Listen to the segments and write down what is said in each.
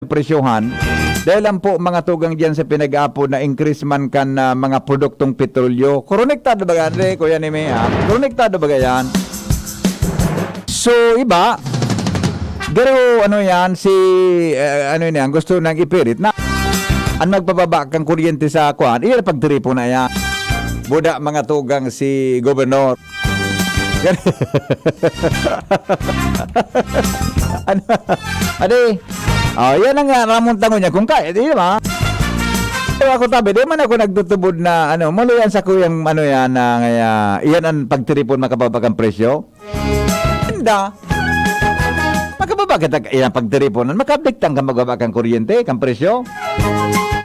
presyohan dahil lang po mga tugang diyan sa pinag-apo na increase man kan na mga produktong petrolyo. Konektado ba yan, Kuya Nime? Konektado ba yan? So, iba, pero ano yan, si, ano yan, gusto nang ipirit na ang magpababa kang kuryente sa kuwan, iyan pagtripo na yan. Buda mga tugang si Gobernador. Ano? Adi? Oh, yan ang ramon tango niya. Kung kaya, di ba? Pero ako tabi, di man ako nagtutubod na, ano, maluyan sa kuyang, ano yan, na, iyan ang pagtiripon makababagang presyo. Hindi. Makababa kita, iyan ang pagtiriponan, makabdiktang ka magbabagang kuryente, kang presyo.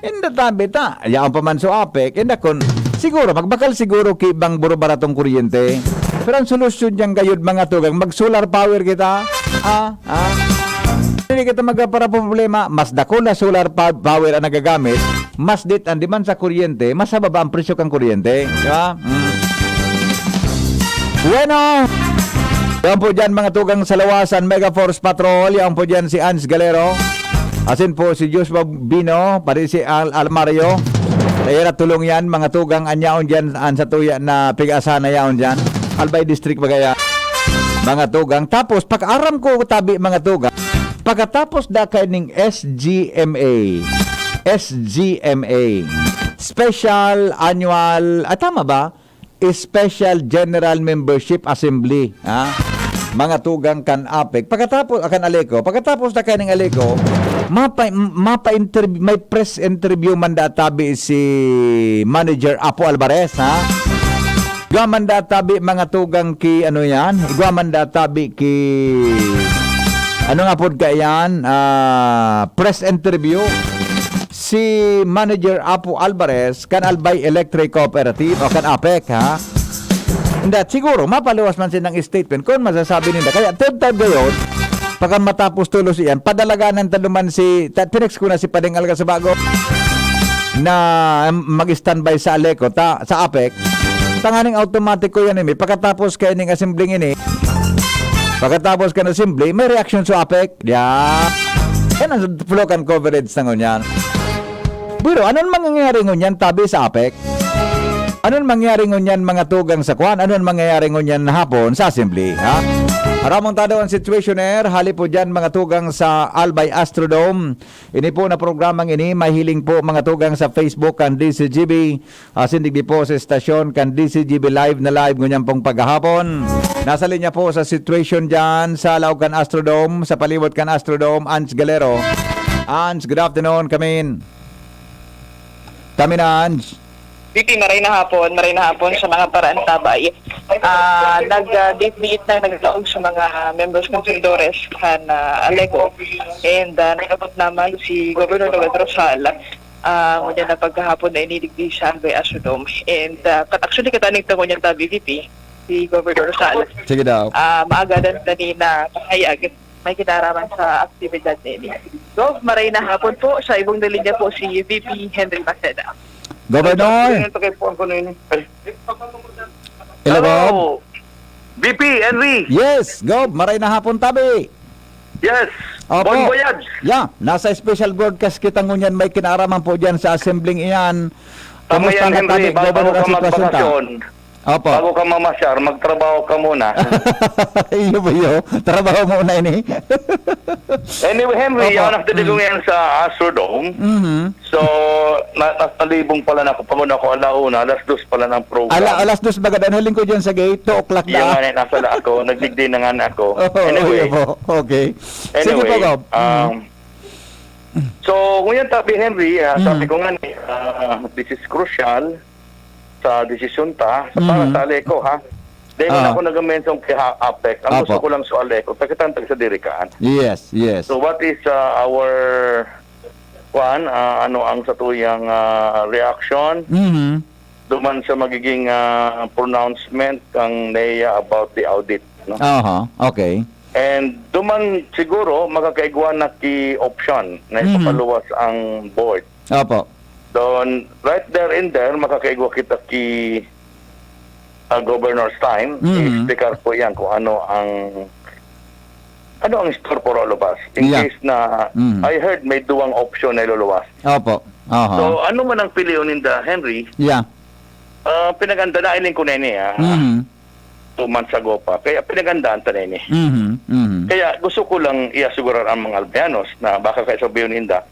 Hindi tabi ta. Ayaw pa man so apek, hindi kun, siguro, magbakal siguro kibang buro baratong kuryente. Pero ang solusyon dyan gayud mga tugang, mag-solar power kita. Hindi kita magpara problema, mas dako na solar power ang nagagamit, mas dit ang demand sa kuryente, mas bababa ang presyo kang kuryente. Di ba? Bueno, yan po dyan mga tugang sa Lawasan, Mega Force Patrol, yan po dyan si Ans Galero, asin po si Joshua Bino, pari si Almario, kaya tulong yan mga tugang anyaon dyan, an sa tuya na pig-asana yaon dyan, Albay District bagaya, mga tugang. Tapos, pag-aram ko tabi mga tugang, pagkatapos da kay ning SGMA, Special Annual, tama ba? Special General Membership Assembly, mga tugang kan APEC. Pagkatapos akan Aleco, pagkatapos da kay ning Aleco, may press interview man da tabi si Manager Apo Alvarez, Guaman da tabi mga tugang ki ano yan? Guaman da tabi ki ano nga po ka yan? Press interview si Manager Apo Alvarez kan Albay Electric Cooperative o kan APEC, Hindi, siguro mapaluwas man silang statement kung masasabi nila. Kaya third time gayon, pagka matapos tulos yan, padalaganan taluman si tinex ko na si Padeng Alga sa bago na mag-standby sa Aleco sa APEC. Tanganing automatic ko yan pagkatapos kayo ng assembling pagkatapos ka ng assembly, may reaction sa APEC. Yan ang flow and coverage na ngunyan. Pero anong mangyayari ngunyan tabi sa APEC? Anong mangyayari ngunyan mga tugang sa kwan? Anong mangyayari ngunyan hapon sa assembly? Aramang tado ang situationer, hali po dyan mga tugang sa Albay Astrodome. Ini po na programang ini, mahiling po mga tugang sa Facebook kan DCGB. Sindig di po sa estasyon kan DCGB live na live ngunyan pong paghahapon. Nasa linya po sa situation dyan sa Laog kan Astrodome, sa Paliwot kan Astrodome, Ans Galero. Ans, good afternoon, kami na Ans. VP, maray na hapon sa mga paraan tabay. Nag-date na naglaog sa mga members ng Sindores kan Aleco. And nagabot naman si Governor Rosal. Ngunyan na pagkahapon na inidigdi sa Albay Astrodome. And actually katanig na ngunyan tabi VP, si Governor Rosal. Sige daw. Maagadan na ni na pahayag may kinaraman sa aktibidad nini. So, maray na hapon po sa ibong dalinya po si VP Henry Maceda. Governor! Hello, VP, Henry. Yes, Gob. Maray na hapon tabi. Yes. Opo. Bon voyage. Yeah, nasa special broadcast kita ngunyan may kinaraman po dyan sa assembling iyan. Kamusta Henry, tabi, bago Governor, ka ang sitwasyon ta? magbakasyon, Opo. bago ka mamasyar, magtrabaho ka muna. Iyo ba iyo? Trabaho muna ini. Anyway, Henry, Opo. yan ang titigong yan sa Astrodome. So, nasalibong pala na ako, pamuna ko alauna, alas 2 pala ng program. Alas 2 bagad, huling ko dyan sa gate, 2 o'clock Yung na. nga nasa ako, nagdigdi na nga ako. Anyway. Okay. Sige po, Gob. So, ngayon tabi, Henry, sabi ko nga, this is crucial sa desisyon ta, para sa Aleco, Dahil ako nag-mensong kay APEC, ang gusto ko lang sa Aleco, pagkatantag sa dirikaan. Yes. So what is our ano ang satuyang reaction duman sa magiging pronouncement kang NEA about the audit, no? Okay. And duman siguro makakaigwa na ki option na ipapaluwas ang board. Opo. Doon right there in there makakaigwa kita ki governor's time. I-speaker po yan kung ano ang ano ang store for all of us? In Yeah. case na, Mm. I heard may duwang option na iluluwas. Opo. Aha. So, ano man ang piliyon ninda, Henry, Yeah. pinaganda na iling ko na ini, Mhm. 2 months ago pa. Kaya pinagandaan ta na ini. Mhm. Mhm. Kaya gusto ko lang iasigurar ang mga Albayanos na baka kayo sabihin ninda,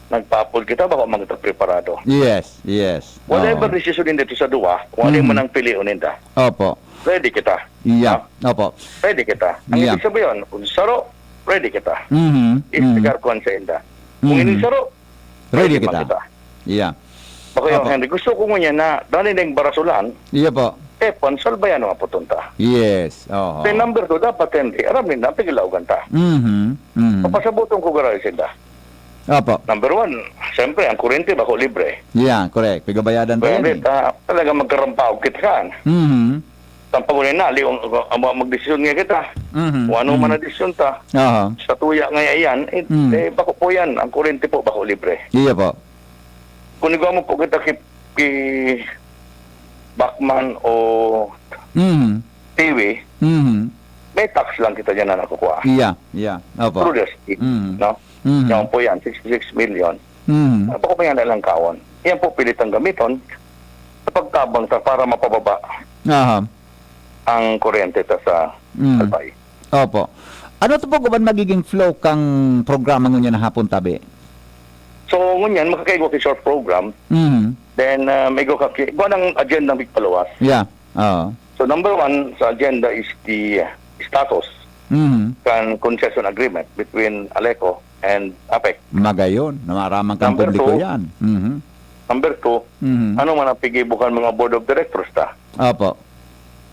nagpapol kita, baka magta preparado. Yes, yes. Whatever Oo. decision din dito sa duwa, kung ano Mhm. man ang piliyon ninda, Opo. ready kita. Yeah. Opo. Ready kita. Ang Yeah. ibig sabihin, kung saro, ready kita. Mhm. Mhm. Istigar ko sa inda. Kung Mhm. hindi saro, Ready man kita. Yeah. Baka yung Opo. Henry, gusto ko ngunyan na dahil ng barasulan, Yeah po. salbayan nga putunta. Yes. Oo. Then number 2, dapat Henry, aramin na, pigilawagan ta. Mhm. Mhm. Papasabutong ko garay sila. Opo. Number 1, siyempre, ang kurente bako libre. Yeah, correct. Pigabayadan pa Pero yan. talaga magkarampaw kita kan. Mhm. Tampagunin na, liong magdesisyon nga kita. Mhm. Kung ano man na desisyon ta, Aha. sa tuya nga yan, bako po yan, ang kurente po bako libre. Yeah po. Kung igaw mo po kita ki Bachman o Mhm. TV, Mhm. may tax lang kita dyan na nakukuha. Yeah, yeah. Opo. Through the state, Mhm. no? Mhm. Yan po yan, 66 million. Mhm. Bako pa yan na lang kawon. Yan po pilitang gamiton sa pagtabang ta para mapababa Aha. ang kuryente ta sa Mhm. Albay. Opo. Ano to po guban magiging flow kang programa ngunyan na hapon tabi? So, ngunyan, makakaigo ki short program, Mhm. then may go kaki, kung ang agenda ng palawas. Yeah. Oo. So, number 1 sa agenda is the status Mhm. kan concession agreement between Aleco and APEC. Magayon. Namaramang kang Number publiko 2. yan. Mhm. Number 2, Mhm. ano man ang pigibukan mga board of directors ta. Opo.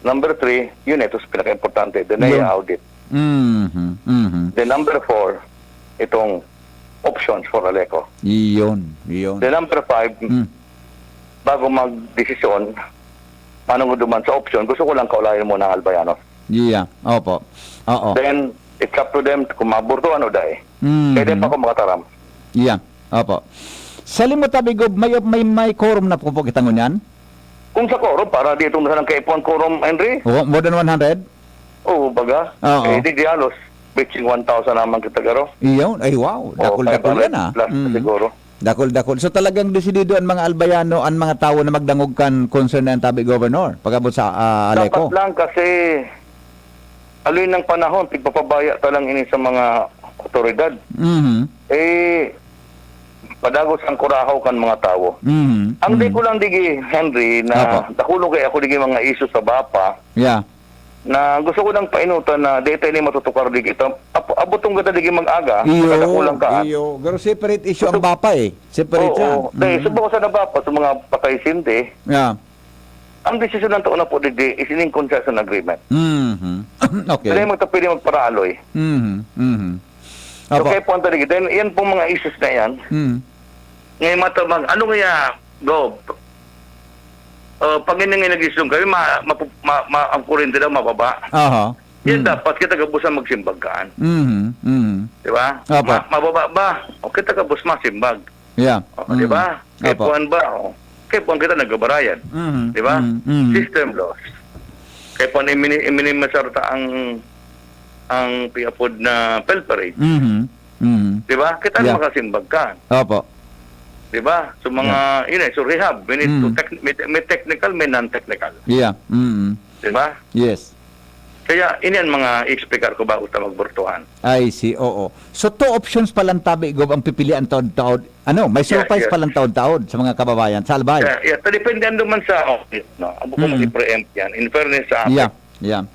Number 3, yun ito sa pinaka-importante, the Yun. NAIA audit. Mhm. Mhm. Then number 4, itong options for Aleco. Iyon. Iyon. Then number 5, Mhm. bago mag-desisyon, manong duman sa option, gusto ko lang kaulayan muna ang Albayanos. Yeah. Opo. Oo. Then, it's up to them kung maburtuan o dahi. Mhm. Kaya din pa ako makataram. Yeah. Opo. Sa limot tabi Gob, may quorum na po po kita ngunyan? Kung sa quorum, para dito mo sa ng kaipuan quorum, Henry, More than 100? oo, baga, Oo. di dialos, reaching 1,000 naman kita garo. Iyon. Ay wow. Dakol-dakol yan ah. Plus Mhm. siguro. Dakol-dakol. So talagang desidido ang mga Albayano, ang mga tao na magdangog kan concern ng tabi Governor pagabot sa Aleco. Dapat lang kasi, alin ng panahon, tigpapabaya talang ini sa mga otoridad. Mhm. Padagos ang kurahaw kan mga tao. Mhm. Ang di ko lang digi, Henry, na Apo. dakulo kay ako digi mga issues sa BAPA, Yeah. na gusto ko lang painutan na data ni matutukar digi ito. Abotong gata digi mag-aga, Iyo. kadakulang ka. Iyo. Pero separate issue ang bapa eh. Separate yan. Oo. Dahil subo ko sa nabapa sa mga patay sindi, Yeah. ang desisyon ng taon na po digi is in concession agreement. Mhm. Okay. Kaya magtapili magparaaloy. Mhm. Mhm. So Opo. kaya po ang digi. Then yan pong mga issues na yan. Mhm. Ngayon matabang, ano kaya, go, pag yun nga nag-isong kayo, ang kurente daw mababa. Aha. Yan dapat kita gabusan magsimbagkaan. Mhm. Mhm. Di ba? Apo. Mababa ba? O kita gabus masimbag. Yeah. O, di ba? Apo. Kepuan ba? O, kepuan kita nagabarayan. Mhm. Di ba? Mhm. Mhm. System laws. Kepuan iminimasarta ang piapod na pelperate. Mhm. Mhm. Di ba? Kita Yeah. makasimbagkaan. Opo. Di ba? So mga, so rehab. We need to may technical, may non-technical. Yeah. Mhm. Di ba? Yes. Kaya, iniyan mga i-explicar ko bago ta magburtuhan. I see, oo. So, 2 options palang tabi, Gob, ang pipilian taon-taon. Ano, may Yeah, surprise yeah. palang taon-taon sa mga kababayan, sa Albay. Yeah, depende naman sa audit, no? Abo ko mag-preempt yan. In fairness sa Yeah, yeah.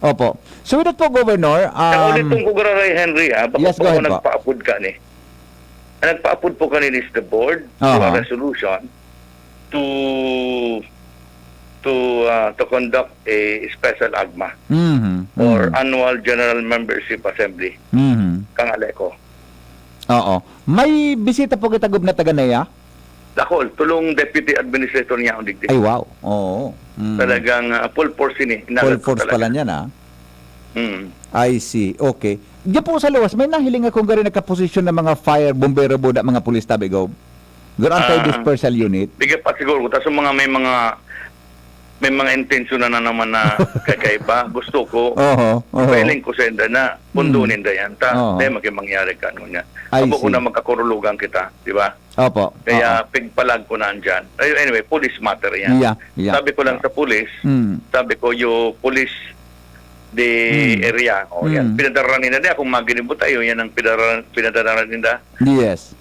Opo. So, with that po, Governor, Ang audit tong kugraray, Henry, baka Yes, go po ako ahead po. nagpa-upload ka ni. Nagpa-upload po kanina is the board to Aha. a resolution to conduct a special AGMA mhm, or annual general membership assembly mhm. kang Aleco. Oo. May bisita po kita, Gob, na taga-Naya? Dakol, tulong deputy administrator niya ang digdi. Ay, wow. Oo. Mhm. Talagang full force ini. Full force pala niyan, ah. I see. Okay. Diyan po sa luwas, may nahiling akong gari nagka-posisyon ng mga fire, bombero, buda, mga pulis tabi, Gob. Good anti-dispersal unit. Bigay pa siguro. Tapos yung mga may mga may mga intensyon na naman na kakaiba. Gusto ko, Oho. feeling ko sa inda na pundunin da yan. Oo. Dahil magmangyari ka ano niya. I Abo ko see. na magkakurulugan kita, di ba? Opo. Kaya pigpalag ko na andyan. Anyway, police matter yan. Yeah. Sabi ko lang sa police, sabi ko yung police the area. O yan, pinadararan nila. Kung maginibot tayo, yan ang pinadararan nila. Yes.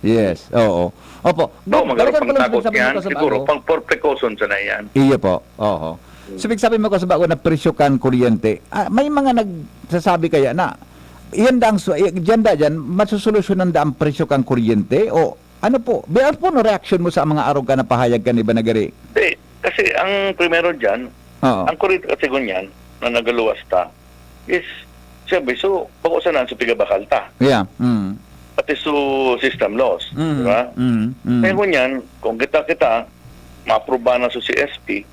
Oo. Opo. No, magkaroon Balikan ko pang lang takot sabi mo yan. ko sa Siguro, bago. pang for precaution sa na yan. Iya po. Oho. So, sabi mo ko sa bago na presyo kan kuryente. May mga nagsasabi kaya na yan da ang dyan masusolusyonan da ang presyo kan kuryente o ano po? Biar po no reaction mo sa mga arog ka na pahayag ka ni Banagari? Kasi ang primero dyan, Oo. ang kuryente kasi ganyan, na nagaluwas ta, is, sabi, so, pakusanan sa pigabakal ta. Yeah. Pati su system laws. Di ba? Kaya ganyan, kung kita, ma-aproba na sa CSP,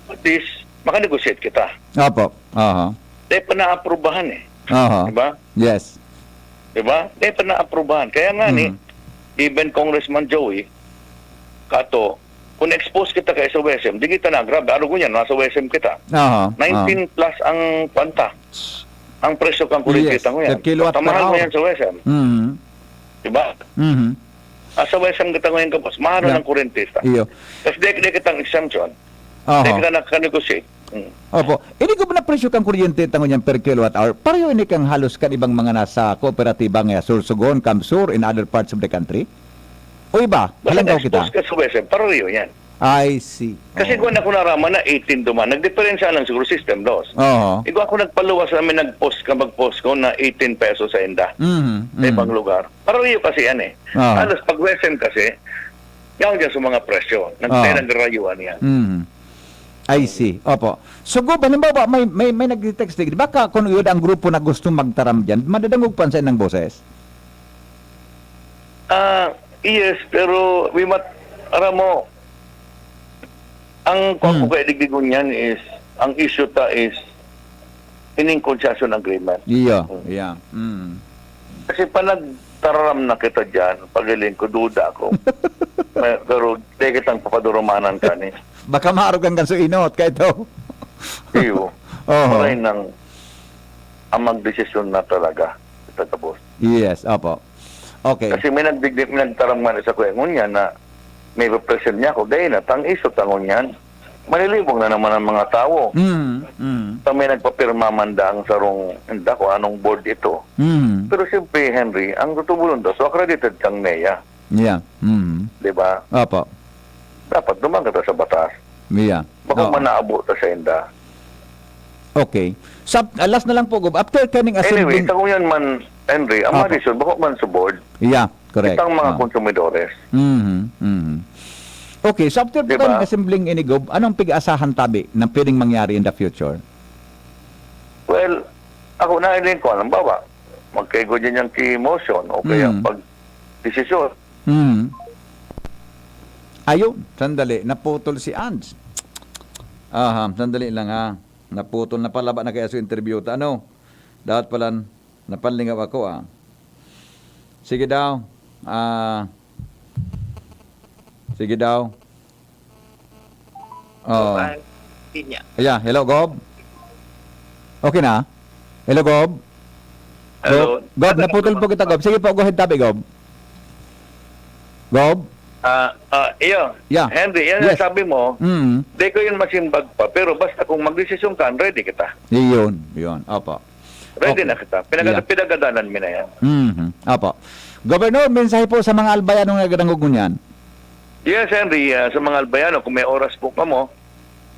at least, makanegosyate kita. Opo. Oho. Dahil pa na-aprobahan eh. Oho. Di ba? Yes. Di ba? Dahil pa na-aprobahan. Kaya nga ni, even Congressman Joey, kato, kung expose kita kay sa WSM, di kita na, grabe, ano ganyan, nasa WSM kita. Oho. 19 plus ang kwanta. Ang presyo kang kuryente Yes, mo yan. per kilowatt per Mahal mo hour. yan sa WSM. Diba? Sa WSM kita ngayon kapos, mahal Yeah. ng kuryentista. Iyo. Kasi di kitang exemption. Di Oho. kita nakanegosyate. Opo. Ini ko ba na presyo kang kuryente tangon yan per kilowatt hour? Pareho ini kang halos kan ibang mga nasa kooperatiba nga Sursogon, Kamsur, in other parts of the country? O iba? Basta Halanggaw na-expose kita? ka sa WSM, parariyo yan. I see. Kasi kung ako naraman na 18 duman, nagdiferensya lang siguro system laws. Oho. Ikaw ako nagpaluwas namin mag-post ko na 18 pesos sa inda. Sa ibang lugar. Parariyo kasi yan eh. Ah. Halos pag WSM kasi, yan dyan sa mga presyo. Nagrayuan yan. I see. Opo. So, Gob, halimbawa, may nag-text. Baka kung yun ang grupo na gusto magtaram dyan, madadangog pa sa ng boses? Yes, pero aram mo, ang ko kay digdigon yan is, ang issue ta is, ining concession agreement. Iya. Yeah. Kasi pa nagtararam na kita dyan, pagiling ko, duda ako. Pero, di kitang papadurumanan ka ni. Baka maarugan kan so inot kay to. Iyo. Oho. Maray ng amang desisyon na talaga. Ito tapos. Yes, opo. Okay. Kasi may nagtaram man sa kwengon yan na may represent niya ako. Dahil na, tang iso tangon yan, malilibong na naman ang mga tao. So may nagpapirma man da ang sarong, hindi ko anong board ito. Pero siyempre, Henry, ang tutubulon daw, so accredited kang NEA. Yeah. Di ba? Opo. Dapat dumaga ta sa batas. Yeah. Baka Oo. manaabo ta sa inda. Okay. Last na lang po, Gob. After kaning Anyway, assembling... kung yan man, Henry, ang Opo. madisyon, baka man sa board, Yeah, correct. itang mga Oo. konsumidores. Okay, so after Diba? kaning assembling ini, Gob, anong pig-asahan tabi na pwedeng mangyari in the future? Well, ako na ilin ko, alam ba, magkaigo din yung motion o kaya pag desisyon. Ayun, sandali, naputol si Ange. Sandali lang ha. Naputol na pala ba na kaya sa interview? Ano? Dapat pala napanlingaw ako Sige daw. Sige daw. Oh. Linya. Yeah, hello Gob. Okay na? Hello Gob. Hello. Gob, naputol po kita Gob. Sige po, go ahead tabi Gob. Gob. Iyo. Yeah. Henry, yan Yes. ang sabi mo, di ko yun masimbag pa, pero basta kung magdesisyon ka, ready kita. Yun. Opo. Ready Okay. na kita. Yeah. Pinagadanan mo na yan. Opo. Governor, mensahe po sa mga albayanong nagadangog mo niyan. Yes, Henry, sa mga albayano, kung may oras po ka mo,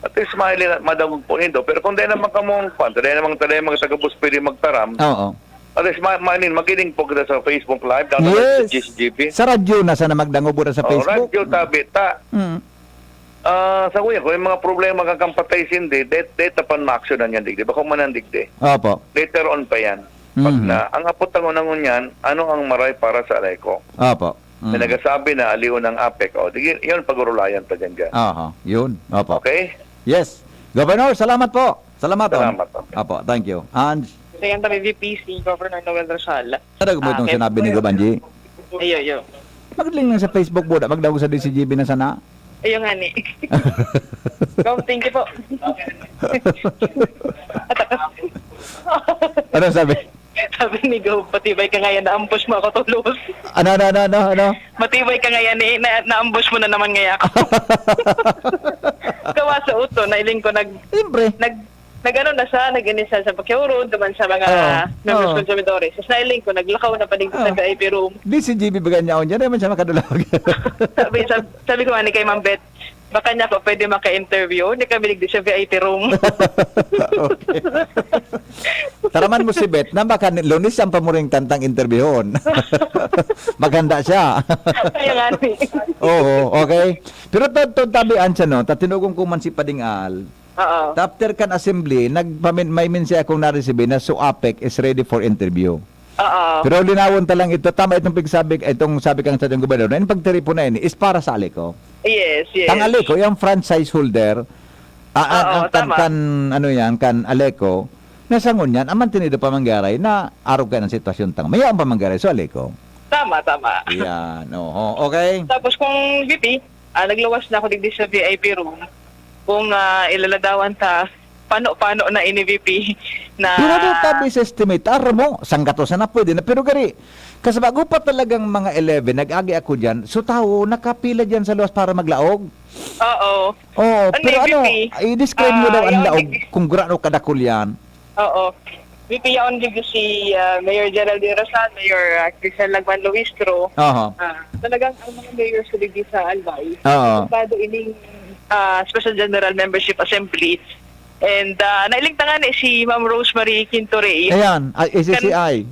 at least madagog po nito. Pero kung dahil naman ka mong dahil naman mga taga-bus pwede magtaram, Oo. at least makinig po kita sa Facebook Live, dapat Yes. sa GCGP. Sa radyo na sana magdangog po na sa Facebook. Radyo, tabi, ta. Sa kuya, kung yung mga problema kang patay sindi, data pan ma-actionan yan, digdi. Baka manandigdi. Opo. Later on pa yan. Pag na, ang apot ng unang yan, ano ang maray para sa alay ko? Opo. Na nagasabi na aliw ng APEC. O, yun pagurulayan pa dyan dyan. Aha. Yun. Opo. Okay? Yes. Governor, salamat po. Salamat. Salamat po. Opo. Thank you. And, Kaya ang tabi VP si Governor Noel Rosal. ano mo itong sinabi ni Gobanji? Ayo. Magling lang sa Facebook po. Magdawag sa DCGB na sana. Ayo nga ni. Go, thank you po. Ano sabi? Sabi ni Go, patibay ka ngayon, na-ambush mo ako tulos. Ano? Matibay ka ngayon eh, na-ambush mo na naman ngayon ako. Kawa sa uto, nailing ko Siyempre. nag-ano na siya, nag-inisa sa Pacquiao duman sa mga members consumidores. Tapos nailing ko, naglakaw na panig sa VIP room. Di si GB bagan niya dyan, naman siya makadulag. sabi ko ni kay Ma'am Beth, baka niya po pwede maka-interview, hindi kami nagdi sa VIP room. Okay. Taraman mo si Beth na baka lunis ang pamuring tantang interviewon. Maganda siya. Kaya nga ni. Oo, okay. Pero tabian siya no, tatinugong ko man si Padingal. Oo. After kan assembly, may minsiya akong na-receive na SUAPEC is ready for interview. Oo. Pero linawon talang ito, tama itong sabi kang sa gobernador, na yung pagtiripo na yun is para sa Aleco. Yes. Tang Aleco, yung franchise holder, tama. kan Aleco, nasangon yan, aman tinido pamanggaray na araw ka ng sitwasyon tang. Maya ang pamanggaray so Aleco. Tama. Yan, okay. Tapos kung VP, naglawas na ako digdi sa VIP room. Kung ilaladawan ta, paano na ini-VP na... Pero daw tabi sa estimate, mo, sanggato sana pwede na. Pero gari, kasi bago pa talagang mga 11, nag-agi ako dyan, so tao, nakapila dyan sa luwas para maglaog. Oo. Oo, pero VP? i-describe mo daw ang yung laog kung gano'ng kadakul yan. Oo. VP yaon digdi si Mayor Geraldine Rosal, Mayor Crisel Lagman Luistro. Oo. Talagang ang mga mayors sa digdi sa Albay. Oo. Pado ining Special General Membership Assembly. And nailing tangan si Ma'am Rosemary Quintorey. Ayan, ACCI.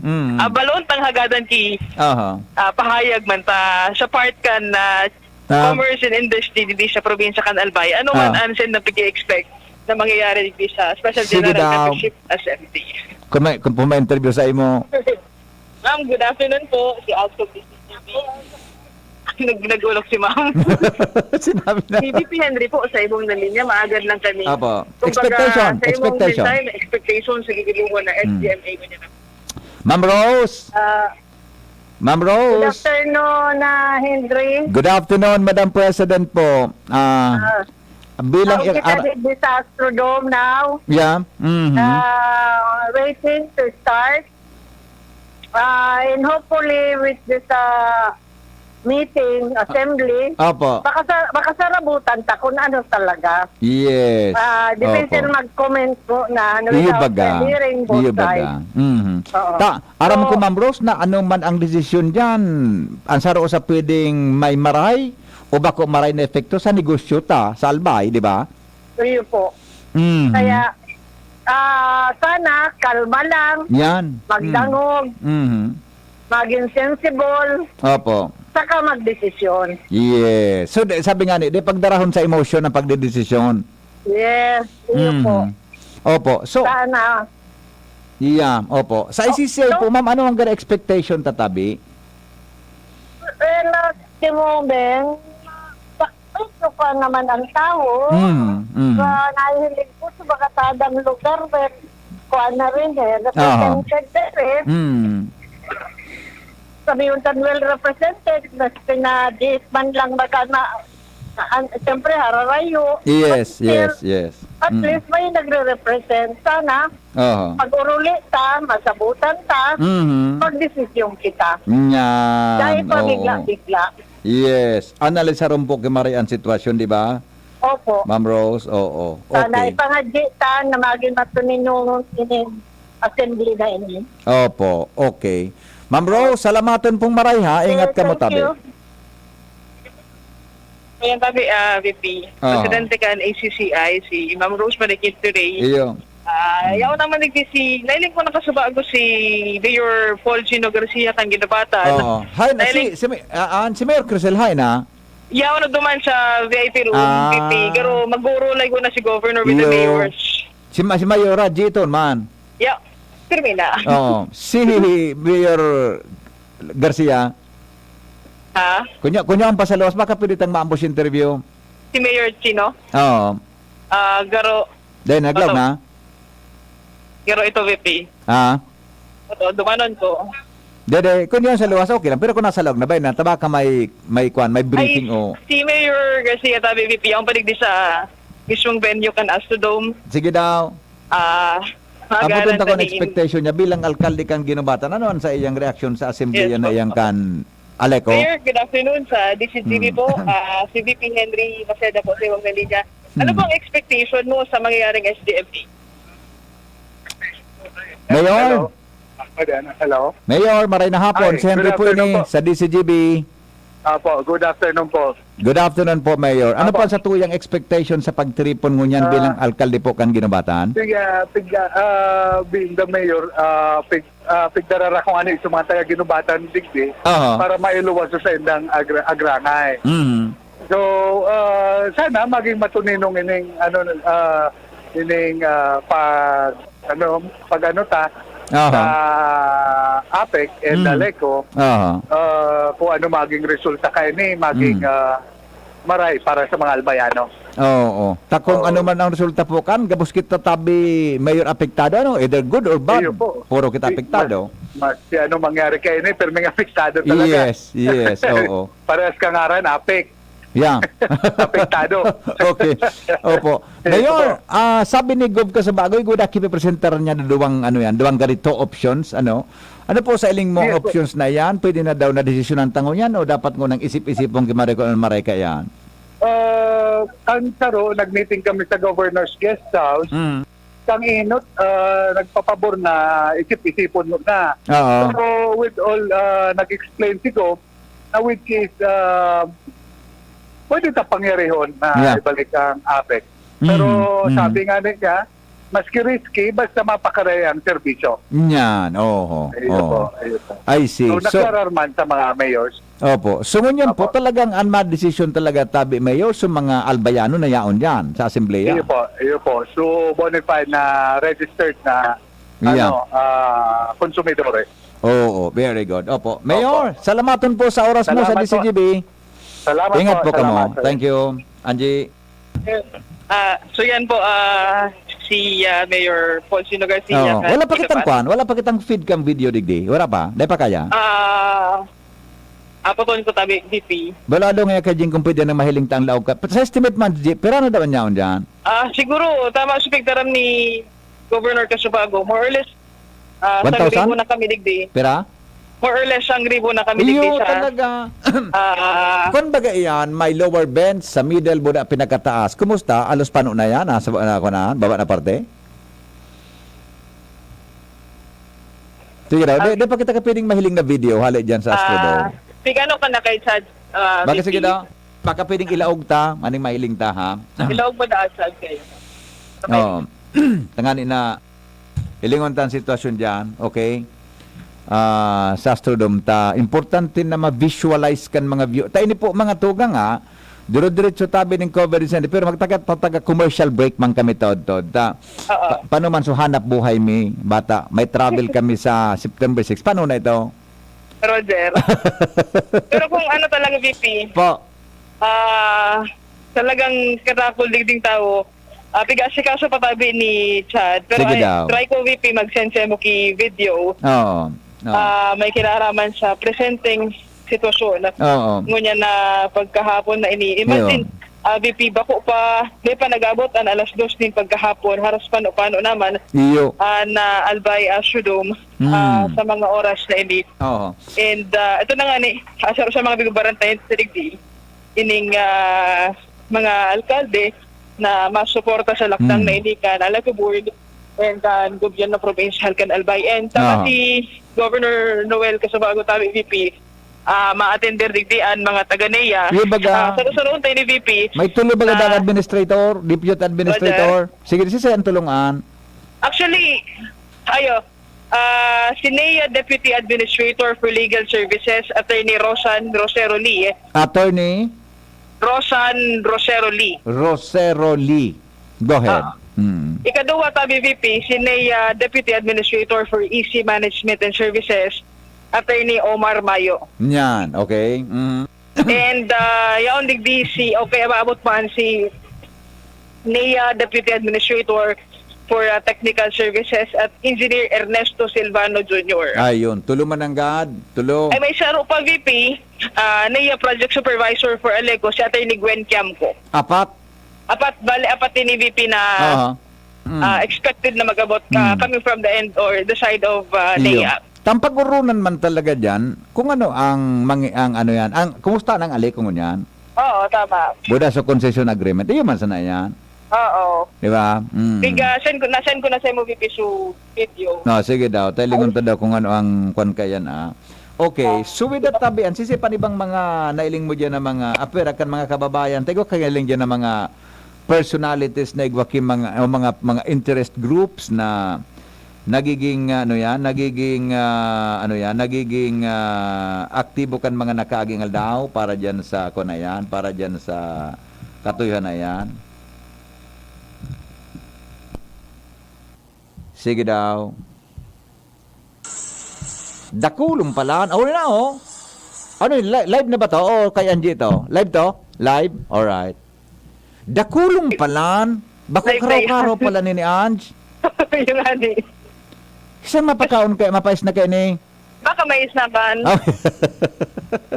Balon tang hagadan ki Aha. pahayag man ta sa part kan na commerce and industry dito sa probinsya kan Albay. Ano man ang sen na pigi-expect na mangyayari dito sa Special Sige General daw. Membership Assembly. Kung ma-interview sa imo. Ma'am, good afternoon po. Si Alto Business TV. Nagulok si Ma'am. Sinabi na. Si VP Henry po sa ibong na linya, maagad lang kami. Apo. Kumbaga, Expectation. sa ibong mensahe, expectation sa gigilungan na SGMA. Ma'am Rose. Ma'am Good Rose. afternoon, Henry. Good afternoon, Madam President po. Bilang Now, kita did sa Astrodome now. yeah. Mhm. Waiting to start. And hopefully with this meeting, assembly, Opo. baka sarabutan ta kung ano talaga. Yes. Depende Opo. mag-comment po na ano Iyo without baga. hearing both Iyo baga. sides. Mhm. Oo. Aram So, ko Ma'am Rose na ano man ang desisyon diyan. Ang saro sa pwedeng may maray o bako maray na epekto sa negosyo ta sa Albay, di ba? Iyo po. Mhm. Kaya, sana, kalma lang, yan. magdangog, Mhm. maging sensible, Opo. saka magdesisyon. Yes. So sabi nga ni, di pagdarahon sa emotion ang pagdedesisyon. Yes, iyo po. Opo. So, Sana. yeah, opo. Sa ICCI po, ma'am, ano ang ganda expectation tatabi? Si Mobeng, sakto pa naman ang tao. Nahihilig po sa bakatadang lugar, but kuha na rin represented rin. Sabi yung tan well represented, mas pinadit man lang baka siyempre hararayo. Yes, But still, yes. At least may nagre-represent. Sana, Oo. pag-uruli ta, masabutan ta, magdesisyon kita. Yan. Dahil oo. pabigla-bigla. Yes. Analisaron po kimari ang sitwasyon, di ba? Opo. Ma'am Rose, oo. Sana Okay. ipangadji ta na maging matunin yung assembly na ini. Opo, okay. Ma'am Rose, salamatan pong maray ha. Ingat ka mo Thank tabi. you. Ayan tabi, VP. Presidente ka ng ACCI, si Ma'am Rosemary Quintorey. Iyo. Yaw naman si, nailing ko nakasubago si Mayor Paul Gino Garcia kang ginabatan. Oo. Hi, si Mayor Crisel, hi na. Yaw na duman sa VIP room, Ah. VP. Pero mag-urulay ko na si Governor with the Iyo. mayors. Si Mayora, Jiton, man. Yaw, termina. Oo. Si Mayor Garcia, Ha? kunya ang pasalos, baka pwede tang maambos interview. Si Mayor Chino. Oo. Garo Naglaw na. ito, VP. Ha? Ito, dumanon ko. Dede, kung yun sa luwas, okay lang. Pero kung nasa loob na ba, tabaka may briefing o... Si Mayor Garcia tabi, VP, ang paligdi sa mismong venue kan Astrodome. Sige daw. Abutin Magalan ta kon tani expectation niya bilang alkalde kang ginubatan. Ano ang sa iyang reaction sa assembly Yes, na po. iyang kan Aleco? Mayor, good afternoon sa DCGB po. Si VP Henry Maceda po sa iwang linya. Ano po ang expectation mo sa mangyayaring SDMP? Mayor, Hello. Mayor, maray na hapon. Hi, Si Henry good Puini afternoon po. sa DCGB. Apo, good afternoon po. Good afternoon po, Mayor. Ano Apo. pa sa tuyang expectation sa pagtripon ngunyan bilang alkalde po kan ginubatan? Being the mayor, pigdarara kung ano yung mga taga ginubatan digdi Oo. para mailuwas sa indang agrangay. Mhm. So, sana maging matuninong pag Aha. sa APEC and Aleco, Aha. kung ano maging resulta kay ni maging maray para sa mga albayano. Oo. Takong Oo. ano man ang resulta po kan, gabos kita tabi mayor apektado, ano? Either good or bad. Iyo po. Puro kita apektado. Mas ano mangyari kay ni, pero may apektado talaga. Yes, oo. Parehas kangaran, APEC. Yeah. Apektado. Okay. Opo. Mayor, sabi ni Gov ka sa bagoy, good kipipresentar niya na duwang ganito options, ano? Ano po sa iling mo Yes, po. options na yan? Pwede na daw na desisyon ng tango yan o dapat mo nang isip-isip mong maray ka yan? Ang saro, nag-meeting kami sa Governor's Guest House. Kang inot, nagpapabor na isip-isipon mo na. Oo. So, with all, nag-explain si Gov, na which is, pwede ta pangyarihon na Yeah. ibalik ang APEC. Pero sabi nga niya, maski risky, basta mapakaray ang serbisyo. Yan, oo. Ayun po, ayun po. I see. So, So, nakararman sa mga mayors. opo. So, ngunyan po, Opo. talagang unmad decision talaga tabi mayor sa mga albayano na yaon dyan sa asembleya. Ayun po. So, bonafide na registered na Yeah. konsumidores. Oo, very good. Opo. Mayor, salamaton po sa oras mo sa Salamat po. DCGB. Salamat Ingat po salamat, kamo. sir. Thank you. Angie. So yan po, si Mayor Poncino Garcia. Oo. Wala pa kitang kwan, wala pa kitang feed kang video digdi. Wala pa? Dahil pa kaya? Apaton ko tabi, VP. Balado nga kajing kung pwede na mahiling tang laog ka. Sa estimate man, pero ano daw niya dyan? Siguro, tama sa pigdaram ni Governor Casubago, more or less, 1,000? sang ribo na kami digdi. Pera? More or less, sang ribo na kami digdi Iyo sa... talaga. Kung baga iyan, may lower bench, sa middle, buda pinakataas. Kumusta? Alos pano na yan? Sa baba na parte? Sige daw, di pa kita ka pwedeng mahiling na video hali dyan sa Astrodome. Pigano ka na kay Chad, Bakit VP? sige daw? Baka pwedeng ilaog ta, maning mahiling ta ha? Ilawag mo na Chad kayo. Okay. Oo. Tangani na ilingon ta ang sitwasyon dyan, okay? Sa Astrodome ta. Importante na ma-visualize kan mga view. Ta ini po mga tugang ha, diro-diretso tabi ng coverage na, pero magtaga commercial break man kami tod-tod. Oo. Paano man so hanap buhay mi, bata? May travel kami sa September 6. Paano na ito? Roger. Pero kung ano talaga, VP, Po. talagang katakol digding tao, pigasikaso patabi ni Chad. Pero Sige daw. try ko, VP, mag-send sa mo ki video. Oo. May kinaraman sa presenting sitwasyon. Oo. Ngunya na pagkahapon na ini. Imagine, VP, bako pa, di pa nag-abot ang alas 2 din pagkahapon. Haras paano naman Iyo. na Albay Astrodome sa mga oras na ini. Oo. And ito na nga ni, asar sa mga bigubarantayin sa digdi, ining mga alkalde na masuporta sa lakdang na ini kan Aleco Board and kan gobyerno provincial kan Albay. And tama si Governor Noel Casubago tabi VP, ma-attender digdian mga taga-NEA. Yung baga- sa susunod tayo ni VP. May tulo ba ka administrator, deputy administrator? Sige, siya ang tulungan. Actually, si NEA Deputy Administrator for Legal Services, Attorney Rosan Rosero Lee. Attorney Rosan Rosero Lee. Rosero Lee. Go ahead. Ikaduwa tabi VP, si NEA Deputy Administrator for EC Management and Services, Attorney Omar Mayo. Yan, okay. And yaon digdi okay, maabot man si NEA Deputy Administrator for Technical Services at Engineer Ernesto Silvano Jr. Ayun, tulo man ang God. Tulo. Ay may saro pa VP, NEA Project Supervisor for Aleco, si Attorney Gwen Kiamco. Apat. apat din ni VP na Aha. expected na mag-abot coming from the end or the side of Iyo. NEA. Tampag-urunan man talaga diyan kung ano ang ano yan. Ang kumusta nang ali kung yan? Oo, tama. Buda sa concession agreement. Iyo man sana yan. Oo. Di ba? Send ko na sa mo VP su video. No, sige daw. Talingon ta daw kung ano ang kwan kayan Okay, so with that tabian, sisipan ibang mga nailing mo dyan na mga apera kan mga kababayan, tayo kagaling dyan na mga personalities na igwaki mga interest groups na nagiging aktibo kan mga nakaaging aldaw para diyan sa kunayan, para diyan sa katuyhan na yan. Sige daw. Dakulong pala. Oh, na oh. Ano yun? Live na ba to? O kay Angie to? Live to? Live? Alright. Dakulong pala. Bako Live na yan. karaw-karaw pala ni Ange. Yung ani. Kasi mapakaon kayo, mapais na kayo ni. Baka may isnaban. Oh.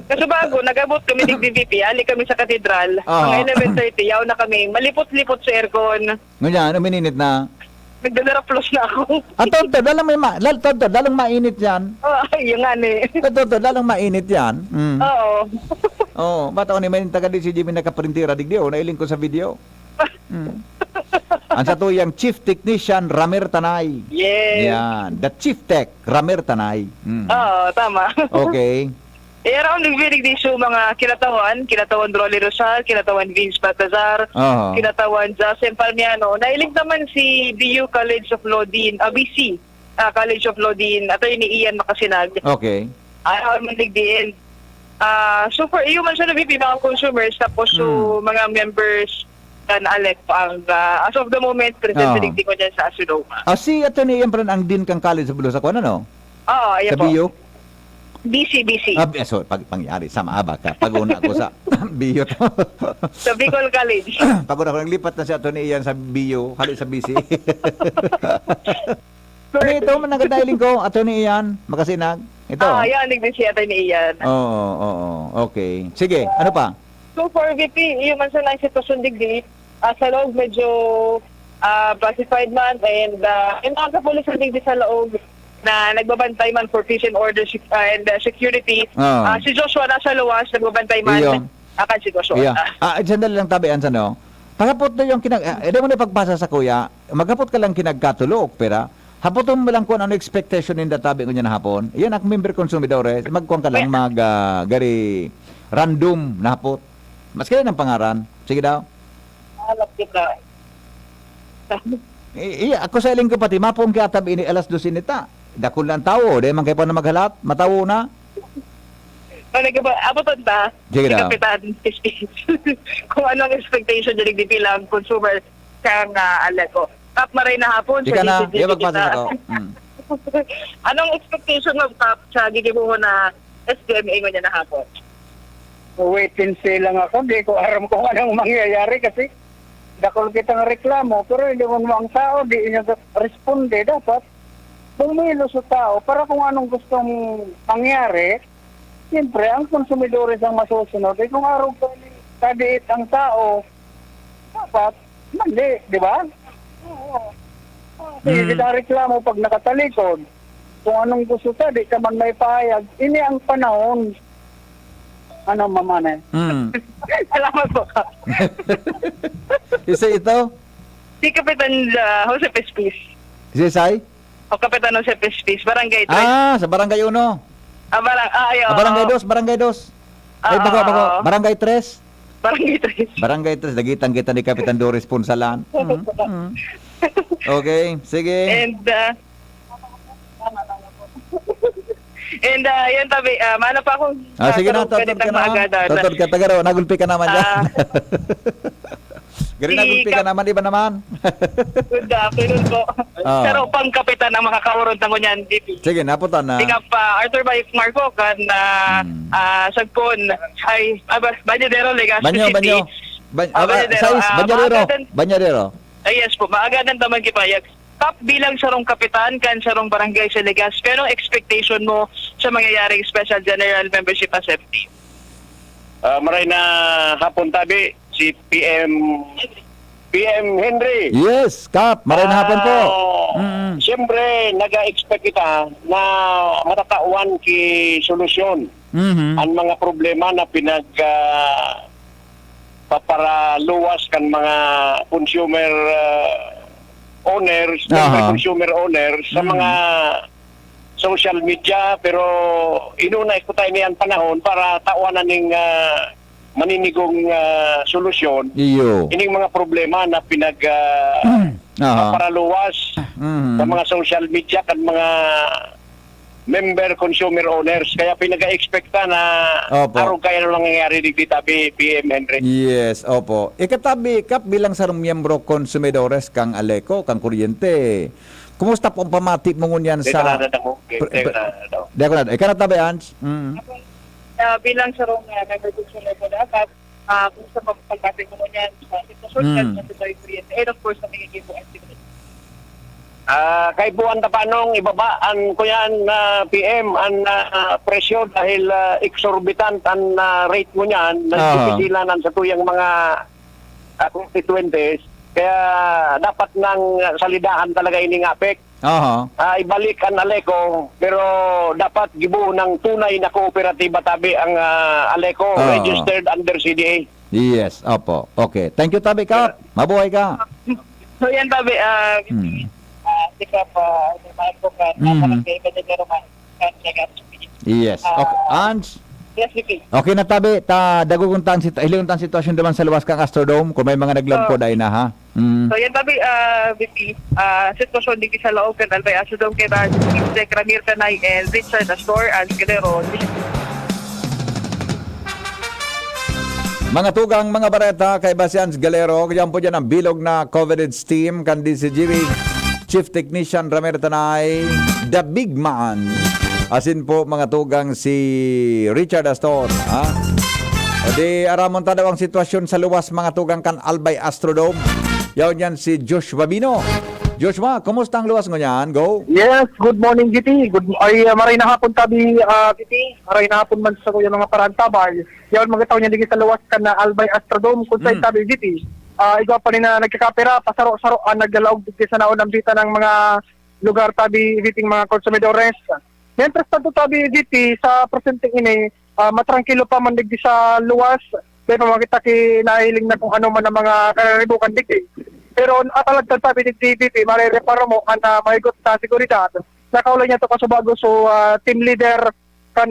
Kasi bago, nag-abot kami ng DVP, ali kami sa katedral. Mga 11:30, yaw na kami. Malipot-lipot sa aircon. Ngunyan, umininit na. Nagdadaraplos na ako. Tonto, dalang mainit yan. Yung ani. Tonto, dalang mainit yan. Oo. Oh, bata ko ni may taga di si Jimmy nakaprintira digdi nailing ko sa video. Ang sa tuyang Chief Technician Ramer Tanay. Yes. Yan, the Chief Tech Ramer Tanay. Oo, tama. Okay. Around nagbirig di siya mga kinatawan Rolly Rosal, kinatawan Vince Baltazar, Oo. kinatawan Jacen Palmiano. Nailig naman si BU College of Law Dean, BC College of Law Dean, Attorney Ian Makasinag. Okay. Ayaw man din. Super, iyo man siya na VP mga consumers, tapos so mga members na elect ang as of the moment, presenting ko dyan sa Asunoma. Si Atty. Ian Pran ang din kang college sa Bulo sa kuan ano? Oo, ayan Sa po. BU? BC. So, pangyari, sama aba ka. Pag-una ko sa BU to. Sa Bicol College. Pag-una ko, naglipat na si Atty. Ian sa BU, hali sa BC. Ano ito, managadiling ko, Atty. Ian, Makasinag. Ito. Yan, nagdin siya tayo ni Ian. Oo, okay. Sige, ano pa? So for VP, yung man sa lang sitwasyon digdi, sa loob medyo classified man and mga kapulisan digdi sa loob na nagbabantay man for peace and order and security. Si Joshua nasa luwas, nagbabantay man. Iyo. Akan si Joshua. Iya. Sandali lang tabian sa no. Pagkapot na yung hindi mo na pagpasa sa kuya, magkapot ka lang kinagkatulog, pera. Hapoton mo lang kung ano expectation in tabi ko niya na hapon. Yan ang member consumidores. Magkuhan ka lang gari random na hapot. Mas kaya ng pangaran. Sige daw. Alam kita. Iya, ako sa iling ko pati, mapong kaya tabi ini alas 12 nita. Dakul lang tao, di man kayo pa na maghalat, matawo na. Apoton ta, Sige si daw. Kapitan kung ano ang expectation dyan digdi lang consumer kang aleko. Tap maray na hapon. Di ka na, DCGC iya magpasa kita. sa ko. Anong expectation mo Tap sa gigibuho na SDMA mo niya na hapon? Wait and see lang ako. Di ko aram kung anong mangyayari kasi dakol kitang reklamo pero hindi mo ang tao di niya responde. Dapat bumilo sa tao para kung anong gustong mangyari. Siyempre, ang konsumidores ang masusunod. Eh, kung araw ko kadiit ang tao, dapat mali, di ba? Oo. Hindi kita reklamo pag nakatalikod. Kung anong gusto ta, di ka man may pahayag. Ini ang panahon. Ano mamana? Salamat po. Isa ito? Si Kapitan Jose Pespis. Si Sai? O Kapitan Jose Pespis, Barangay 3. Sa Barangay 1. Barangay Barangay 2. Ay, bako. Barangay 3. Barangay 3. Barangay 3. Nagitan kita ni Kapitan Doris Punsalan. Okay, sige. And yan tabi, mana pa akong Sige na, totod ka na. Totod ka, tagaro. Nagulpi ka naman dyan. Gari nagulpi ka naman, iba naman. Good afternoon po. Pero pang kapitan ang makakaurong tango niyan, DP. Sige, naputan na. Tingap Arthur Bayik Marco kan sagpon ay Banyadero Legazpi City. Banyadero. Yes po, maagadan taman kipayag. Top bilang sarong kapitan kan sarong barangay sa Legazpi. Anong expectation mo sa mangyayaring Special General Membership Assembly? Maray na hapon tabi si PM PM Henry. Yes, Kap. Maraming hapon po. Siyempre, nag-expect kita na matatawan ki solusyon Mhm. ang mga problema na paparaluwas kan mga consumer owners, Aha. consumer owners sa mga social media, pero inuna ko tayo niyan panahon para tawanan ng maninigong solusyon Iyo. ining mga problema na Aha. paraluwas Mhm. sa mga social media kan mga member consumer owners. Kaya pinag-expecta na Opo. araw kaya na lang nangyayari dito tabi PM Henry. Yes, opo. Ikatabi, Kap, bilang sarong miyembro konsumidores kang Aleco, kang kuryente. Kumusta po ang pamati mo ngunyan Dito sa... na mo. Dito na daw. Di ako na. Ikanatabi, Ans? Bilang sa rong member consumer ko dapat, kung sa pagpapagpapin mo niyan sa sitwasyon sa tuloy kuryente, and of course, na magiging po activity. Kay buwan tapanong ibabaan ko yan na PM ang presyo dahil exorbitant ang rate mo niyan nagpipisilanan sa tuyang mga constituentes. Kaya dapat nang salidahan talaga ining APEC. Aha. Ibalik ang Aleco, pero dapat gibuo ng tunay na kooperatiba tabi ang Aleco registered under CDA. Yes, opo. Okay. Thank you, Tabi, Kap. Mabuhay ka. So yan tabi, sika pa, advocate, barangay, Badagero man, Yes. Okay. Ans? yes, VP. Okay na, Tabi. Daguguntan sitwasyon naman sa luwas kang Astrodome kung may mga naglagpo dahil na, ha? So yan tabi, VP, sitwasyon din sa loob kan Albay Asudong kay Jake Ramir Tanay and Richard Astor and Galero. Mga tugang, mga bareta, kay Basians Galero, yan po dyan ang bilog na coveted steam, kan DCGV, Chief Technician Ramir Tanay, The Big Man. Asin po mga tugang si Richard Astor. Ha? O di aramon tadaw ang sitwasyon sa luwas mga tugang kan Albay Astrodome. Yaw yan si Joshua Bino. Joshua, kumusta ang luwas ngunyan? Go. Yes, good morning, GT. Maray na hapon tabi, GT. Maray na hapon man sa kuya mga parantabay. Yawn mga taon niya digit sa luwas ka na Albay Astrodome kung sa'y tabi, GT. Igaw pa rin na nagkakapera, pasaro-saro ang naglalaog digit sa naon ng dita ng mga lugar tabi, GT, mga konsumidores. Mientras tanto tabi, GT, sa presenteng ini, matrangkilo pa man digit sa luwas. Kaya pamakita nahiling na kung ano man ang mga kararibukan digit. Pero atalagtad sabi ni TVP, marireparo mo ang mahigot sa seguridad. Nakaulay niya ito kasubago so team leader kan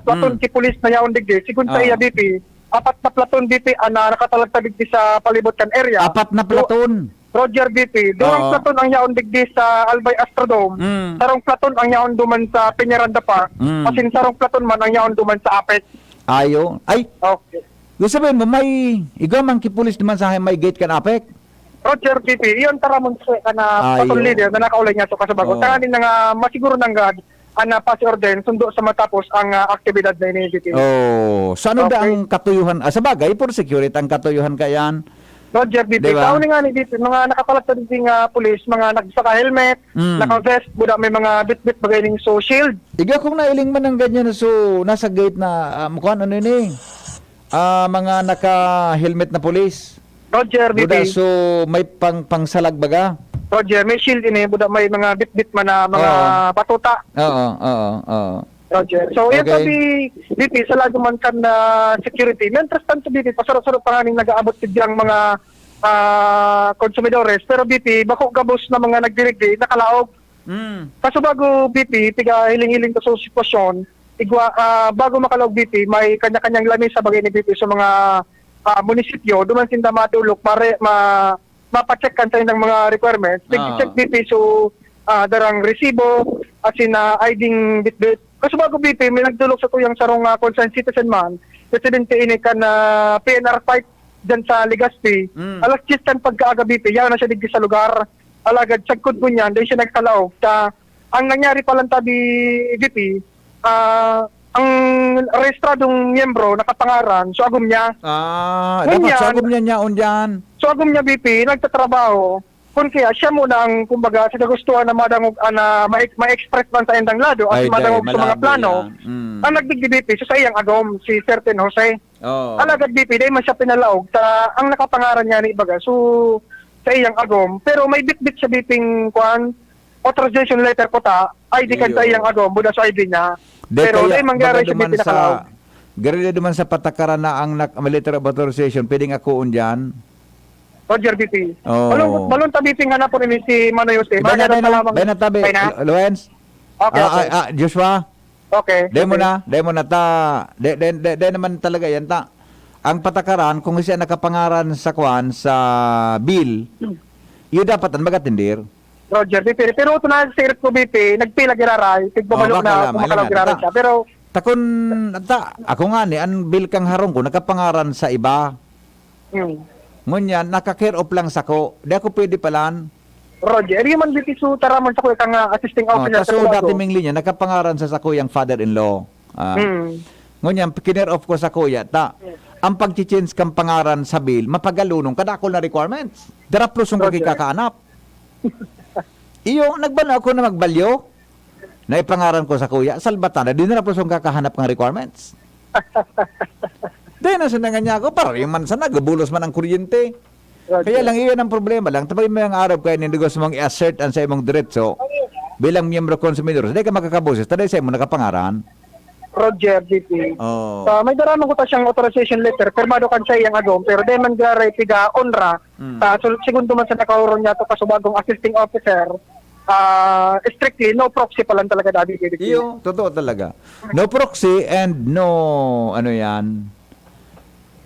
platon ki pulis na yaon digdi. Sigun sa iya BP, 4 na platon BP ang nakatalagtad digdi sa palibot kan area. 4 na platon. Roger BP, durang platon ang yaon digdi sa Albay Astrodome. Sarong platon ang yaon duman sa Peñaranda Park. Asin sarong platon man ang yaon duman sa Apex. Ayo. Ay, Okay. gusto sabihin mo, may igam ang kipulis naman sa may gate kan apek. Roger BP, iyon taramon sa patong leader na nakaulay niya ito kasabago. Tanganin na nga masiguro ng God ang pasi orden sundo sa matapos ang aktibidad na initiative. Oh, so ano Okay. ang katuyuhan? Sa bagay, for security ang katuyuhan kayan. Roger BP, Diba? taon nga ni dito, mga nakapalatad din nga pulis, mga nagsaka-helmet, naka-vest, buda may mga bit-bit bagay ning so shield. Iga kung nailing man ng ganyan na so nasa gate na mukhang ano yun mga naka-helmet na pulis. Roger Buda, BP, so may pangsalag baga? Roger, may shield ini, buda may mga bit-bit man na mga batuta. Oo. Roger. So, yan Okay. sabi, BP, sa lagi man kan na security. Mientras tanto, BP, pasaro-saro pa nga nag-aabot sidyang mga konsumidores. Pero, BP, bako gabos na mga nagdirigdi, nakalaog. Kaso bago, BP, tiga hiling-hiling to sa sitwasyon, bago makalaog, BP, may kanya-kanyang lamis sa bagay ni BP sa mga munisipyo, duman sinda matulog, mapacheck kan sa inyong mga requirements. Check BP, so, darang resibo, asin na IDing bit-bit. Kaso bago BP, may nagdulog sa tuyang sarong concerned citizen man, presidente ini kan PNR fight dyan sa Legazpi. Alas 10 kan pagkaaga BP, yaw na siya digdi sa lugar. Alagad, sagkod ko niyan, dahil siya nagkalaog. Ang nangyari palang tabi BP, ang rehistradong miyembro nakapangaran, so agum niya. Dapat sagom niya niyaon dyan. So agum niya BP, nagtatrabaho. Kung kaya siya muna ang, kumbaga, sa kagustuhan na madangog, na ma-express man sa endang lado, at madangog sa mga plano, ang nagdigdi BP, so sa iyang agom, si Certain Jose. Alagad BP, dahil man siya pinalaog, ang nakapangaran niya ni Ibaga. So, sa iyang agom, pero may bitbit sa biting kuan authorization letter ko ta, ID card sa Iyo. iyang agom, buda sa ID niya. De, Pero kaya, di mangyari baga sa duman biting nakalaog. Garila duman sa patakaran na ang letter of authorization, pwedeng ako dyan. Roger BP. Oh. Balon tabi nga na po ni si Manoy Jose. Benatabi, na? Luens. Okay, okay. Joshua, Okay. demo na de naman talaga yan ta. Ang patakaran kung siya nakapangaran sa kwan sa bill, yun dapat ang magatindir. Roger BP. Pero ito na sa ko BP, nagpila giraray, tigbabalok baka na lang, kumakalaw alam giraray nga. siya. Pero Takon ako nga ni ang bill kang harong ko nakapangaran sa iba. Ngunyan naka-care off lang sako. Di ako pwede palan. Roger, yung man BP so taraman sa ko kang assisting officer Kaso dati ming linya nakapangaran sa sakuyang father-in-law. Ngunyan kinare off ko sa kuya ta. Ang pag-change kang pangaran sa bill, mapagalunong kadakol na requirements. Daraplos yung Roger. kakaanap. Iyo, nagbala ako na magbalyo. Na ipangaran ko sa kuya, salbatan na, di na yung kakahanap ng requirements. Dahil na sinangan niya ako, para yung man sana, gabulos man ang kuryente. Kaya lang iyon ang problema lang. Tapos may mga Arab kayo, hindi gusto mong i-assert ang sa imong diretso bilang miyembro konsumidor. Hindi ka makakaboses, taday sa imo nakapangaran. Roger BP. Oh. May daramang ko ta siyang authorization letter, permado kan sa iyang agom, pero di man garay tiga onra. Segundo man sa nakauron niya to kasubagong assisting officer, strictly no proxy pa lang talaga dati. Iyo, totoo talaga. No proxy and no, ano yan,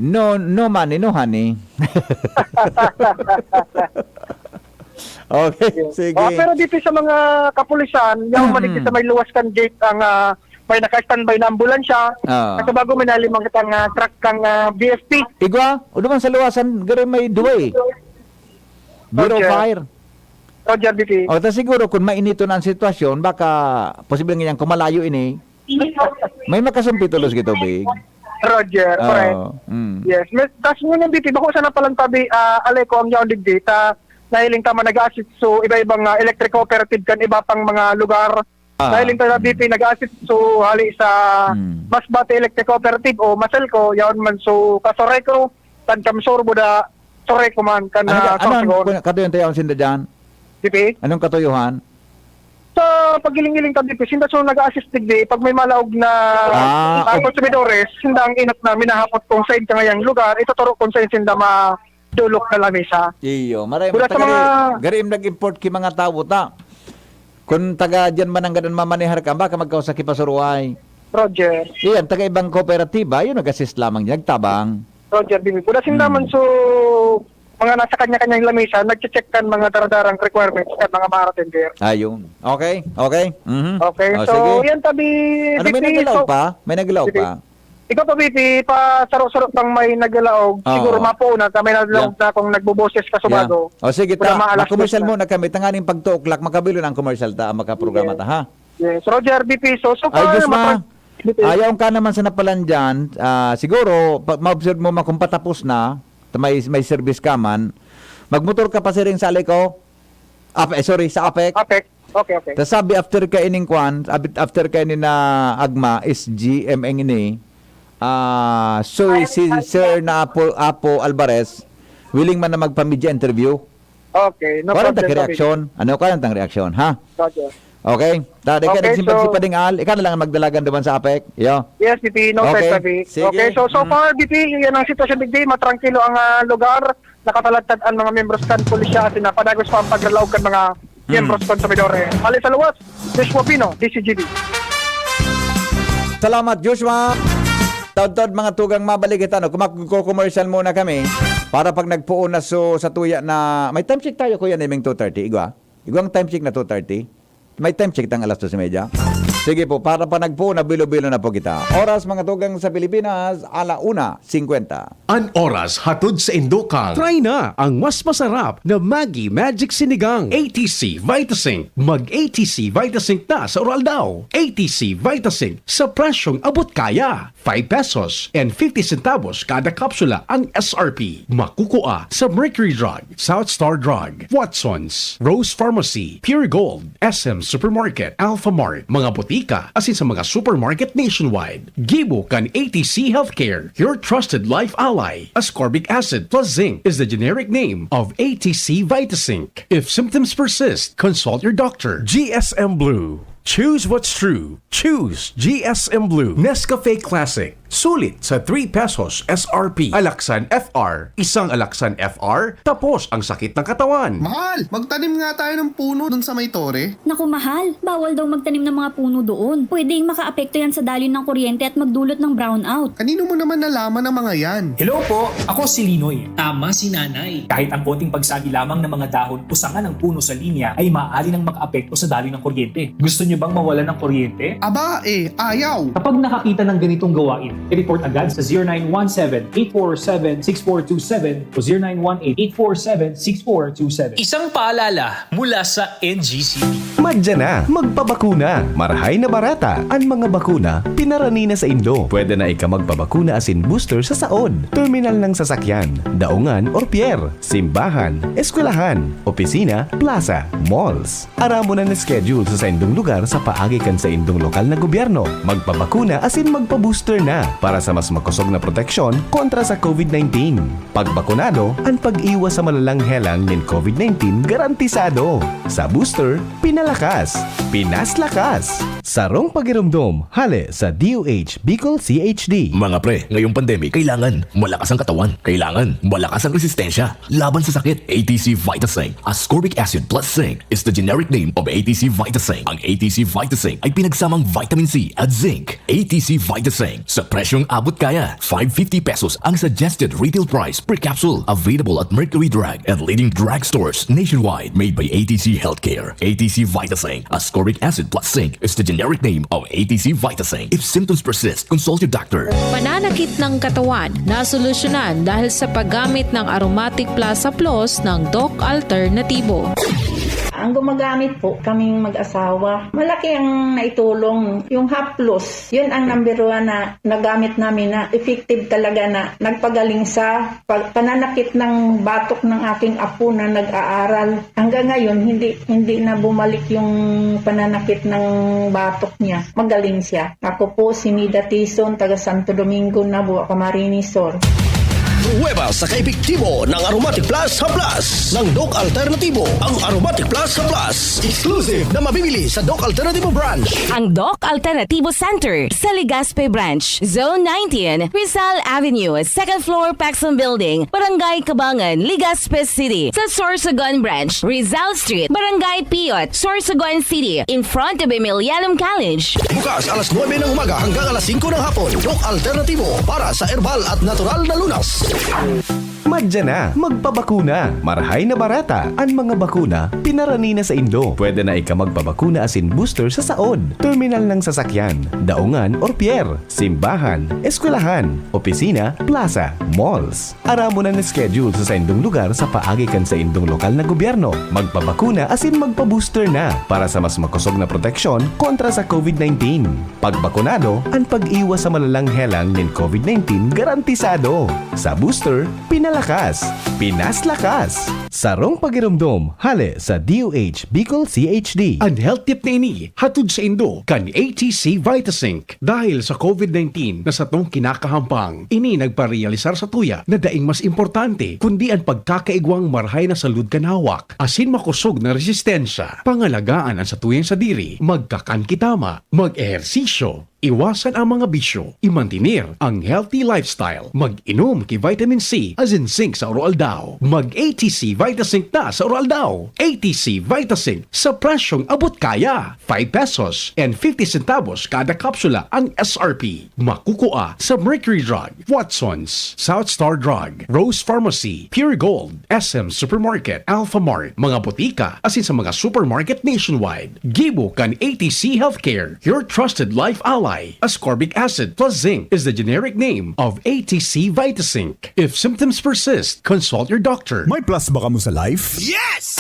no money, no honey. Okay, sige. Pero dito sa mga kapulisan, yung maligid sa may luwas kan gate ang may naka-standby na ambulansya. Kasi bago may nalimang kitang truck kang BFP. Igwa, o naman sa luwasan, gano'n may duway. Bureau of Roger. Fire. Roger BP. O, ta siguro kung mainito na ang sitwasyon, baka posible nga kumalayo ini, may makasumpitulos gito, big. Roger, correct. Yes. Tapos ngunyan BP, bako sana palang tabi, aleko ang yaon digdi, nahiling tama nag-assist so iba-ibang electric cooperative kan iba pang mga lugar. Nahiling tama BP nag-assist so hali sa Masbate Electric Cooperative o Maselco, yaon man so kasoreko, tan kamsor buda soreko man kan Ano katuyuhan tayo sinda dyan? BP. Anong katuyuhan? Sa pagiling-iling ka BP, sinda so nag-assist digdi, pag may malaog na konsumidores, sinda ang inat na minahapot kung saan ka ngayang lugar, ituturo kung saan sinda madulok na lamesa. Iyo, maray Mula sa mga- garim nag-import ki mga tao ta. Kung taga dyan man ang ganun mamanihar ka, baka magkausaki pa suruay. Roger. Iyan, taga ibang kooperatiba, yun nag-assist lamang niya, nagtabang. Roger BP. Pula sinda man so mga nasa kanya-kanyang lamesa, nag-check kan mga daradarang requirements at mga maratender. Ayun. Okay, okay. Okay, O, so sige. yan tabi Ano, may nagalaw pa? May nagalaw BP. pa? Ikaw pa BP, pa sarok-sarok pang may nagalaog, Oo. siguro mapuuna ka, may nagalaog na kung nagbuboses ka subago. O sige, Wala maalas mag-commercial na. muna kami. Tanganing pag 2 o'clock, makabilo ng commercial ta, makaprograma ta, ha? Yes, Roger BP, so Ay, far, Diyos ma, BP. ayaw ka naman sa napalan dyan. Siguro, ma-observe mo kung patapos na, may service ka man, magmotor ka pa sa ring sa Aleco, sa APEC. Apek. Okay. Tapos sabi, after ka ining kwan, after ka ining na agma, is GMN ini, so si Sir na Apo Alvarez, willing man na magpa-media interview. Okay, no Walang problem. tang reaksyon. Ano ka lang tang reaksyon, ha? Roger. Okay? Tadi ka Okay, nagsimpag so- si Padingal, ikaw na lang ang magdalagan doon sa APEC. Yo. Yes, BP, no Okay. okay. Sige. Okay, so far, BP, yan ang sitwasyon digdi, matrangkilo ang lugar, nakatalagtad ang mga membros kan pulisya at napadagos pa ang paglalaog kan mga membros konsumidore. Hali sa luwas, Joshua Pino, DCGB. Salamat, Joshua. Taod-taod mga tugang mabalik kita, no? Commercial muna kami para pag nagpuon na sa tuya na may time check tayo kuya naming 2:30 igwa. Igwang time check na 2:30. May time check tang 2:30. Sige po, para pa nagpuon na bilo-bilo na po kita. Oras mga tugang sa Pilipinas, 1:50. An oras hatod sa Indokang. Try na ang mas masarap na Maggi Magic Sinigang. ATC Vitasync. Mag-ATC Vitasync na sa oral daw. ATC Vitasync sa presyong abot kaya. 5 pesos and 50 centavos kada kapsula ang SRP. Makukuha sa Mercury Drug, South Star Drug, Watson's, Rose Pharmacy, Pure Gold, SM Supermarket, Alpha Mart, mga buti butika, asin sa mga supermarket nationwide. Gibo kan ATC Healthcare, your trusted life ally. Ascorbic acid plus zinc is the generic name of ATC Vitasync. If symptoms persist, consult your doctor. GSM Blue. Choose what's true. Choose GSM Blue. Nescafe Classic. Sulit sa 3 pesos SRP. Alaksan FR. Isang Alaksan FR. Tapos ang sakit ng katawan. Mahal, magtanim nga tayo ng puno dun sa may tore. Naku mahal, bawal daw magtanim ng mga puno doon. Pwedeng makaapekto yan sa daloy ng kuryente at magdulot ng brownout. Kanino mo naman nalaman ang mga yan? Hello po, ako si Linoy. Tama si nanay. Kahit ang konting pagsagi lamang ng mga dahon o sanga ng puno sa linya ay maaari nang makaapekto sa daloy ng kuryente. Gusto niyo bang mawalan ng kuryente? Aba ayaw. Kapag nakakita ng ganitong gawain, i-report agad sa 0917-847-6427 o 0918-847-6427. Isang paalala mula sa NGCP. Madya na, magpabakuna. Marahay na barata. Ang mga bakuna, pinarani na sa Indo. Pwede na ika magpabakuna asin booster sa saod. Terminal ng sasakyan, daungan or pier, simbahan, eskwelahan, opisina, plaza, malls. Aramo na schedule sa indong lugar sa paagi kan sa indong lokal na gobyerno. Magpabakuna asin magpa-booster na para sa mas makusog na proteksyon kontra sa COVID-19. Pagbakunado, ang pag-iwas sa malalang helang ng COVID-19 garantisado. Sa booster, pinalakas, pinaslakas. Sarong pagirumdom, hale sa DOH Bicol CHD. Mga pre, ngayong pandemic, kailangan malakas ang katawan. Kailangan malakas ang resistensya. Laban sa sakit, ATC Vitasync. Ascorbic acid plus zinc is the generic name of ATC Vitasync. Ang ATC Vitasync ay pinagsamang vitamin C at zinc. ATC Vitasync. Sa presyong abot kaya, 550 pesos ang suggested retail price per capsule. Available at Mercury Drug and leading drugstores nationwide. Made by ATC Healthcare. ATC Vitasync. Ascorbic acid plus zinc is the generic name of ATC Vitasync. If symptoms persist, consult your doctor. Pananakit ng katawan na solusyonan dahil sa paggamit ng Aromatic Plus Plus ng Doc Alternatibo. Ang gumagamit po kaming mag-asawa, malaki ang naitulong. Yung Haplos, yun ang number 1 na nagamit namin na effective talaga na nagpagaling sa pananakit ng batok ng aking apo na nag-aaral. Hanggang ngayon, hindi na bumalik yung pananakit ng batok niya. Magaling siya. Ako po si Nida Tison, taga Santo Domingo, Nabua, Camarines Sur. Pruweba sa kaepektibo ng Aromatic Plus Plus ng Doc Alternatibo. Ang Aromatic Plus Plus, exclusive na mabibili sa Doc Alternatibo branch. Ang Doc Alternatibo Center sa Legazpi Branch, Zone 19, Rizal Avenue, 2nd floor, Paxson Building, Barangay Cabangan, Legazpi City. Sa Sorsogon Branch, Rizal Street, Barangay Piot, Sorsogon City, in front of Emilianum College. Bukas alas 9 ng umaga hanggang alas 5 ng hapon. Doc Alternatibo para sa herbal at natural na lunas. Madya na, magpabakuna. Marahay na barata. Ang mga bakuna, pinarani na sa Indo. Pwede na ika magpabakuna asin booster sa saod. Terminal ng sasakyan, daungan or pier, simbahan, eskwelahan, opisina, plaza, malls. Aramo na schedule sa indong lugar sa paagi kan sa indong lokal na gobyerno. Magpabakuna asin magpa-booster na para sa mas makusog na proteksyon kontra sa COVID-19. Pagbakunado, ang pag-iwas sa malalang helang ng COVID-19 garantisado. Sa booster, pinalakas, pinaslakas. Sarong pagirumdom, hale sa DOH Bicol CHD. Ang health tip na ini, hatod sa Indo, kan ATC Vitasync. Dahil sa COVID-19 na sa tong kinakahampang, ini nagparealisar sa tuya na daing mas importante, kundi ang pagkakaigwang marhay na salud kanawak, asin makusog na resistensya, pangalagaan ang sa tuyang sa diri, magkakan kitama, mag-ehersisyo, iwasan ang mga bisyo, imantinir ang healthy lifestyle, mag-inom kay vitamin C as in zinc sa Oral Daw, mag-ATC Vitasync na sa Oral Daw, ATC Vitasync sa presyong abot kaya, 5 pesos and 50 centavos kada kapsula ang SRP. Makukuha sa Mercury Drug, Watson's, South Star Drug, Rose Pharmacy, Pure Gold, SM Supermarket, Alpha Mart, mga botika asin sa mga supermarket nationwide. Gibo kan ATC Healthcare, your trusted life ally. Ascorbic acid plus zinc is the generic name of ATC Vitasync. If symptoms persist, consult your doctor. May plus ba ka mo sa life? Yes!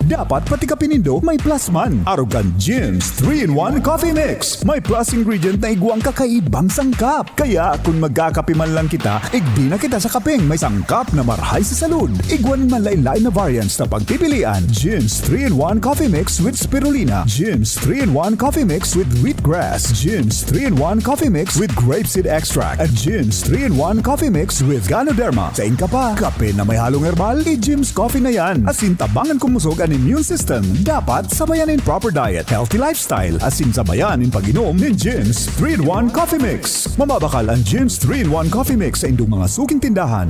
Dapat pati ka pinindo may plus man. Arugan Jim's 3-in-1 Coffee Mix. May plus ingredient na iguang kakaibang sangkap. Kaya kung magkakape man lang kita, igdi na kita sa kapeng may sangkap na marhay sa salud. Iguanin man lain-lain na variants na pagpipilian. Jim's 3-in-1 Coffee Mix with spirulina. Jim's 3-in-1 Coffee Mix with wheatgrass. Jim's 3-in-1 Coffee Mix with grapeseed extract. At Jim's 3-in-1 Coffee Mix with Ganoderma. Sa inka pa, kape na may halong herbal, i-Jim's Coffee na yan. Asin tabangan kumusog ang immune system. Dapat sabayan in proper diet, healthy lifestyle. Asin sabayan in pag-inom ni Jim's 3-in-1 Coffee Mix. Mamabakal ang Jim's 3-in-1 Coffee Mix sa indong mga suking tindahan.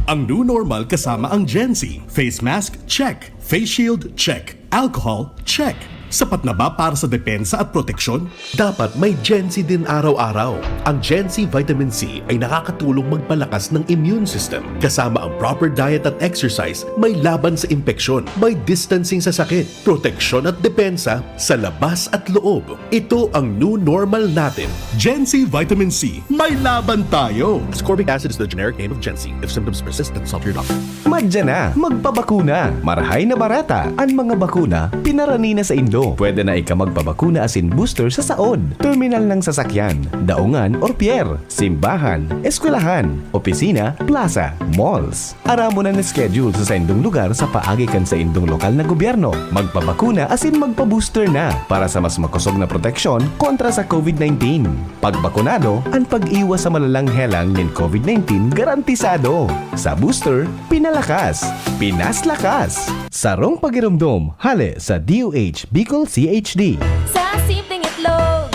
Ang new normal kasama ang Gen Z. Face mask, check. Face shield, check. Alcohol, check. Sapat na ba para sa depensa at proteksyon? Dapat may Gen Z din araw-araw. Ang Gen Z Vitamin C ay nakakatulong magpalakas ng immune system. Kasama ang proper diet at exercise, may laban sa impeksyon, may distancing sa sakit, proteksyon at depensa sa labas at loob. Ito ang new normal natin. Gen Z Vitamin C. May laban tayo! Ascorbic acid is the generic name of Gen Z. If symptoms persist, consult your doctor. Madya na, magpabakuna. Marahay na barata. Ang mga bakuna, pinarani na sa Indo. Pwede na ika magpabakuna asin booster sa saod, terminal ng sasakyan, daungan or pier, simbahan, eskwelahan, opisina, plaza, malls. Aramo na schedule sa indong lugar sa paagi kan sa indong lokal na gobyerno. Magpabakuna asin magpa-booster na para sa mas makusog na proteksyon kontra sa COVID-19. Pagbakunado, ang pag-iwas sa malalang helang ng COVID-19 garantisado. Sa booster, pinalakas, pinaslakas. Sarong pagirumdom, hale sa DOH Bicol CHD. Sa simpleng itlog,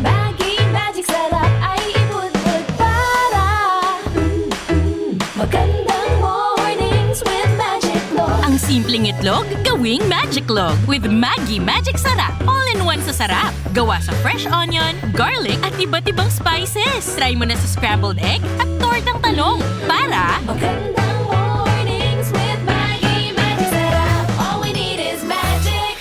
Maggi Magic Sarap ay ibudbud para magandang mornings with Magic Log. Ang simpleng itlog, gawing Magic Log with Maggi Magic Sarap. All-in-one sa sarap. Gawa sa fresh onion, garlic at iba't ibang spices. Try mo na sa scrambled egg at tortang talong para magandang mornings with Maggi Magic Sarap. All we need is magic.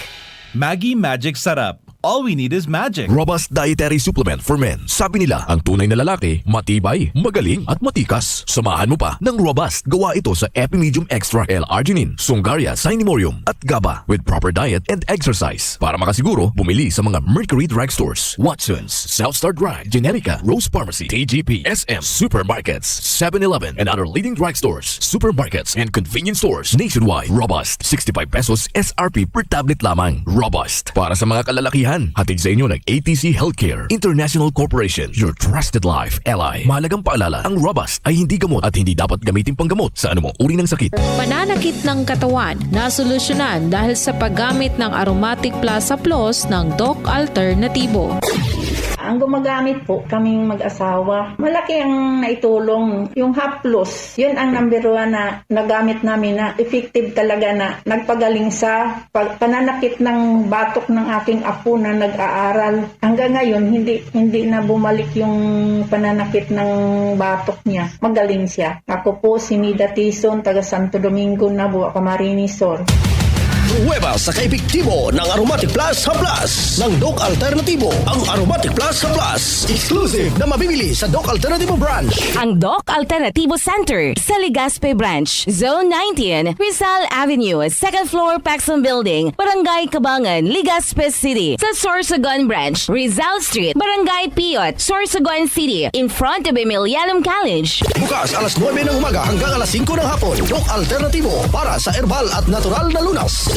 Maggi Magic Sarap. All we need is magic. Robust dietary supplement for men. Sabi nila, ang tunay na lalaki, matibay, magaling at matikas. Samahan mo pa ng Robust. Gawa ito sa Epimedium Extra L-Arginine, Sungaria Cinnamomum at GABA with proper diet and exercise. Para makasiguro, bumili sa mga Mercury Drugstores, Watson's, Southstar Drug, Generica, Rose Pharmacy, TGP, SM, Supermarkets, 7-Eleven, and other leading drugstores, supermarkets, and convenience stores nationwide. Robust, 65 pesos SRP per tablet lamang. Robust. Para sa mga kalalakihan, hatid sa inyo ng ATC Healthcare International Corporation, your trusted life ally. Mahalagang paalala, ang Robust ay hindi gamot at hindi dapat gamitin panggamot sa anumang uri ng sakit. Pananakit ng katawan na solusyonan dahil sa paggamit ng Aromatic Plus Plus ng Doc Alternatibo. Ang gumagamit po, kaming mag-asawa, malaki ang naitulong. Yung Haplos, yun ang number 1 na nagamit namin na effective talaga na nagpagaling sa pananakit ng batok ng aking apo na nag-aaral. Hanggang ngayon, hindi na bumalik yung pananakit ng batok niya. Magaling siya. Ako po si Nida Tison, taga Santo Domingo, Nabua, Camarines Sur. Huwebas sa kaepektibo ng Aromatic Plus Plus ng Doc Alternatibo. Ang Aromatic Plus Plus, exclusive na mabibili sa Doc Alternatibo branch. Ang Doc Alternativo Center sa Legazpi Branch, Zone 19, Rizal Avenue, 2nd floor, Paxson Building, Barangay Cabangan, Legazpi City. Sa Sorsogon Branch, Rizal Street, Barangay Piot, Sorsogon City, in front of Emilianum College. Bukas alas 9 ng umaga hanggang alas 5 ng hapon. Doc Alternativo para sa herbal at natural na lunas.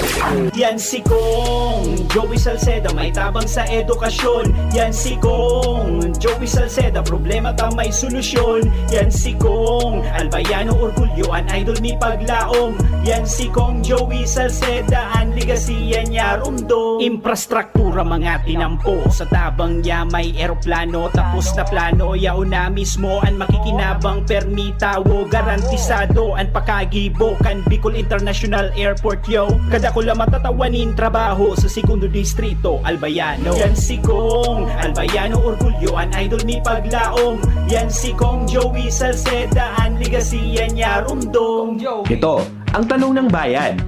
Yan si Kong Joey Salceda, may tabang sa edukasyon. Yan si Kong Joey Salceda, problema ka may solusyon. Yan si Kong Albayano, orgulyo, an idol ni paglaom. Yan si Kong Joey Salceda, ang ligasiya niya rumdo. Infrastruktura mga tinampo, sa tabang niya may eroplano. Tapos na plano, yao na mismo ang makikinabang permitawo. Garantisado ang pakagibo kan Bicol International Airport yo. Kada ko lang matatawanin trabaho sa segundo distrito, Albayano. Yan si Kong Albayano, orgulyo, an idol ni paglaom. Yan si Kong Joey Salceda, ang ligasiya niya rumdong. Ito, ang tanong ng bayan,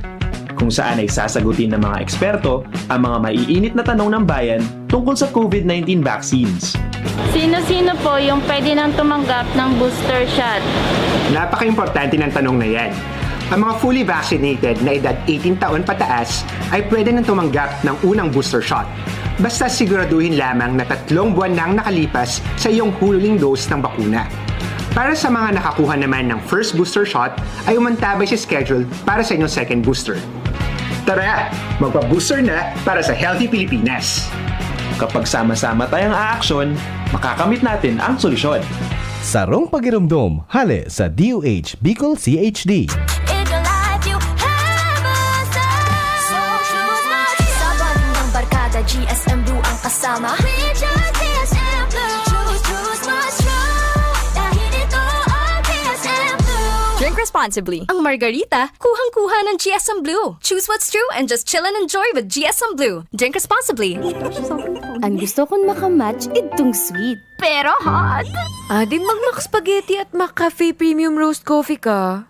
kung saan ay sasagutin ng mga eksperto ang mga maiinit na tanong ng bayan tungkol sa COVID-19 vaccines. Sino-sino po yung pwede nang tumanggap ng booster shot? Napaka-importante ng tanong na yan. Ang mga fully vaccinated na edad 18 taon pataas ay pwede nang tumanggap ng unang booster shot. Basta siguraduhin lamang na 3 buwan nang nakalipas sa iyong huling dose ng bakuna. Para sa mga nakakuha naman ng first booster shot, ay umantabay si schedule para sa inyong second booster. Tara, magpa-booster na para sa Healthy Pilipinas! Kapag sama-sama tayong aaksyon, makakamit natin ang solusyon. Sarong Pakiramdam, hale sa DOH Bicol CHD. GSM Blue ang kasama. GSM Blue. Choose my strong. Dahil ito ang GSM Blue. Drink responsibly. Ang margarita, kuhang-kuha ng GSM Blue. Choose what's true and just chill and enjoy with GSM Blue. Drink responsibly. Ang gusto kong makamatch, itong sweet. Pero hot. Di mag-Mac Spaghetti at Mac Cafe Premium Roast Coffee ka.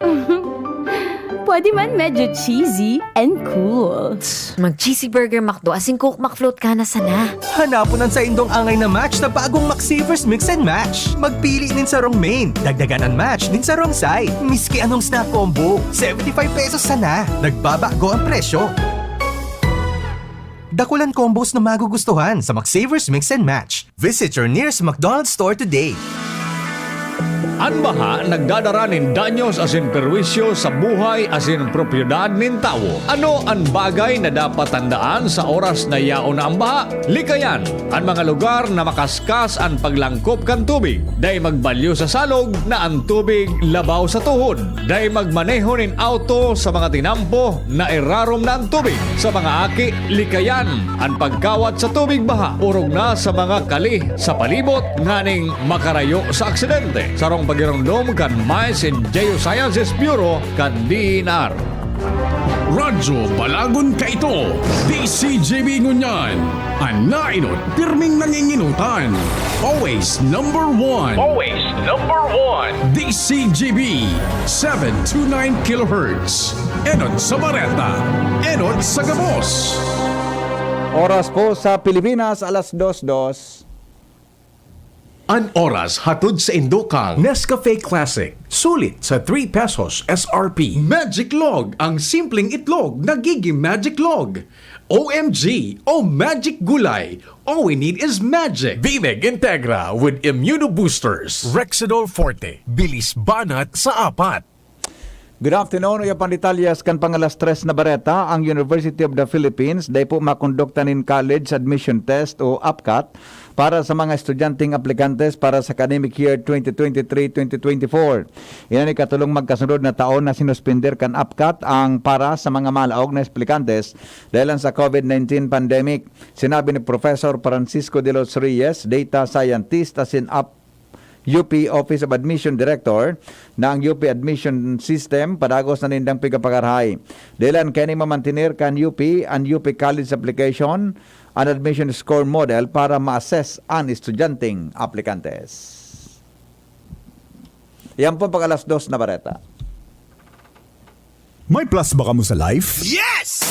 Pwede man medyo cheesy and cool. Mag-cheesy burger McDo asin Coke McFloat ka na sana. Hanapunan sa indong angay na match na bagong McSavers Mix and Match. Magpili din sa wrong main, dagdagan ang match din sa wrong side. Miski anong snack combo, 75 pesos sana. Nagbabago ang presyo. Dakulan combos na magugustuhan sa McSavers Mix and Match. Visit your nearest McDonald's store today. Ang baha nagdadaranin danyos asin perwisyo sa buhay asin propiedad nin tao. Ano ang bagay na dapat tandaan sa oras na yaon na ang baha? Likayan ang mga lugar na makaskas ang paglangkop kan tubig. Day magbalyo sa salog na ang tubig labaw sa tuhod. Day magmaneho nin auto sa mga tinampo na irarom na ang tubig. Sa mga aki, likayan ang pagkawat sa tubig baha. Urog na sa mga kali sa palibot nganing makarayo sa aksidente. Sarong Pakiramdam kan Mais and Geosciences Bureau kan DNR. Radyo Balagon Kaito, DCGB Ngunyan, ang nainot, pirming nanginginutan. Always number one. Always number one. DCGB, 729 kHz. Enot sa Bareta, Enot sa Gabos. Oras po sa Pilipinas, alas 2:02. An oras hatod sa Indokang Nescafe Classic. Sulit sa 3 pesos SRP. Magic Log, ang simpleng itlog nagiging Magic Log. OMG o Magic Gulay. All we need is magic. Vineg Integra with Immunoboosters. Rexidol Forte, bilis banat sa 4. Good afternoon, uya panditalyas kan pangalas 3 na bareta, ang University of the Philippines, day po makonduktan in college admission test o APCAT para sa mga estudyanteng aplikantes para sa academic year 2023-2024. Yan ay katulong magkasunod na taon na sinuspender kan APCAT ang para sa mga malaog na aplikantes dahil sa COVID-19 pandemic. Sinabi ni Professor Francisco de los Reyes, data scientist as in UP Office of Admission Director na ang UP Admission System padagos na nindang pigapagarhay. Dailan kani mamantinir kan UP and UP College Application an admission score model para ma-assess ang estudyanteng aplikantes. Yan po pag alas 2 na bareta. May plus ba ka mo sa life? Yes!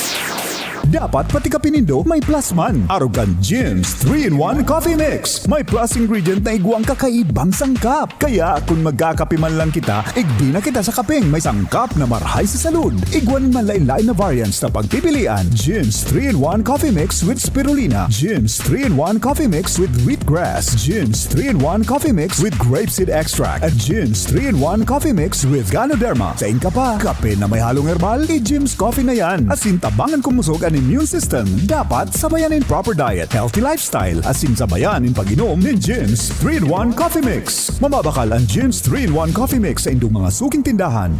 Dapat pati ka pinindo, may plus man. Arugan Jim's 3-in-1 Coffee Mix. May plus ingredient na iguang kakaibang sangkap. Kaya kung magkakape man lang kita, igdi na kita sa kapeng may sangkap na marhay sa salud. Iguanin man lain-lain na variants na pagpipilian. Jim's 3-in-1 Coffee Mix with Spirulina. Jim's 3-in-1 Coffee Mix with Wheatgrass. Jim's 3-in-1 Coffee Mix with Grapeseed Extract. At Jim's 3-in-1 Coffee Mix with Ganoderma. Sa inka pa, kape na may halong herbal, Jim's Coffee na yan. Asin tabangan kumusog ang immune system. Dapat sabayan in proper diet, healthy lifestyle, asin sabayan in pag-inom ni Jim's 3-in-1 Coffee Mix. Mamabakal ang Jim's 3-in-1 Coffee Mix sa indong mga suking tindahan.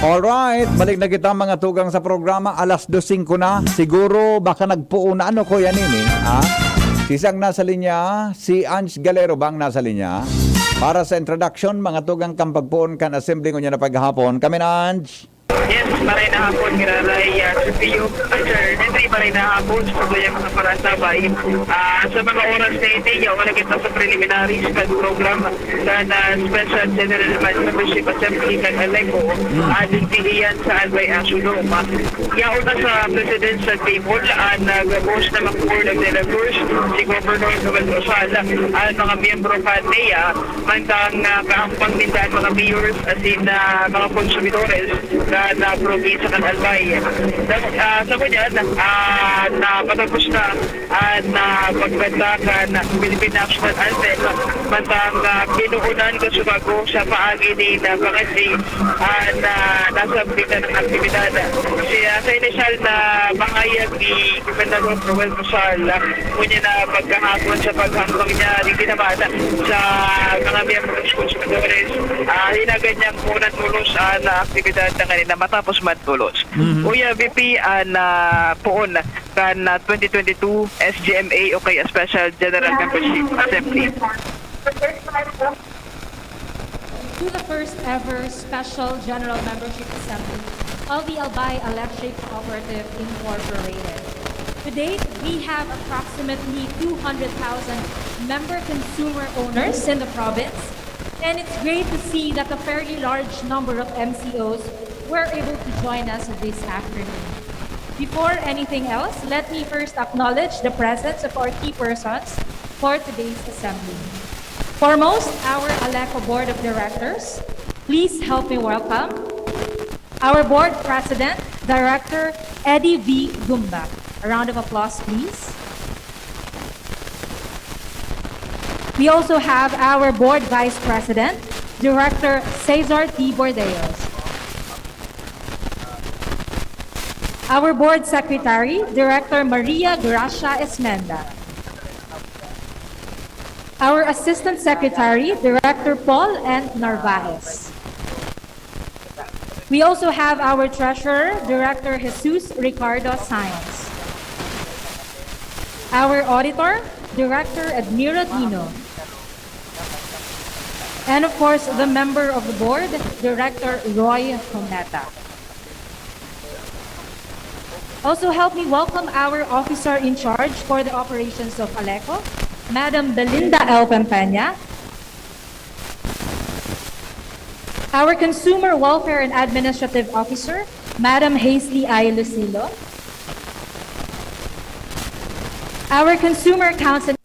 Alright, balik na kita mga tugang sa programa. Alas 2:05 na. Siguro baka nagpuo na ano ko yan ini. Sisang nasa linya, si Ange Galero bang nasa linya? Para sa introduction, mga tugang kampagpuon kan assembly ko niya na paghapon. Kami na, Ange. Yes, maray na hapon, giraray CPU. Sir, Henry, maray na hapon sa paglayang mga parasabay. Sa mga oras na ito, wala kita sa preliminaries kag program na Special General Membership Assembly kag Aleco. Digdihiyan sa Albay Asunong. Yaon na sa presidential table, nag-boss na mag-board of directors, si Governor Noel Rosal, ang mga miyembro pa niya, mantang kaampang nindaan mga mayors as in mga konsumidores na probinsya ng Albay. Sa kanya, napatapos na pagbenta ng Philippine National Anthem, mantang pinuunan ko sumago sa paagi ni na Pangasi na nasa bigla ng aktibidad. Sa initial na bangayag ni Gobernador Noel Rosal, kunya na pagkahapon sa paghambang niya, hindi naman sa mga miyembro ng konsumidores, hinagan niyang munang tulos na aktibidad na kanina matapos matulos. Uya, VP, poon kan 2022 SGMA o kay Special General Membership Assembly. To the first ever Special General Membership Assembly of the Albay Electric Cooperative Incorporated. To date, we have approximately 200,000 member consumer owners in the province, and it's great to see that a fairly large number of MCOs were able to join us this afternoon. Before anything else, let me first acknowledge the presence of our key persons for today's assembly. Foremost, our Aleco Board of Directors. Please help me welcome our Board President, Director Eddie V. Gumba. A round of applause, please. We also have our Board Vice President, Director Cesar T. Bordeos. Our Board Secretary, Director Maria Gracia Esmenda. Our Assistant Secretary, Director Paul N. Narvaez. We also have our Treasurer, Director Jesus Ricardo Saenz. Our Auditor, Director Admira Dino. And of course, the member of the board, Director Roy Cometa. Also help me welcome our officer in charge for the operations of Aleco, Madam Belinda L. Pampanya. Our Consumer Welfare and Administrative Officer, Madam Hazley I. Lucilo. Our Consumer Counsel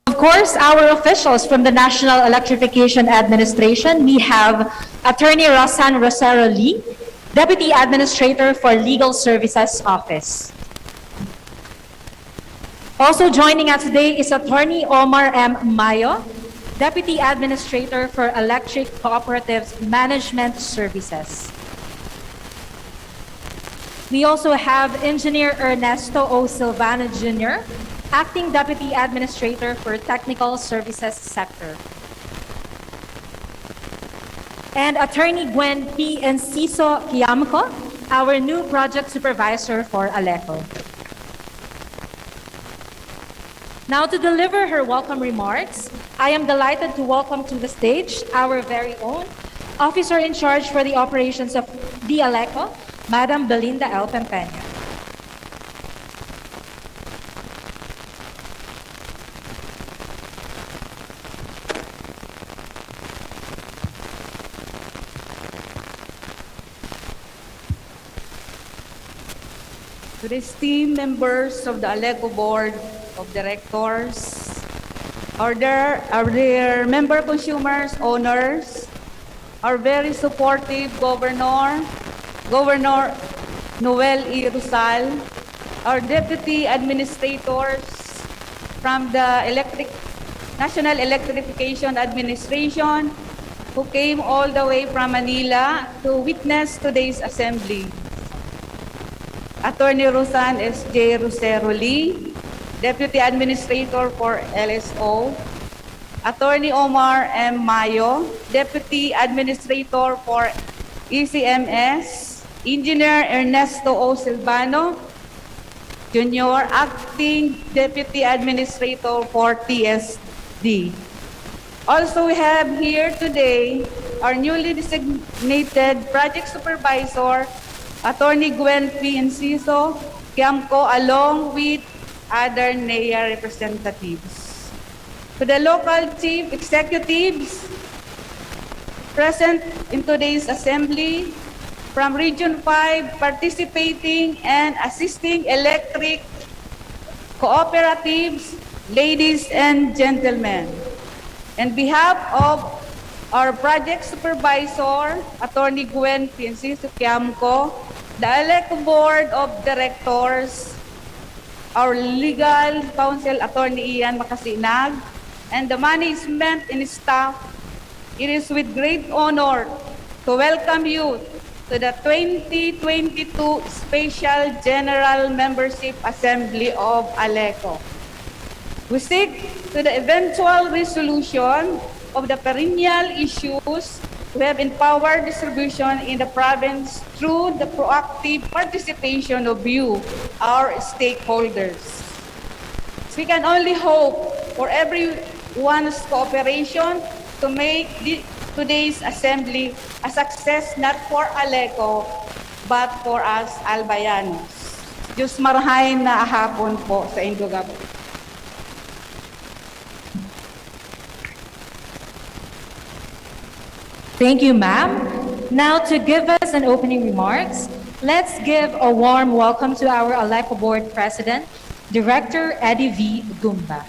Of course, our officials from the National Electrification Administration, we have Attorney Rosan Rosero Lee, Deputy Administrator for Legal Services Office. Also joining us today is Attorney Omar M. Mayo, Deputy Administrator for Electric Cooperatives Management Services. We also have Engineer Ernesto O. Silvana Jr., Acting Deputy Administrator for Technical Services Sector. And Attorney Gwen P. Enciso Kiamco, our new Project Supervisor for Aleco. Now to deliver her welcome remarks, I am delighted to welcome to the stage our very own Officer in charge for the operations of the Aleco, Madam Belinda L. Pampanya. To the esteemed members of the Aleco Board of Directors, our dear member consumers, owners, our very supportive Governor Noel E. Rosal, our Deputy Administrators from the National Electrification Administration who came all the way from Manila to witness today's assembly. Attorney Rosan S.J. Rosero Lee, Deputy Administrator for LSO, Attorney Omar M. Mayo, Deputy Administrator for ECMS, Engineer Ernesto O. Silvano, Junior, Acting Deputy Administrator for TSD. Also, we have here today our newly designated Project Supervisor, Attorney Gwen P. Enciso, Kiamco, along with other NEA representatives. To the local chief executives present in today's assembly, from Region 5, participating and assisting electric cooperatives, ladies and gentlemen. On behalf of our project supervisor, Attorney Gwen P. Enciso Kiamco, the ELECO Board of Directors, our legal counsel, Attorney Ian Makasinag, and the management and staff, it is with great honor to welcome you to the 2022 Special General Membership Assembly of ALECO. We seek to the eventual resolution of the perennial issues we have empowered distribution in the province through the proactive participation of you, our stakeholders. We can only hope for everyone's cooperation to make today's assembly a success not for ALECO but for us Albayanos. Diyos marahay na hapon po sa Indogabo. Thank you, ma'am. Now, to give us an opening remarks, let's give a warm welcome to our ALECO Board President, Director Eddie V. Gumba.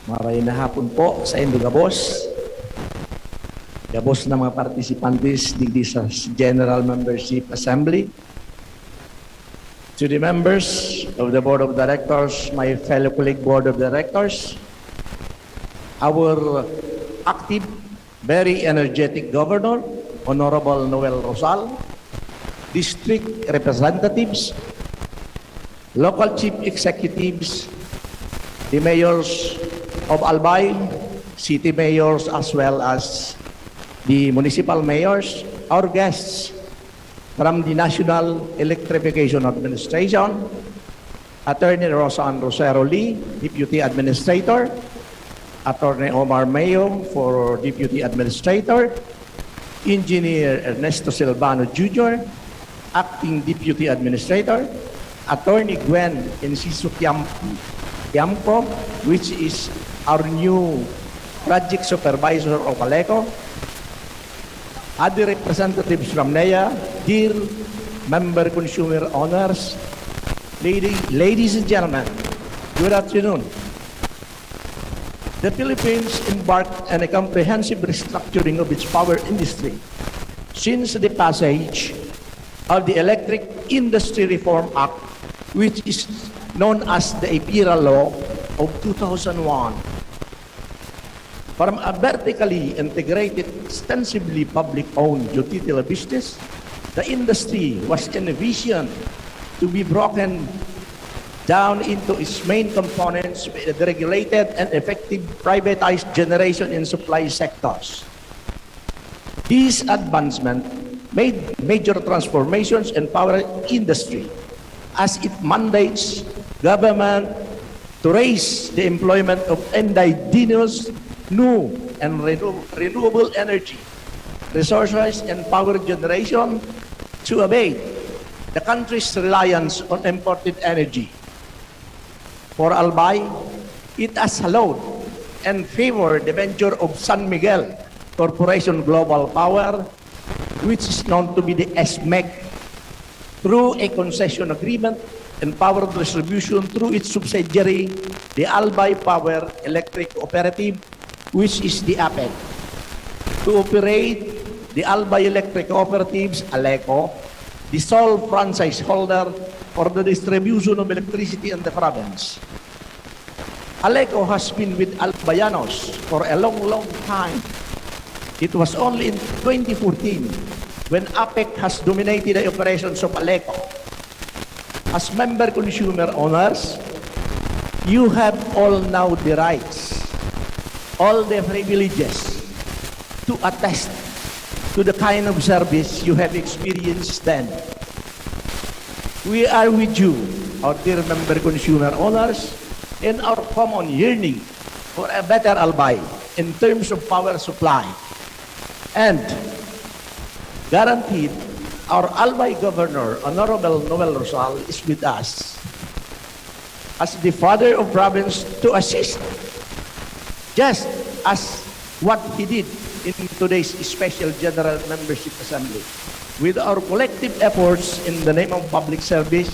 Maray na hapon po sa Indogabos. Gabos na mga participantes digdi sa General Membership Assembly. To the members of the Board of Directors, my fellow colleague Board of Directors, our active, very energetic Governor, Honorable Noel Rosal, district representatives, local chief executives, the mayors of Albay, city mayors, as well as the municipal mayors, our guests from the National Electrification Administration, Attorney Rosan Rosero Lee, Deputy Administrator, Attorney Omar Mayo for Deputy Administrator, Engineer Ernesto Silvano Jr., Acting Deputy Administrator, Attorney Gwen Enciso Kiamco, which is our new Project Supervisor of ALECO, other representatives from NEA, dear member consumer owners, ladies and gentlemen, good afternoon. The Philippines embarked on a comprehensive restructuring of its power industry since the passage of the Electric Industry Reform Act, which is known as the EPIRA Law of 2001. From a vertically integrated, extensively public-owned utility business, the industry was envisioned to be broken down into its main components with the regulated and effective privatized generation and supply sectors. This advancement made major transformations in power industry as it mandates government to raise the employment of indigenous, new and renewable energy resources and power generation to abate the country's reliance on imported energy. For Albay, it has allowed and favored the venture of San Miguel Corporation Global Power, which is known to be the SMEC, through a concession agreement and power distribution through its subsidiary, the Albay Power Electric Cooperative, which is the APEC. To operate the Albay Electric Cooperatives, ALECO, the sole franchise holder for the distribution of electricity in the province. Aleco has been with Albayanos for a long, long time. It was only in 2014 when APEC has dominated the operations of Aleco. As member consumer owners, you have all now the rights, all the privileges to attest to the kind of service you have experienced then. We are with you, our dear member consumer owners, in our common yearning for a better Albay in terms of power supply. And guaranteed, our Albay Governor, Honorable Noel Rosal, is with us as the father of province to assist, just as what he did in today's special General Membership Assembly. With our collective efforts in the name of public service,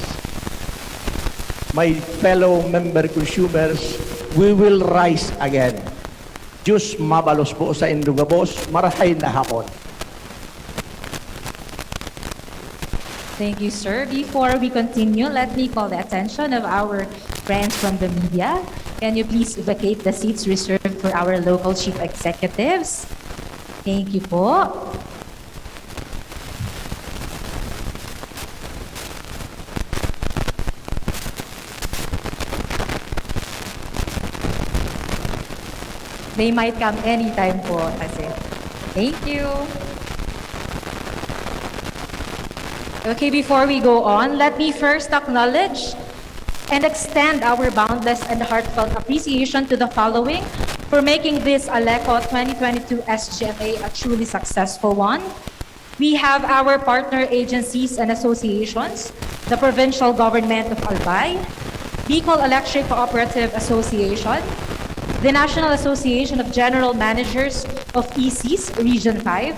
my fellow member consumers, we will rise again. Diyos mabalos po sa Indugabos, marahay na hapon. Thank you, sir. Before we continue, let me call the attention of our friends from the media. Can you please vacate the seats reserved for our local chief executives? Thank you po. They might come anytime po kasi. Thank you. Okay, before we go on, let me first acknowledge and extend our boundless and heartfelt appreciation to the following for making this Aleco 2022 SGMA a truly successful one. We have our partner agencies and associations, the Provincial Government of Albay, Bicol Electric Cooperative Association, the National Association of General Managers of ECs, Region 5,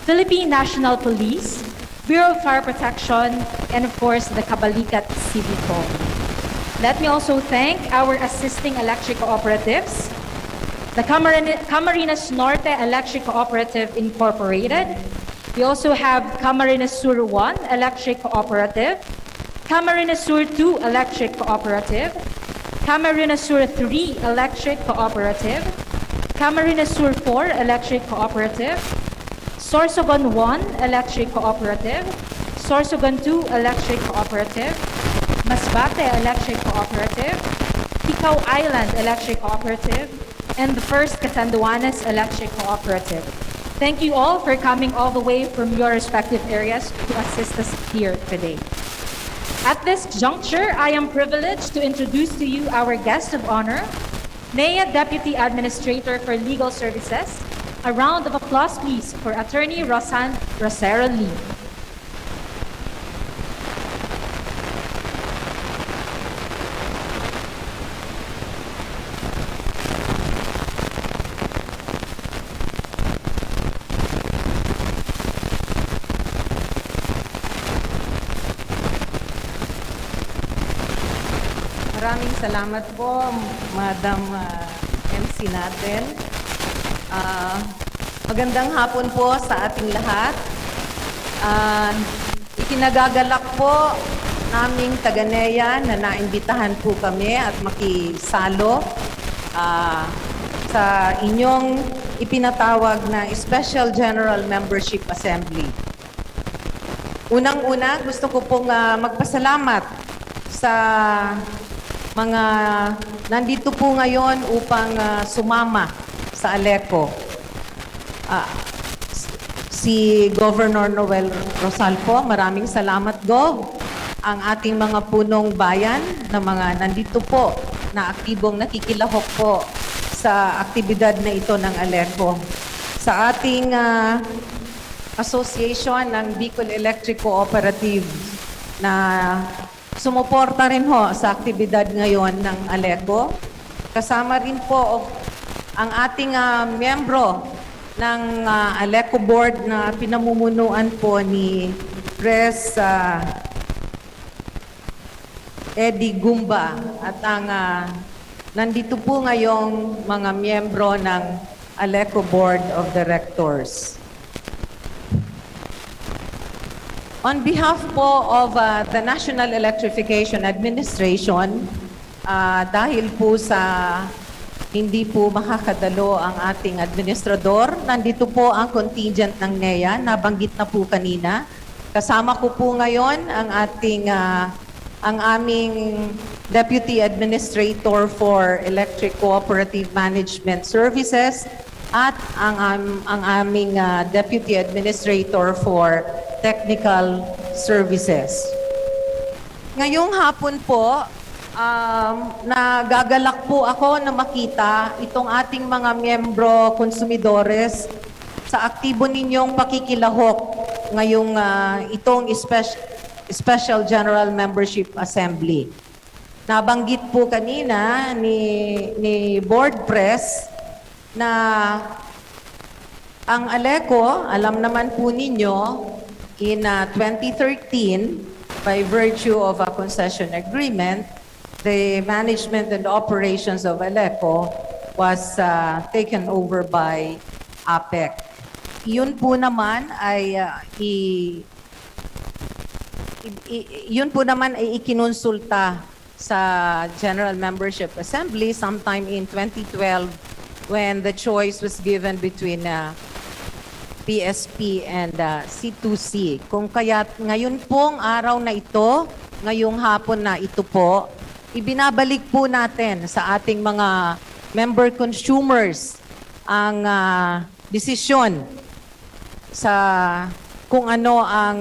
Philippine National Police, Bureau of Fire Protection, and of course, the Kabalikat Civico. Let me also thank our assisting electric cooperatives, the Camarines Norte Electric Cooperative Incorporated. We also have Camarines Sur 1 Electric Cooperative, Camarines Sur 2 Electric Cooperative, Camarines Sur 3 Electric Cooperative, Camarines Sur 4 Electric Cooperative, Sorsogon 1 Electric Cooperative, Sorsogon 2 Electric Cooperative, Masbate Electric Cooperative, Ticao Island Electric Cooperative, and the First Catanduanes Electric Cooperative. Thank you all for coming all the way from your respective areas to assist us here today. At this juncture, I am privileged to introduce to you our guest of honor, NAIA Deputy Administrator for Legal Services. A round of applause, please, for Attorney Rosan Rosero Lee. Maraming salamat po, Madam MC natin. Magandang hapon po sa ating lahat. Ikinagagalak po naming taga-NEA na naimbitahan po kami at makisalo sa inyong ipinatawag na Special General Membership Assembly. Unang-una, gusto ko pong magpasalamat sa mga nandito po ngayon upang sumama sa Aleco. Si Governor Noel Rosal po, maraming salamat, Gov. Ang ating mga punong bayan na mga nandito po na aktibong nakikilahok po sa aktibidad na ito ng Aleco. Sa ating association ng Bicol Electric Cooperative na sumuporta rin ho sa aktibidad ngayon ng Aleco. Kasama rin po ang ating miyembro ng Aleco Board na pinamumunuan po ni Pres Eddie Gumba at ang nandito po ngayong mga miyembro ng Aleco Board of Directors. On behalf po of the National Electrification Administration, dahil po sa hindi po makakadalo ang ating administrador, nandito po ang contingent ng NEA, nabanggit na po kanina. Kasama ko po ngayon ang aming Deputy Administrator for Electric Cooperative Management Services at ang aming Deputy Administrator for Technical Services. Ngayong hapon po, nagagalak po ako na makita itong ating mga miyembro konsumidores sa aktibo ninyong pakikilahok ngayong itong Special General Membership Assembly. Nabanggit po kanina ni Board Press na ang ALECO, alam naman po ninyo, in 2013, by virtue of a concession agreement, the management and operations of ALECO was taken over by APEC. Yun po naman ay ikinonsulta sa General Membership Assembly sometime in 2012 when the choice was given between PSP and C2C. Kung kaya't ngayon pong araw na ito, ngayong hapon na ito po, ibinabalik po natin sa ating mga member consumers ang desisyon sa kung ano ang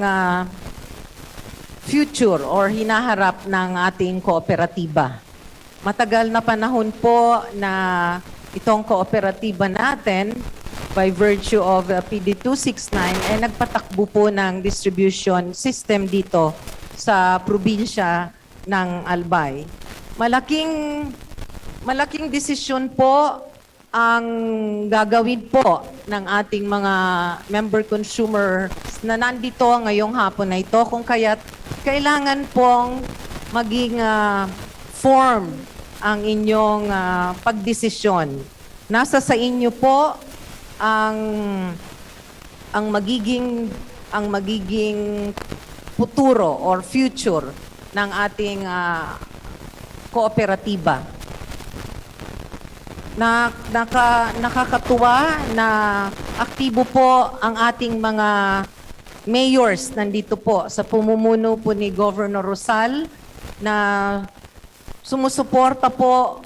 future or hinaharap ng ating kooperatiba. Matagal na panahon po na itong kooperatiba natin by virtue of PD 269 ay nagpatakbo po ng distribution system dito sa probinsya ng Albay. Malaking desisyon po ang gagawin po ng ating mga member consumers na nandito ngayong hapon na ito, kung kaya't kailangan pong maging form ang inyong pagdesisyon. Nasa sa inyo po ang magiging futuro or future ng ating kooperatiba. Nakakatuwa na aktibo po ang ating mga mayors nandito po sa pumumuno po ni Governor Rosal na sumusuporta po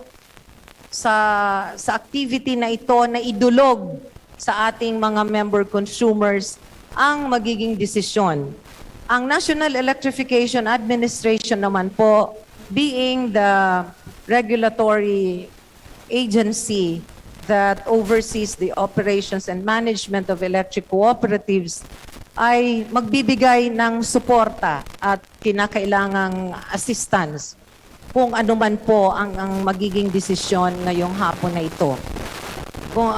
sa activity na ito na idulog sa ating mga member consumers ang magiging desisyon. Ang National Electrification Administration naman po, being the regulatory agency that oversees the operations and management of electric cooperatives, ay magbibigay ng suporta at kinakailangang assistance kung ano man po ang magiging desisyon ngayong hapon na ito. Kung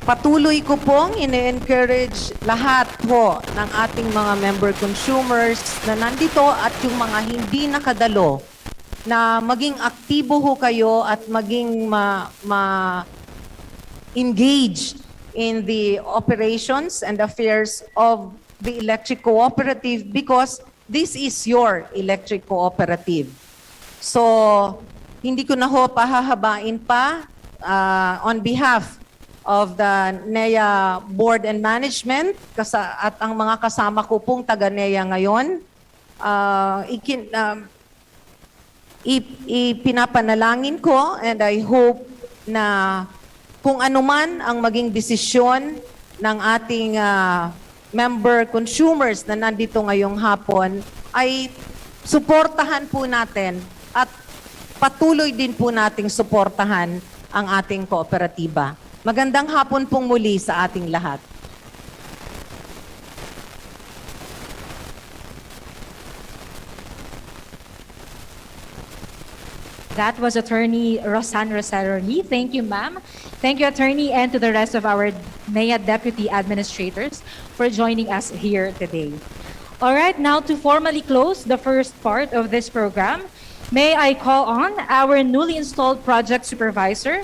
patuloy ko pong ine-encourage lahat po ng ating mga member consumers na nandito at yung mga hindi nakadalo na maging aktibo ho kayo at maging engaged in the operations and affairs of the electric cooperative because this is your electric cooperative. So, hindi ko na ho pahahabain pa on behalf of the NEA Board and Management at ang mga kasama ko pong taga-NEA ngayon, ipinapanalangin ko and I hope na kung ano man ang maging desisyon ng ating member consumers na nandito ngayong hapon, ay suportahan po natin at patuloy din po nating suportahan ang ating kooperatiba. Magandang hapon pong muli sa ating lahat. That was Attorney Rosan Rosaroli. Thank you, ma'am. Thank you, Attorney, and to the rest of our NEA Deputy Administrators for joining us here today. All right, now to formally close the first part of this program, may I call on our newly installed Project Supervisor,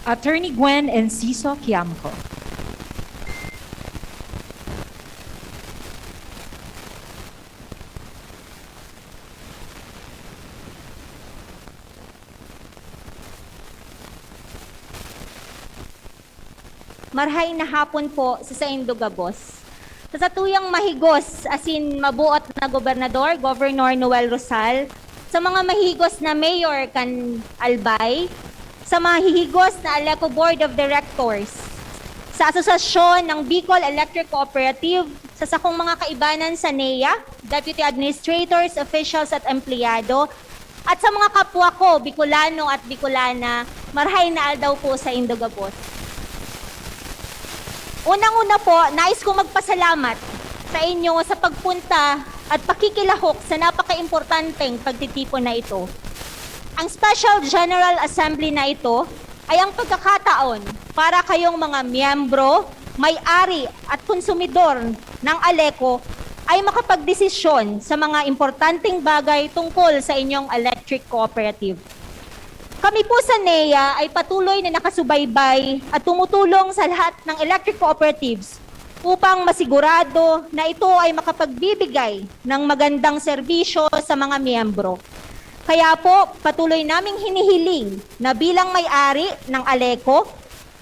Attorney Gwen Enciso Quiamco. marhay na hapon po sa Indogabos. Sa tuyang mahigos, as in mabuot na gobernador, Governor Noel Rosal, sa mga mahigos na Mayor kan Albay, sa mahihigos na Aleco Board of Directors, sa asosasyon ng Bicol Electric Cooperative, sa sakong mga kaibanan sa NEA, Deputy Administrators, Officials at Empleyado, at sa mga kapwa ko, Bicolano at Bicolana, marhay na aldaw po sa Indogabos. Unang-una po, nais kong magpasalamat sa inyo sa pagpunta at pakikilahok sa napaka-importanteng pagtitipon na ito. Ang Special General Assembly na ito ay ang pagkakataon para kayong mga miyembro, may-ari at konsumidor ng Aleco ay makapagdesisyon sa mga importanteng bagay tungkol sa inyong electric cooperative. Kami po sa NEA ay patuloy na nakasubaybay at tumutulong sa lahat ng electric cooperatives upang masigurado na ito ay makapagbibigay ng magandang serbisyo sa mga miyembro. Kaya po, patuloy naming hinihiling na bilang may-ari ng Aleco,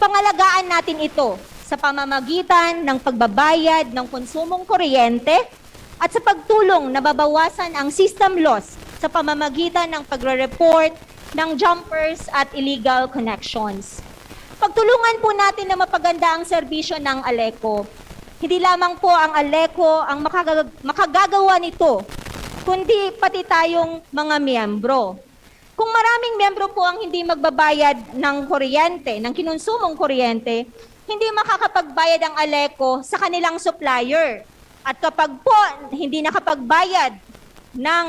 pangalagaan natin ito sa pamamagitan ng pagbabayad ng konsumong kuryente at sa pagtulong na babawasan ang system loss sa pamamagitan ng pagre-report ng jumpers at illegal connections. Pagtulungan po natin na mapaganda ang serbisyo ng Aleco. Hindi lamang po ang Aleco ang makagagawa nito, kundi pati tayong mga miyembro. Kung maraming miyembro po ang hindi magbabayad ng kuryente, ng kinonsumong kuryente, hindi makakapagbayad ang Aleco sa kanilang supplier. At kapag po hindi nakapagbayad ng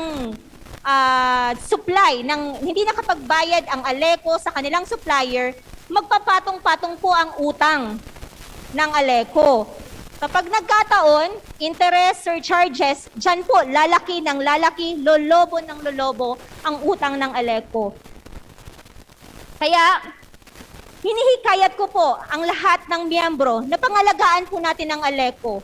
hindi nakapagbayad ang Aleco sa kanilang supplier, magpapatong-patong po ang utang ng Aleco. Kapag nagkataon, interest surcharges, dyan po lalaki ng lalaki, lolobo ng lolobo ang utang ng Aleco. Kaya, hinihikayat ko po ang lahat ng miyembro na pangalagaan po natin ang Aleco.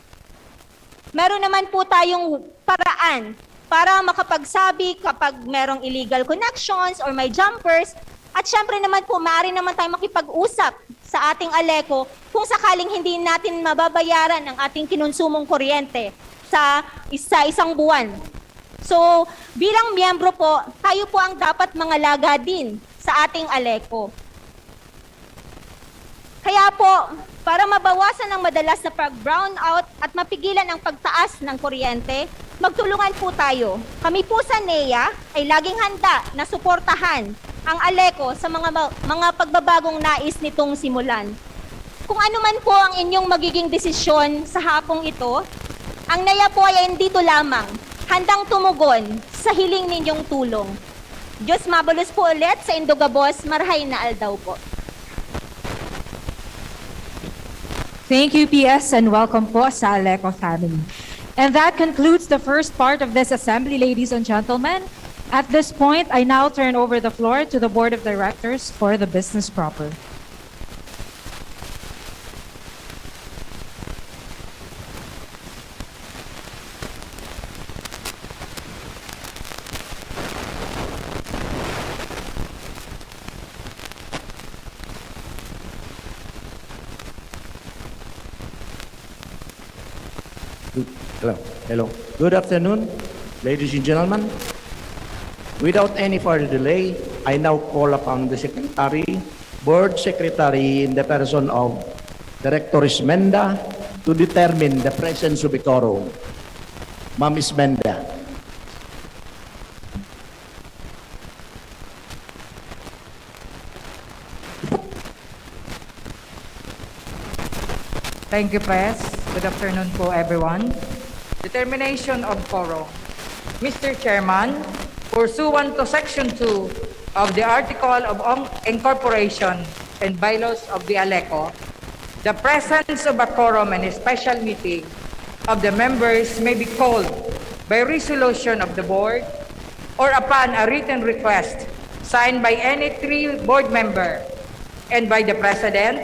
Meron naman po tayong paraan para makapagsabi kapag merong illegal connections or may jumpers. At syempre naman po, maaari naman tayo makipag-usap sa ating Aleco kung sakaling hindi natin mababayaran ang ating kinonsumong kuryente sa isang buwan. So, bilang miyembro po, tayo po ang dapat mangalaga din sa ating Aleco. Kaya po, para mabawasan ang madalas na pag-brownout at mapigilan ang pagtaas ng kuryente, magtulungan po tayo. Kami po sa NEA ay laging handa na suportahan ang Aleco sa mga pagbabagong nais nitong simulan. Kung ano man po ang inyong magiging desisyon sa hapong ito, ang NEA po ay hindi dito lamang, handang tumugon sa hiling ninyong tulong. Diyos mabalos po ulit sa Indogabos, marhay na aldaw po. Thank you, PS, and welcome po sa Aleco family. And that concludes the first part of this assembly, ladies and gentlemen. At this point, I now turn over the floor to the Board of Directors for the business proper. Hello. Good afternoon, ladies and gentlemen. Without any further delay, I now call upon the Board Secretary in the person of Director Ismenda to determine the presence of a quorum. Ma'am Ismenda. Thank you, Pres. Good afternoon po, everyone. Determination of quorum. Mr. Chairman, pursuant to Section 2 of the Article of Incorporation and Bylaws of the Aleco, the presence of a quorum in a special meeting of the members may be called by resolution of the board or upon a written request signed by any 3 board member and by the president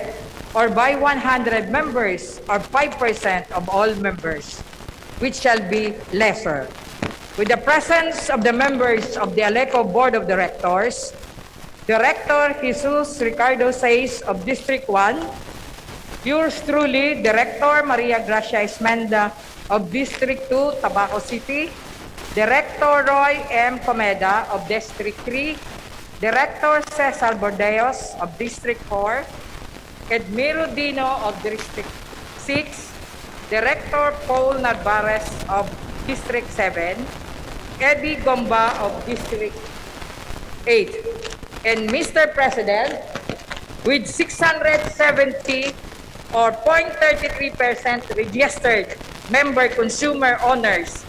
or by 100 members or 5% of all members, which shall be lesser. With the presence of the members of the Aleco Board of Directors, Director Jesus Ricardo Says of District 1, Yours truly, Director Maria Gracia Esmenda of District 2, Tabaco City, Director Roy M. Comeda of District 3, Director Cesar Bordeos of District 4, Edmiro Dino of District 6, Director Paul Narvaez of District 7, Eddie Gomba of District 8. And Mr. President, with 670 or 0.33% registered member consumer owners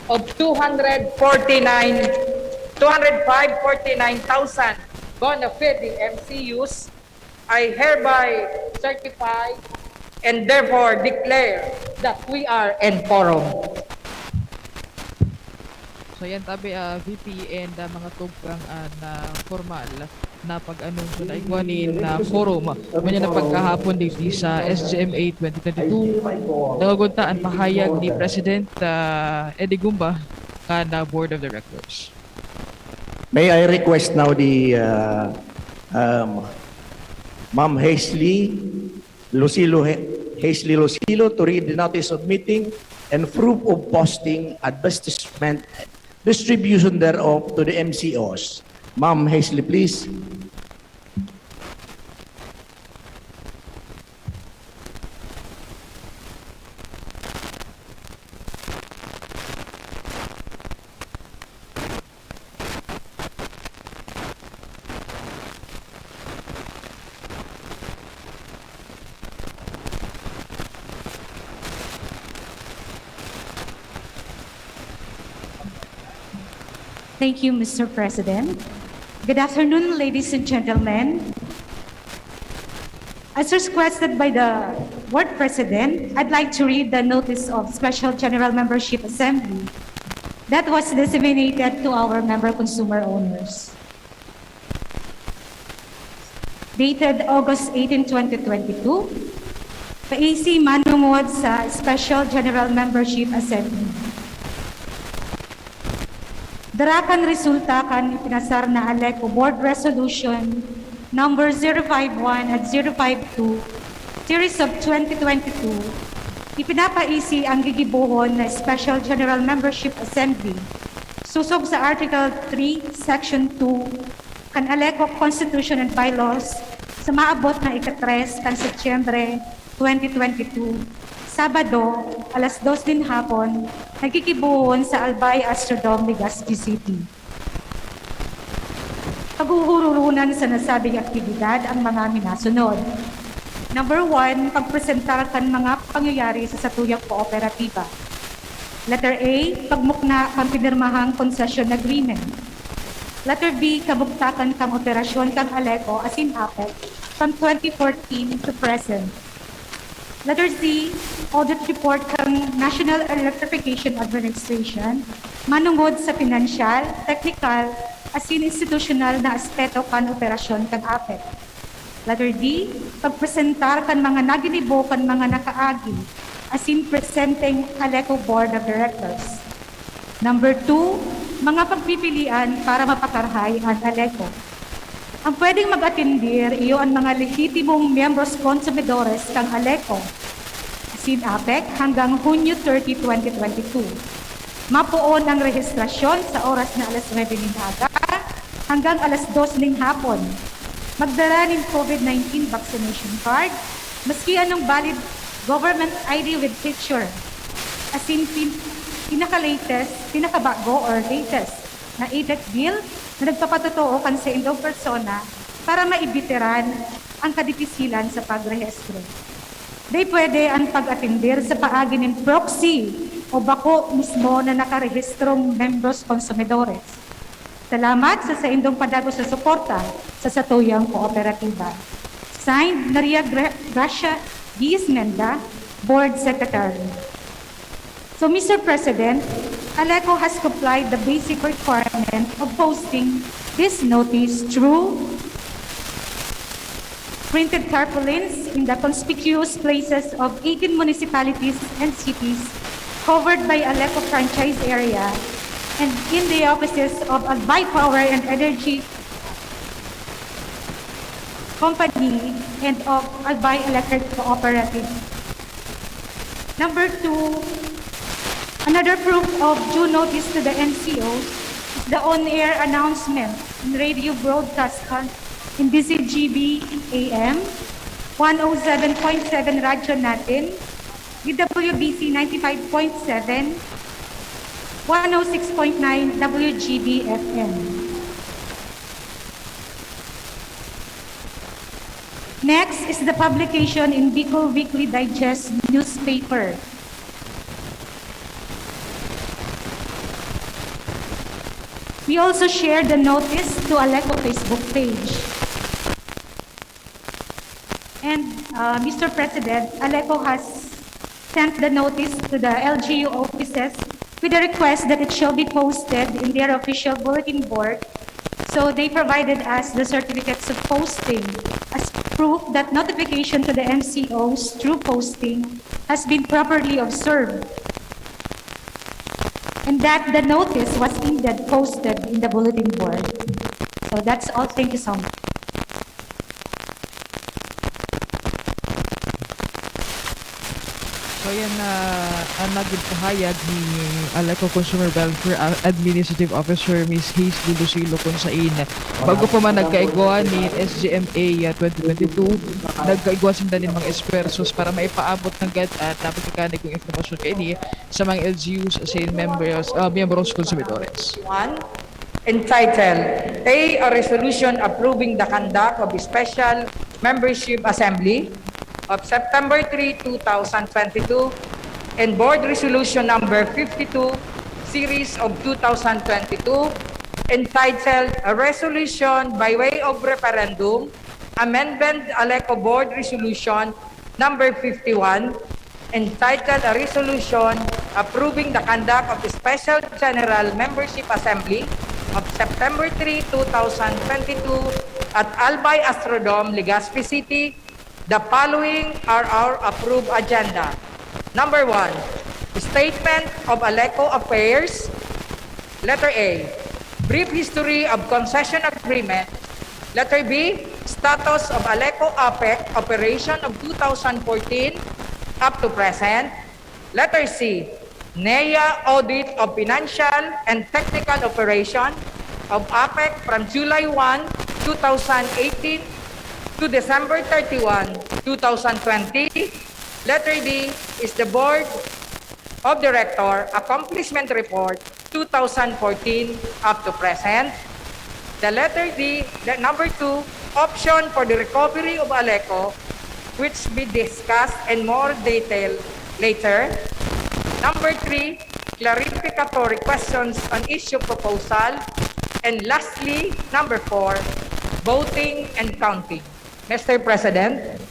of 205,49,000 bona fide MCUs, I hereby certify and therefore declare that we are in quorum. So yan tabi VP and mga tugkang na formal na pag-anunsyo na igwanin na forum manya na pagkahapon dito sa SGMA 2022 nagaguntaan pahayag ni President Eddie Gumba na Board of Directors. May I request now the Ma'am Hazley Lucilo to read the notice of meeting and proof of posting, advertisement, distribution thereof to the MCOs. Ma'am Hazley, please. Thank you, Mr. President. Good afternoon, ladies and gentlemen. As requested by the Board President, I'd like to read the notice of Special General Membership Assembly that was disseminated to our member consumer owners. Dated August 18, 2022, PAC manungod sa Special General Membership Assembly. Darakan resulta kan ipinasar na ALECO Board Resolution number 051 at 052 series of 2022 ipinapaisi ang gigibuhon na Special General Membership Assembly susog sa Article 3, Section 2 kan ALECO Constitution and Bylaws sa maabot na ika-3 kan Setyembre 2022 Sabado, alas 2 din hapon, nagkikibuhon sa Albay Astrodome, Legazpi City. Paghuhurunan sa nasabing aktibidad ang mga minasunod. Number 1, pagpresentar kan mga pangyayari sa satuyang kooperatiba. Letter A, pagmukna kang pinirmahang concession agreement. Letter B, kabuktakan kang operasyon kang ALECO as in APEC from 2014 to present. Letter C, audit report kang National Electrification Administration manungod sa financial, technical, as in institutional na aspeto kan operasyon kan APEC. Letter D, pagpresentar kan mga naginibo kan mga nakaagi as in presenting ALECO Board of Directors. Number 2, mga pagpipilian para mapakarhay ang ALECO. Ang pwedeng mag-atindir iyo ang mga lehitimong miyembros konsumidores kang ALECO sin APEC hanggang Hunyo 30, 2022. Mapuon ang rehistrasyon sa oras na alas 9 ng aga hanggang alas 2 ng hapon. Magdala ng COVID-19 vaccination card, maski anong valid government ID with picture. As in pinaka-latest, pinaka-bago or latest na EDEC bill na nagpapatotoo kan sa indong persona para maibitiran ang kadipisilan sa pagrehistro. Di pwede ang pag-atindir sa paagi ng proxy o bako mismo na nakarehistrong membros konsumidores. Salamat sa indong padago sa suporta sa satuyang kooperatiba. Signed, Maria Gracia D. Esmenda, Board Secretary. So, Mr. President, ALECO has complied the basic requirement of posting this notice through printed tarpaulins in the conspicuous places of 18 municipalities and cities covered by ALECO franchise area and in the offices of Albay Power and Energy Company and of Albay Electric Cooperative. Number 2, another proof of due notice to the NCOs is the on-air announcement in radio broadcast in DCGB AM 107.7 Radyo Natin, DWBC 95.7, 106.9 WGB FM. Next is the publication in Bicol Weekly Digest newspaper. We also shared the notice to Aleco Facebook page. And Mr. President, Aleco has sent the notice to the LGU offices with a request that it shall be posted in their official bulletin board. So they provided us the certificates of posting as proof that notification to the MCOs through posting has been properly observed, and that the notice was indeed posted in the bulletin board. So that's all. Thank you so much. So yan ang naging pahayag ni Aleco Consumer Welfare Administrative Officer Ms. Hazel Lucilo kung saan bago pa man nagkaigwa ni SGMA 2022, nagkaigwa sinda din mga espersos para maipaabot ng dapat kakanig yung informasyon kaini sa mga LGUs as in membros consumidores. 1. Entitled A resolution approving the conduct of a special membership assembly of September 3, 2022 and Board Resolution Number 52, Series of 2022, entitled A Resolution by Way of Referendum, Amendment Aleco Board Resolution Number 51, entitled A Resolution Approving the Conduct of the Special General Membership Assembly of September 3, 2022 at Albay Astrodome, Legazpi City. The following are our approved agenda. Number 1, Statement of Aleco Affairs. Letter A, Brief History of Concession Agreement. Letter B, Status of Aleco APEC Operation of 2014 up to present. Letter C, NEA Audit of Financial and Technical Operation of APEC from July 1, 2018 to December 31, 2020. Letter D is the Board of Director Accomplishment Report 2014 up to present. The letter D, the number 2, option for the recovery of Aleco, which be discussed in more detail later. Number 3, clarificatory questions on issue proposal. And lastly, number 4, voting and counting. Mr. President.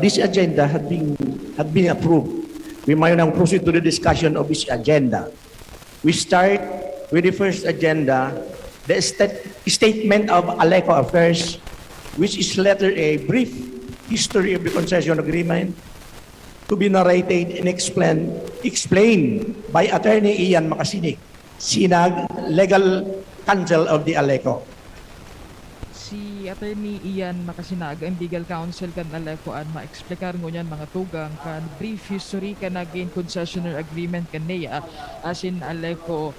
This agenda had been approved. We might now proceed to the discussion of this agenda. We start with the first agenda, the statement of Aleco Affairs, which is letter A, brief history of the concession agreement, to be narrated and explained by Attorney Ian Makasinig, Sinag, Legal Counsel of the Aleco. Si Attorney Ian Makasinag, ang legal counsel kan Aleco an ma-explicar ngo niyan mga tugang kan brief history kan naging concessionaire agreement kan NEA as in Aleco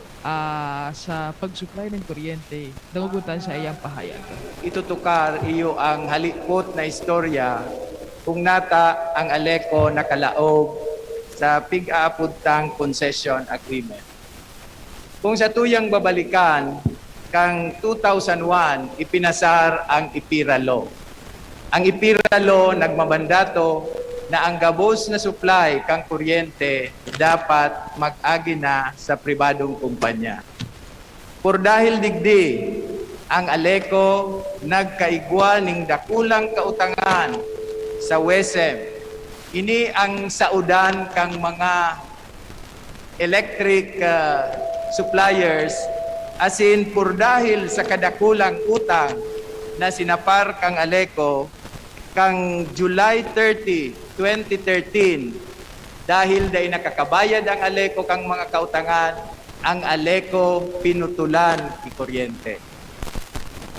sa pag-supply ng kuryente. Dangugutan sa iyang pahayag. Itutukar iyo ang halipot na istorya kung nata ang Aleco nakalaog sa pig-aapuntang concession agreement. Kung sa tuyang babalikan, kang 2001, ipinasar ang IPIRA Law. Ang IPIRA Law nagmamandato na ang gabos na supply kang kuryente dapat mag-agi na sa pribadong kumpanya. Por dahil digdi, ang Aleco nagkaigwa ning dakulang kautangan sa WESM. Ini ang saudan kang mga electric suppliers. As in, por dahil sa kadakulang utang na sinapar kang Aleco kang July 30, 2013, dahil dahil nakakabayad ang Aleco kang mga kautangan, ang Aleco pinutulan i kuryente.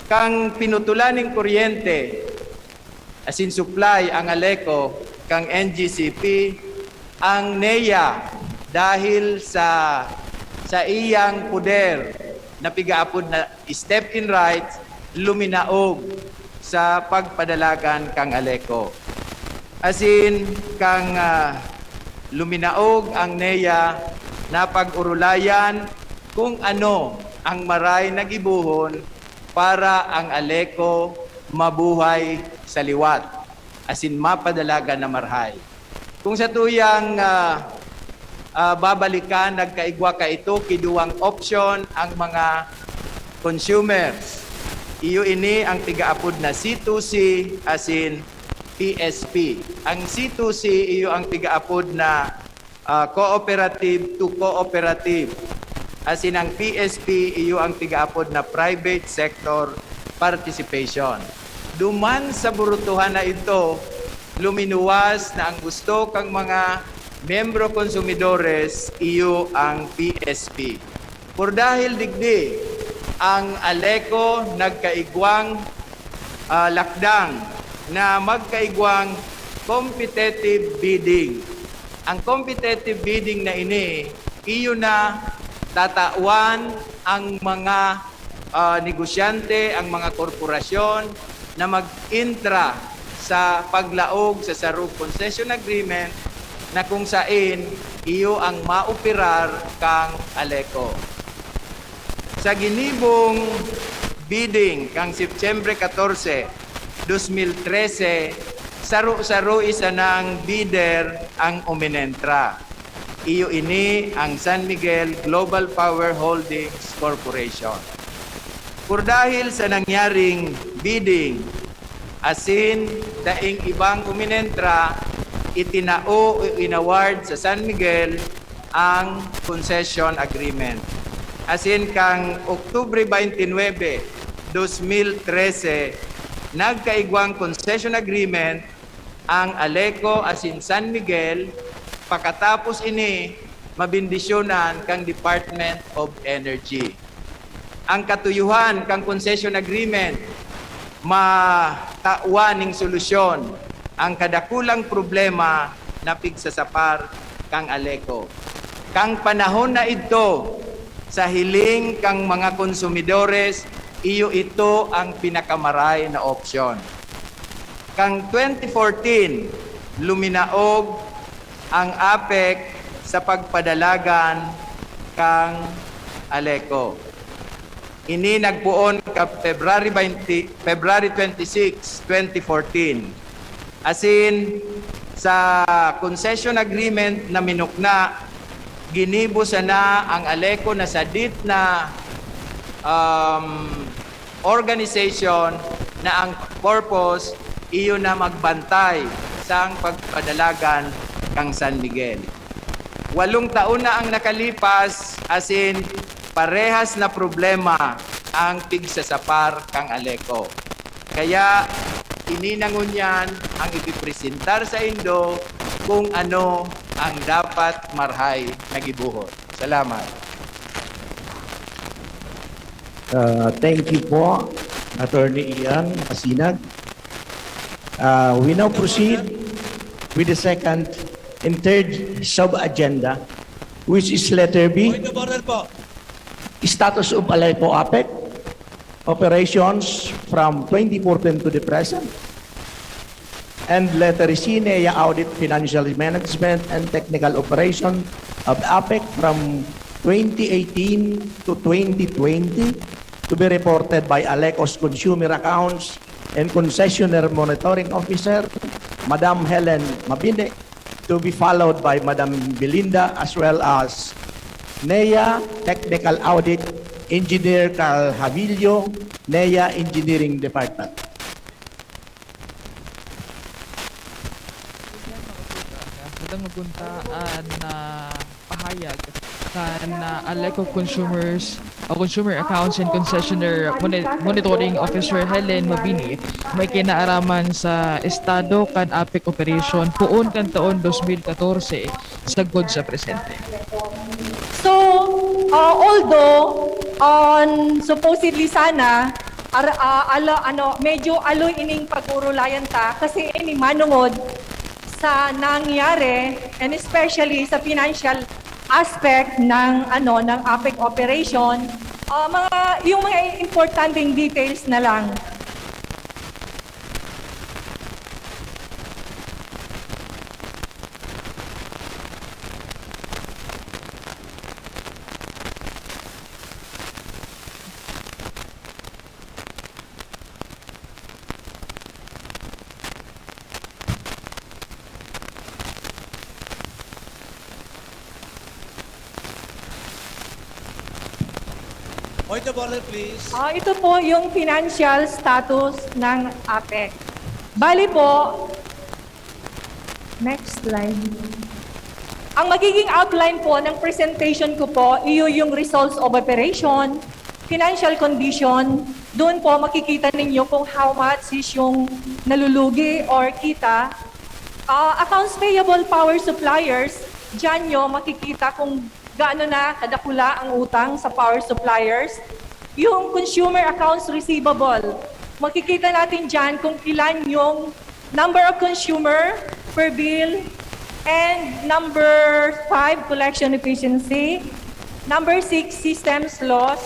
kang pinutulan ng kuryente as in supply ang Aleco kang NGCP ang NEA dahil sa iyang poder na pigaapod na step-in rights luminaog sa pagpadalagan kang Aleco. As in, kang luminaog ang NEA na pag-urulayan kung ano ang maray na gibuhon para ang Aleco mabuhay sa liwat. As in, mapadalagan na marhay. Kung sa tuyang babalikan, nagkaigwa ka ito, kiduwang option ang mga consumers. Iyo ini ang tigaapod na C2C as in PSP. Ang C2C iyo ang tigaapod na cooperative to cooperative. As in ang PSP iyo ang tigaapod na private sector participation. Duman sa burutuhan na ito, luminuwas na ang gusto kang mga membro konsumidores iyo ang PSP. Por dahil digdi, ang Aleco nagkaigwang lakdang na magkaigwang competitive bidding. Ang competitive bidding na ini, iyo na tatawan ang mga negosyante, ang mga korporasyon na mag-intra sa paglaog sa Sarug Concession Agreement na kung saan iyo ang maupirar kang Aleco. Sa ginibong bidding kang September 14, 2013, saro-saro isa ng bidder ang uminentra. Iyo ini ang San Miguel Global Power Holdings Corporation. Por dahil sa nangyaring bidding, asin daing ibang uminentra, itinao o inaward sa San Miguel ang concession agreement. Asin kang Oktubre 29, 2013, nagkaigwang concession agreement ang Aleco asin San Miguel, pagkatapos ini mabindisyonan kang Department of Energy. Ang katuyuhan kang concession agreement matauan ning solusyon ang kadakulang problema na pigsasapar kang Aleco. Kang panahon na ito, sa hiling kang mga konsumidores, iyo ito ang pinakamaray na opsyon. Kang 2014, luminaog ang APEC sa pagpadalagan kang Aleco. Ini nagpuon ka February 26, 2014. Asin sa concession agreement na minukna, ginibo sana ang Aleco na sadit na organization na ang purpose iyo na magbantay sa pagpadalagan kang San Miguel. 8 taon na ang nakalipas, asin parehas na problema ang pigsasapar kang Aleco. Kaya ininangunyan ang ipipresentar sa Indo kung ano ang dapat marhay na gibuhon. Salamat. Thank you po, Attorney Ian Asinag. We now proceed with the second and third sub-agenda, which is letter B, status of Aleco APEC, operations from 2014 to the present, and letter C, NEA audit, financial management, and technical operation of APEC from 2018 to 2020 to be reported by Aleco's Consumer Accounts and Concessionaire Monitoring Officer, Madam Helen Mabinde, to be followed by Madam Belinda, as well as NEA Technical Audit, Engineer Carl Javillo, NEA Engineering Department. Maguntaan na pahayag na Aleco Consumers o Consumer Accounts and Concessionaire Monitoring Officer Helen Mabini may kinaaraman sa estado kan APEC operation puon kan taon 2014 sagod sa presente. So, although supposedly sana medyo aloy ining pagurulayan ta kasi ini manungod sa nangyari and especially sa financial aspect ng ng APEC operation. Yung mga importanteng details na lang. Point of order, please. Ito po yung financial status ng APEC. Bali po, next slide. Ang magiging outline po ng presentation ko po, yung results of operation, financial condition, doon po makikita ninyo kung how much is yung nalulugi or kita. Accounts payable power suppliers, dyan nyo makikita kung gaano na kadakula ang utang sa power suppliers. Yung consumer accounts receivable, makikita natin dyan kung ilan yung number of consumer per bill, and number 5, collection efficiency, number 6, systems loss,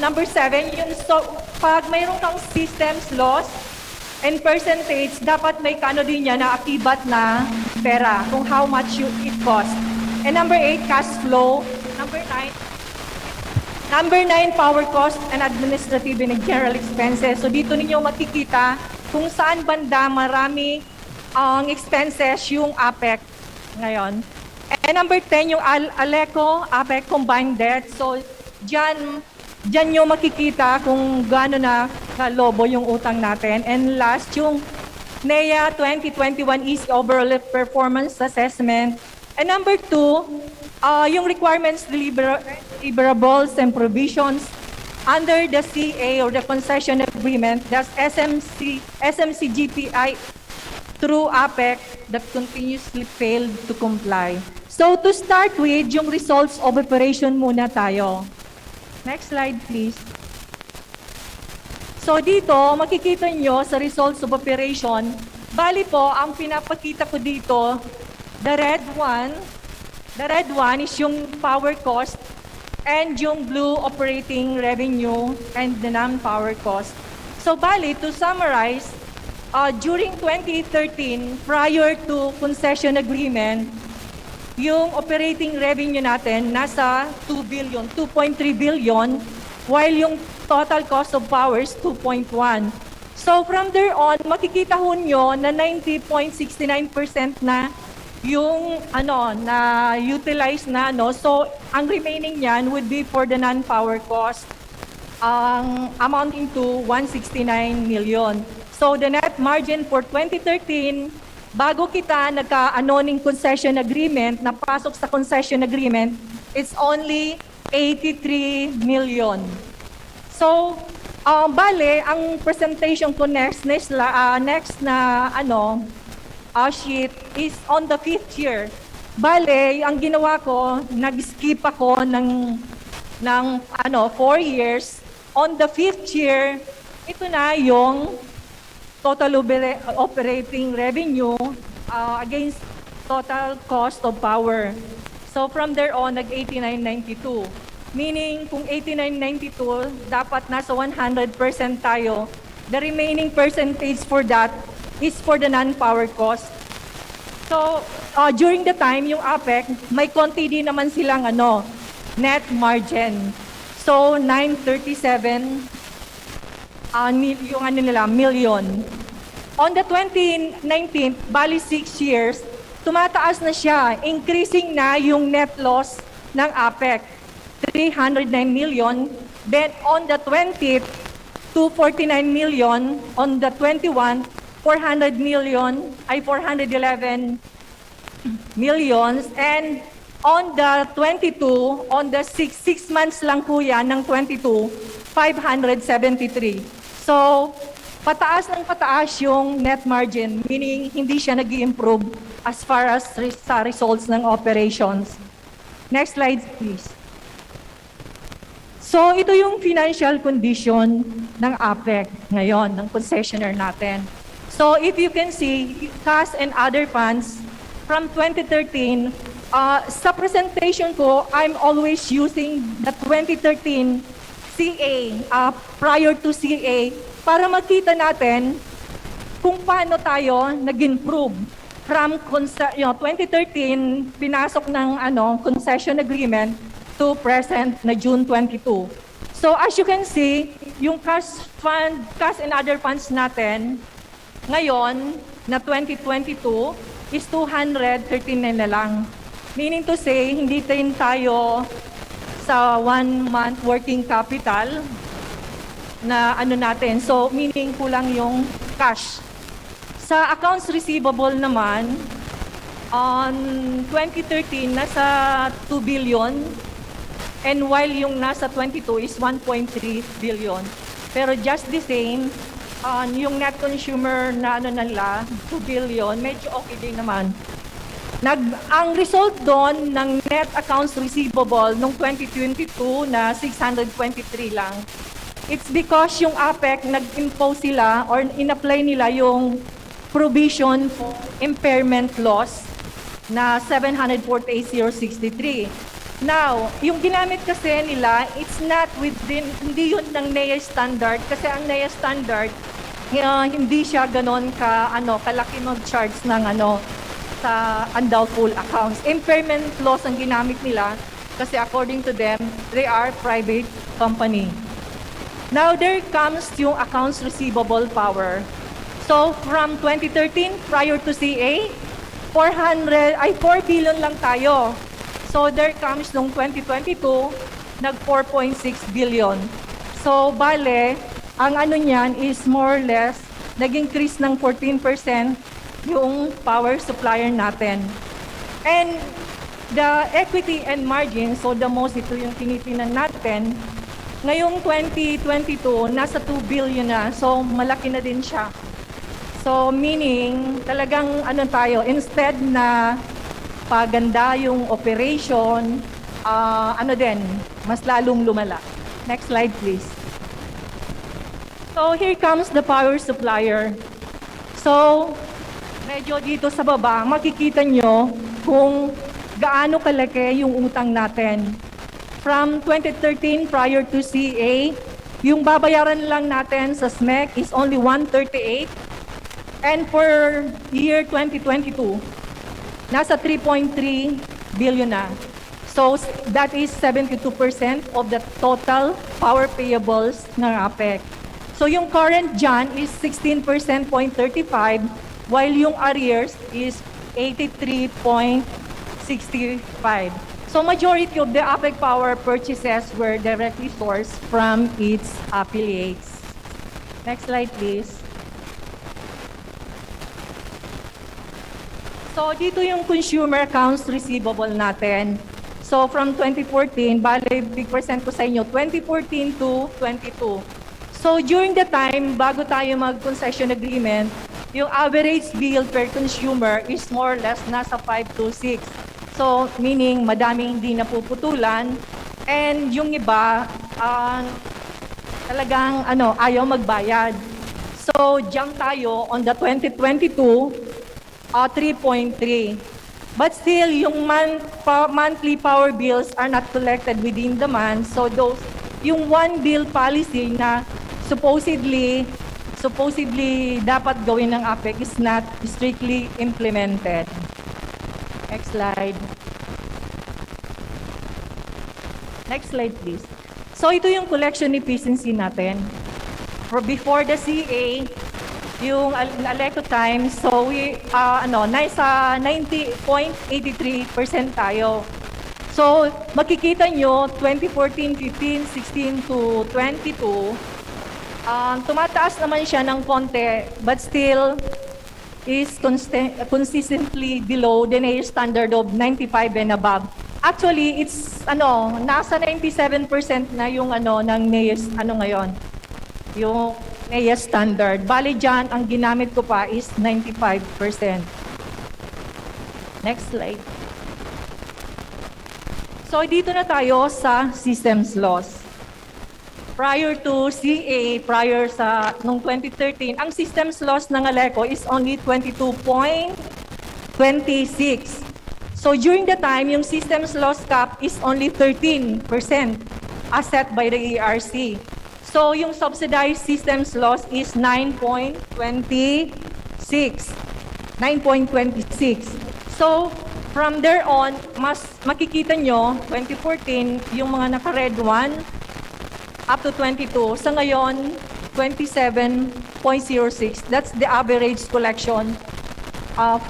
number 7, yun, so pag mayroon kang systems loss and percentage, dapat may kano din yan na akibat na pera, kung how much it cost. And number 8, cash flow. Number 9, power cost and administrative and general expenses. So dito ninyo makikita kung saan banda marami ang expenses yung APEC ngayon. And number 10, yung ALECO, APEC combined debt. So dyan nyo makikita kung gaano na kalobo yung utang natin. And last, yung NEA 2021 Easy Overall Performance Assessment. And number 2, yung requirements, deliverables, and provisions under the CA or the concession agreement, that's SMC-GPI through APEC that continuously failed to comply. So to start with, yung results of operation muna tayo. Next slide, please. So dito, makikita nyo sa results of operation, bali po, ang pinapakita ko dito, the red one is yung power cost and yung blue operating revenue and the non-power cost. So bali, to summarize, during 2013, prior to concession agreement, yung operating revenue natin nasa 2 billion, 2.3 billion, while yung total cost of power is 2.1. So from there on, makikita ho nyo na 90.69% na yung na utilize na so ang remaining niyan would be for the non-power cost amounting to 169 million. So the net margin for 2013 bago kita nagka-anoning concession agreement, napasok sa concession agreement, it's only 83 million. So bale ang presentation ko next na sheet is on the 5th year. Bale, ang ginawa ko, nag-skip ako ng 4 years. On the 5th year, ito na yung total operating revenue against total cost of power. So from there on, nag-89.92. Meaning, kung 89.92, dapat nasa 100% tayo. The remaining percentage for that is for the non-power cost. So, during the time, yung APEC, may konti din naman silang net margin. So, 937 million. On the 2019, bali 6 years, tumataas na siya. Increasing na yung net loss ng APEC, 309 million. Then, on the 20th, 249 million. On the 21, 411 millions, and on the 22, on the 6 months lang po yan ng 22, 573. So, pataas ng pataas yung net margin, meaning hindi siya nag-i-improve as far as sa results ng operations. Next slide, please. So, So ito yung financial condition ng APEC ngayon, ng concessionaire natin. So if you can see, cash and other funds from 2013, sa presentation ko, I'm always using the 2013 CA, prior to CA, para makita natin kung paano tayo nag-improve from 2013, pinasok ng concession agreement to present na June 22. So as you can see, yung cash and other funds natin ngayon na 2022 is 239 na lang. Meaning to say, hindi din tayo sa 1 month working capital na natin. So meaning kulang yung cash. Sa accounts receivable naman, on 2013, nasa 2 billion. And while yung nasa 22 is 1.3 billion. Pero just the same, yung net consumer na nila, 2 billion, medyo okay din naman. Ang result doon ng net accounts receivable noong 2022 na 623 lang, it's because yung APEC nag-impose sila or in-apply nila yung provision for impairment loss na 748,063. Now, yung ginamit kasi nila, it's not within, hindi yun ng NEA standard kasi ang NEA standard, hindi siya ganon kalaki mag-charge ng sa undoubtful accounts. Impairment loss ang ginamit nila kasi according to them, they are private company. Now, there comes yung accounts receivable power. So, from 2013, prior to CA, 4 billion lang tayo. So, there comes nung 2022, nag 4.6 billion. So, bale, ang niyan is more or less, nag-increase ng 14% yung power supplier natin. And the equity and margin, so the most ito yung tinitingnan natin, ngayong 2022, nasa 2 billion na. So, malaki na din siya. So, meaning, talagang tayo, instead na paganda yung operation, mas lalong lumala. Next slide, please. So, here comes the power supplier. So, medyo dito sa baba, makikita nyo kung gaano kalaki yung utang natin. From 2013, prior to CA, yung babayaran lang natin sa SMEC is only 138. And for year 2022, nasa 3.3 billion na. So that is 72% of the total power payables ng APEC. So yung current dyan is 16.35 while yung arrears is 83.65. So majority of the APEC power purchases were directly sourced from its affiliates. Next slide, please. So dito yung consumer accounts receivable natin. So from 2014, bale big percent ko sa inyo, 2014 to 22. So during the time, bago tayo mag-concession agreement, yung average bill per consumer is more or less nasa 5 to 6. So meaning madaming hindi napuputulan and yung iba talagang ayaw magbayad. So jump tayo on the 2022, 3.3. But still, yung monthly power bills are not collected within the month. So those, yung one bill policy na supposedly dapat gawin ng APEC is not strictly implemented. Next slide. Next slide, please. So ito yung collection efficiency natin. Before the CA, yung Aleco time, so we, nasa 90.83% tayo. So, makikita nyo, 2014, 15, 16 to 22, tumataas naman siya ng konti, but still is consistently below the NEA standard of 95 and above. Actually, it's, nasa 97% na yung ng NEA, ngayon, yung NEA standard. Bali dyan, ang ginamit ko pa is 95%. Next slide. So, dito na tayo sa systems loss. prior to CA, prior sa nung 2013, ang systems loss ng Aleco is only 22.26. So during the time, yung systems loss cap is only 13% as set by the ERC. So yung subsidized systems loss is 9.26. So from there on, mas makikita nyo, 2014, yung mga naka-red 1, up to 22. Sa ngayon, 27.06. That's the average collection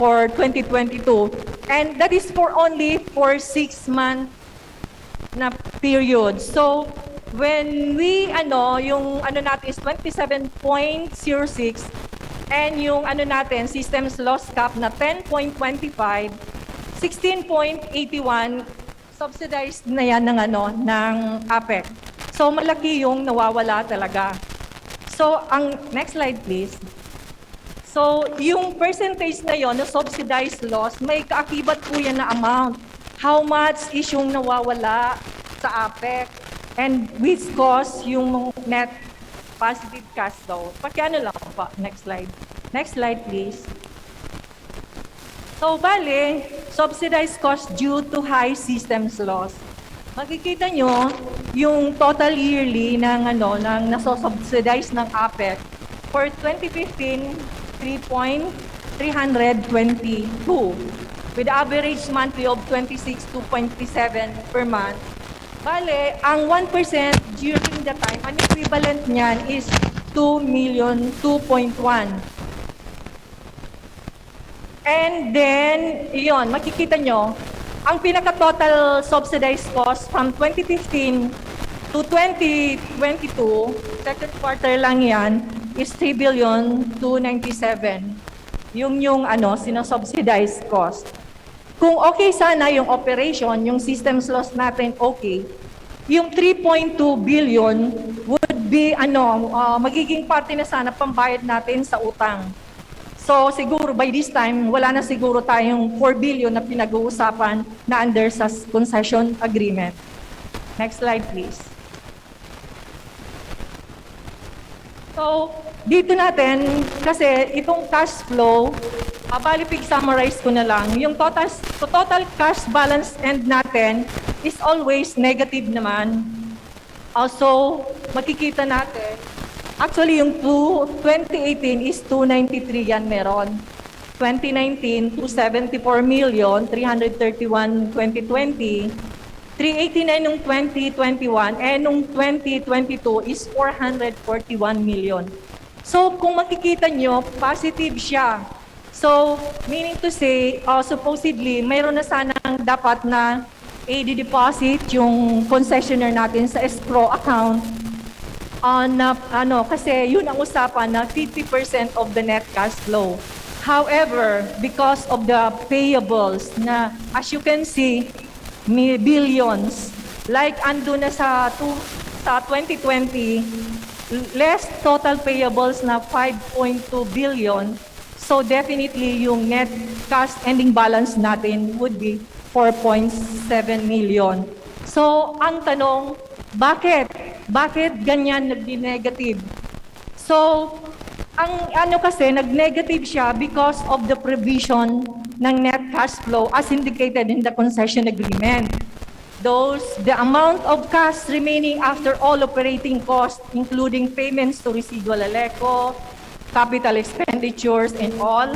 for 2022. And that is for only for 6-month na period. So, when we, yung natin is 27.06 and yung natin, systems loss cap na 10.25, 16.81, subsidized na yan ng APEC. So, malaki yung nawawala talaga. So, ang next slide please. So, yung percentage na yon na subsidized loss, may kaakibat po yan na amount. How much is yung nawawala sa APEC and which cause yung net positive cash flow. Lang pa. Next slide. Next slide please. So, bale, subsidized cost due to high systems loss. Makikita nyo yung total yearly ng nasosubsidize ng APEC for 2015, 3.322 with average monthly of 26.27 per month. Bale, ang 1% during the time, ang equivalent niyan is 2,2.1. And then, iyon, makikita nyo, ang pinaka-total subsidized cost from 2015 to 2022, second quarter lang yan, is 3,297,000,000. Yung sinasubsidized cost. Kung okay sana yung operation, yung systems loss natin okay, yung 3.2 billion would be magiging parte na sana pambayad natin sa utang. So siguro by this time, wala na siguro tayong 4 billion na pinag-uusapan na under sa concession agreement. Next slide please. So dito natin, kasi itong cash flow, balipig summarize ko na lang. Yung total cash balance end natin is always negative naman. Also, makikita natin, actually, yung 2018 is 293 yan meron. 2019, 274,331,2020. 389 nung 2021. And nung 2022 is 441 million. So, kung makikita nyo, positive siya. So, meaning to say, supposedly, mayroon na sanang dapat na i-deposit yung concessionaire natin sa escrow account kasi yun ang usapan na 50% of the net cash flow. However, because of the payables na, as you can see, may billions, like ando na sa 2020, less total payables na 5.2 billion. So definitely yung net cash ending balance natin would be 4.7 million. So ang tanong, bakit ganyan nagdi-negative? So, ang kasi, nag-negative siya because of the provision ng net cash flow as indicated in the concession agreement. The amount of cash remaining after all operating costs, including payments to residual Aleco, capital expenditures, and all.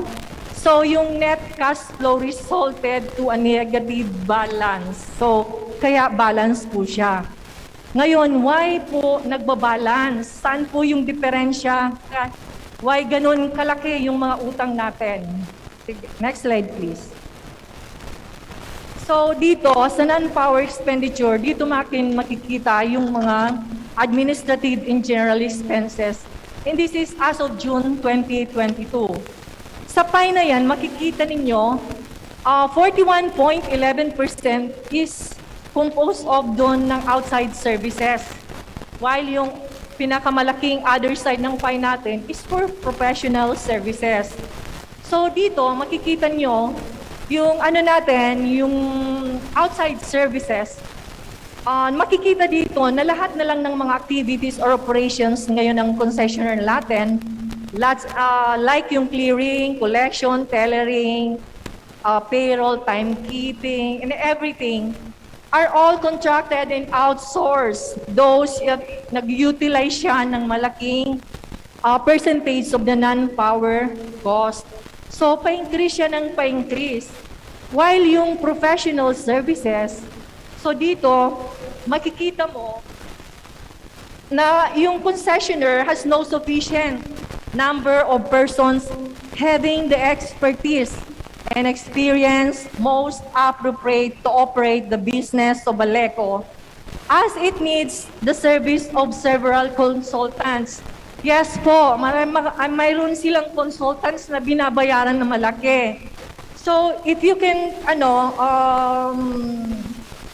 So, yung net cash flow resulted to a negative balance. So, kaya balance po siya. Ngayon, why po nagbabalance? Saan po yung diferensya? Why ganun kalaki yung mga utang natin? Next slide, please. So, dito, sa non-power expenditure, dito makikita yung mga administrative and general expenses. And this is as of June 2022. Sa pie na yan, makikita ninyo, 41.11% is composed of doon ng outside services. While yung pinakamalaking other side ng pie natin is for professional services. So dito, makikita nyo, yung natin, yung outside services, makikita dito na lahat na lang ng mga activities or operations ngayon ng concessionaire natin, like yung clearing, collection, tellering, payroll, timekeeping, and everything, are all contracted and outsourced. Those nag-utilize siya ng malaking percentage of the non-power cost. So, pa-increase siya ng pa-increase. While yung professional services, so dito, makikita mo na yung concessionaire has no sufficient number of persons having the expertise and experience most appropriate to operate the business of Aleco, as it needs the service of several consultants. Yes po, mayroon silang consultants na binabayaran na malaki. So, if you can,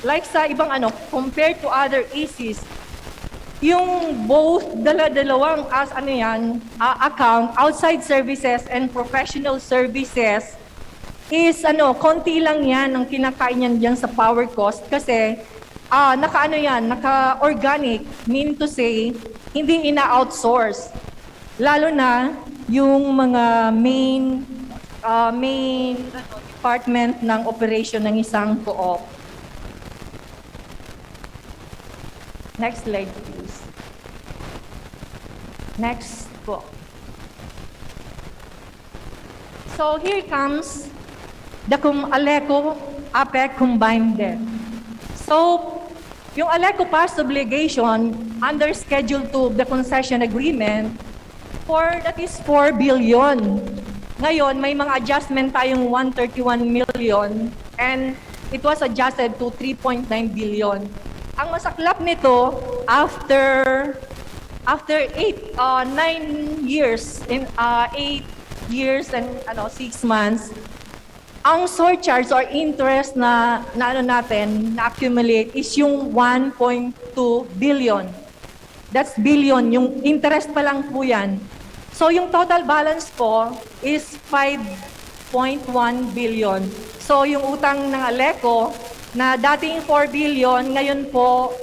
like sa ibang compared to other ECs, yung both dalawang account, outside services and professional services, is konti lang yan ang kinakain yan dyan sa power cost kasi naka-organic, mean to say, hindi ina-outsource. Lalo na yung mga main department ng operation ng isang co-op. Next slide, please. Next po. So here comes the Aleco APEC combined debt. So, yung Aleco past obligation under Schedule 2 of the concession agreement, that is 4 billion. Ngayon, may mga adjustment tayong 131 million and it was adjusted to 3.9 billion. Ang masaklap nito, after 9 years, 8 years and 6 months, ang surcharge or interest na accumulate is yung 1.2 billion. That's billion, yung interest pa lang po yan. So yung total balance po is 5.1 billion. So yung utang ng Aleco na dating 4 billion, ngayon po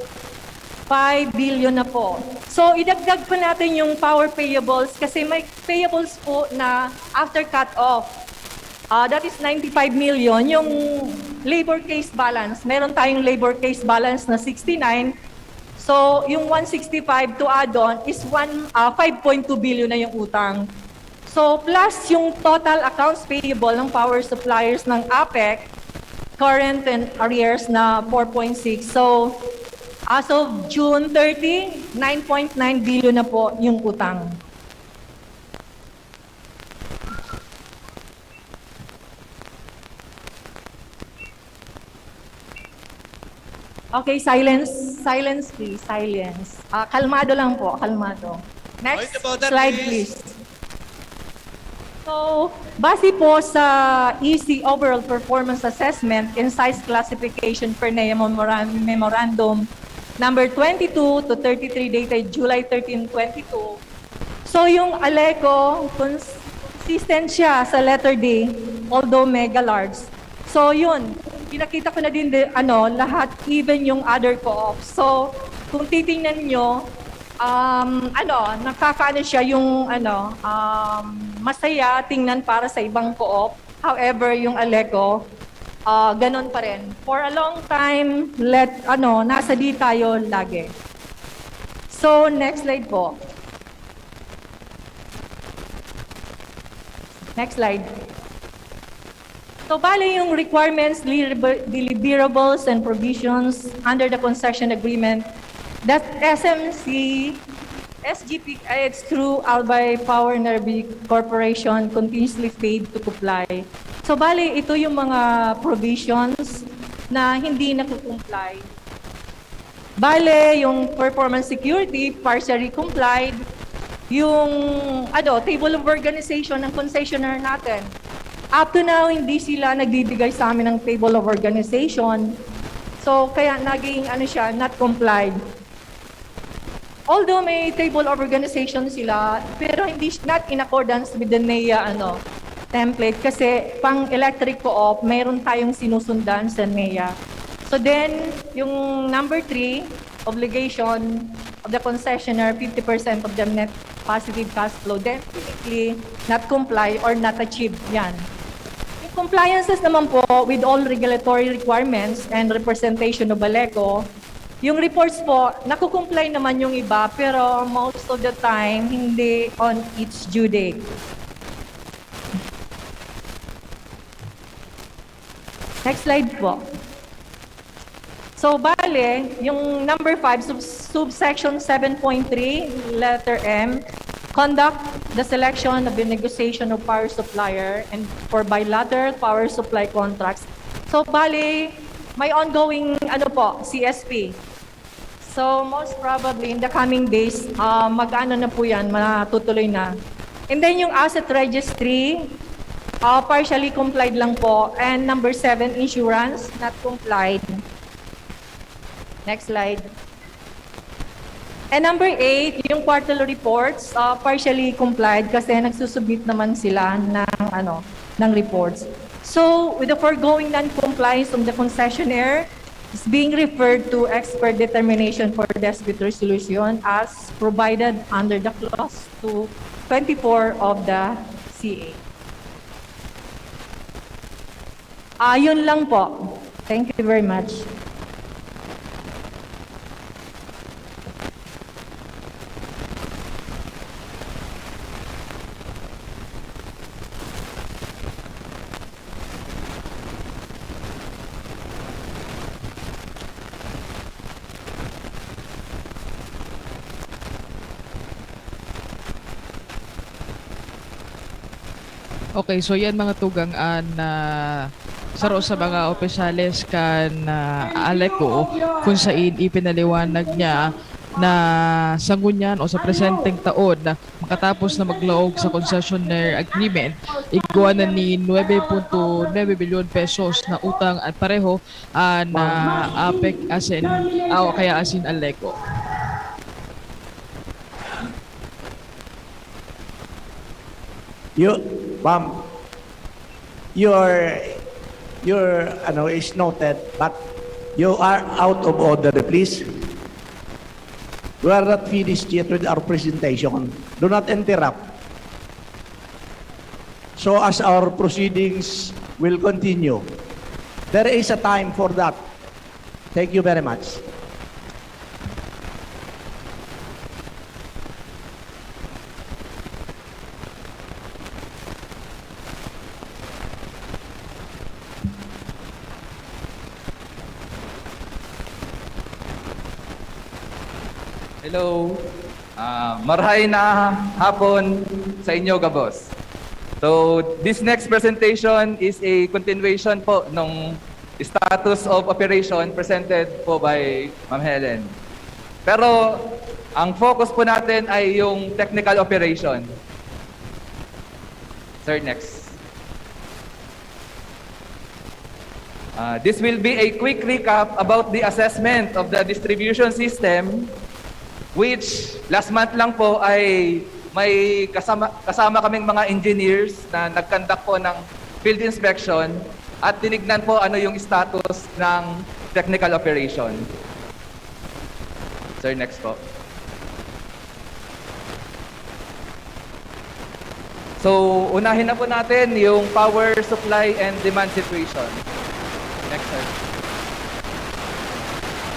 5 billion na po. So idagdag po natin yung power payables kasi may payables po na after cut-off. That is 95 million. Yung labor case balance, meron tayong labor case balance na 69. So, yung 165 to add on is 5.2 billion na yung utang. So, plus yung total accounts payable ng power suppliers ng APEC, current and arrears na 4.6. So, as of June 30, 9.9 billion na po yung utang. Okay, silence please, silence. Kalmado lang po, kalmado. Next slide please. So, base po sa EC Overall Performance Assessment and Size Classification per NEA Memorandum number 22 to 33 dated July 13, 22. So, yung Aleco, consistent siya sa letter D, although mega large. So, yun. Pinakita ko na din lahat, even yung other co-ops. So, kung titingnan nyo, nakakaano siya yung masaya tingnan para sa ibang co-op. However, yung Aleco, ganon pa rin. For a long time, nasa di tayo lagi. So, next slide po. Next slide. So, bale yung requirements, deliverables, and provisions under the concession agreement that SMC, SGP, it's through Albay Power Energy Corporation continuously paid to comply. So, bale, ito yung mga provisions na hindi nakukomply. Bale, yung performance security, partially complied. Yung table of organization ng concessionaire natin, up to now, hindi sila nagbibigay sa amin ng table of organization. So, kaya naging not complied. Although may table of organization sila, pero hindi not in accordance with the NEA template kasi pang electric co-op, mayroon tayong sinusundan sa NEA. So then, yung number 3, obligation of the concessionaire, 50% of the net positive cash flow, definitely not comply or not achieve yan. Yung compliances naman po with all regulatory requirements and representation of Aleco, yung reports po, nakukomply naman yung iba, pero most of the time, hindi on its due date. Next slide po. So, bale, yung number 5, subsection 7.3, letter M, conduct the selection of the negotiation of power supplier and for bilateral power supply contracts. So, bale, may ongoing, CSP. So, most probably, in the coming days, mag-ano na po yan, matutuloy na. And then, yung asset registry, partially complied lang po. And number 7, insurance, not complied. Next slide. And number 8, yung quarterly reports, partially complied kasi nagsusubmit naman sila ng reports. So, with the foregoing non-compliance from the concessionaire, is being referred to expert determination for dispute resolution as provided under the clause 24 of the CA. Yun lang po. Thank you very much. Okay, so yan mga tugang na saro sa mga opisyales kan Aleco kung saan ipinaliwanag niya na sa ngunyan o sa presenteng taon na makatapos na maglaog sa concessionaire agreement, igawa na ni 9.9 bilyon pesos na utang at pareho na APEC asin o kaya asin Aleco. Ma'am, your is noted, but you are out of order, please. We are not finished yet with our presentation. Do not interrupt. So as our proceedings will continue, there is a time for that. Thank you very much. Hello. Marahay na hapon sa inyo, Gabos. So, this next presentation is a continuation po ng status of operation presented po by Ma'am Helen. Pero, ang focus po natin ay yung technical operation. Sir, next. This will be a quick recap about the assessment of the distribution system, which last month lang po ay may kasama kaming mga engineers na nag-conduct po ng field inspection at tinignan po ano yung status ng technical operation. Sir, next po. So, unahin na po natin yung power supply and demand situation. Next, sir.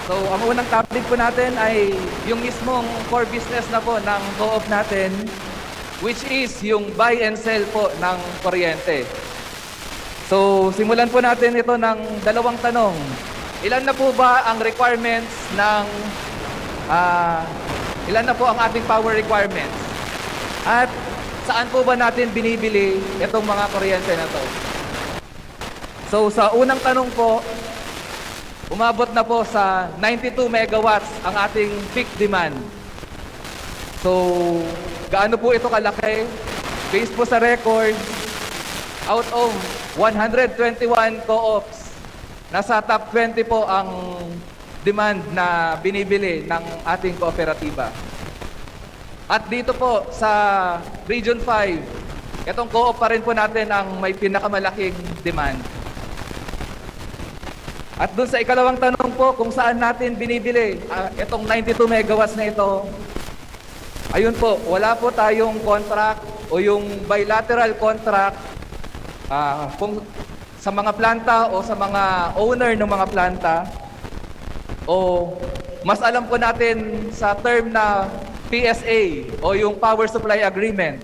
So, ang unang topic po natin ay yung mismong core business na po ng co-op natin, which is yung buy and sell po ng kuryente. So, simulan po natin ito ng dalawang tanong. Ilan na po ba ang requirements ng, ilan na po ang ating power requirements? At saan po ba natin binibili itong mga kuryente na to? So, sa unang tanong po, umabot na po sa 92 megawatts ang ating peak demand. So, gaano po ito kalaki? Based po sa record, out of 121 co-ops, nasa top 20 po ang demand na binibili ng ating kooperatiba. At dito po sa Region 5, itong co-op pa rin po natin ang may pinakamalaking demand. At dun sa ikalawang tanong po kung saan natin binibili itong 92 megawatts na ito, ayun po, wala po tayong contract o yung bilateral contract kung sa mga planta o sa mga owner ng mga planta, o mas alam po natin sa term na PSA o yung Power Supply Agreement.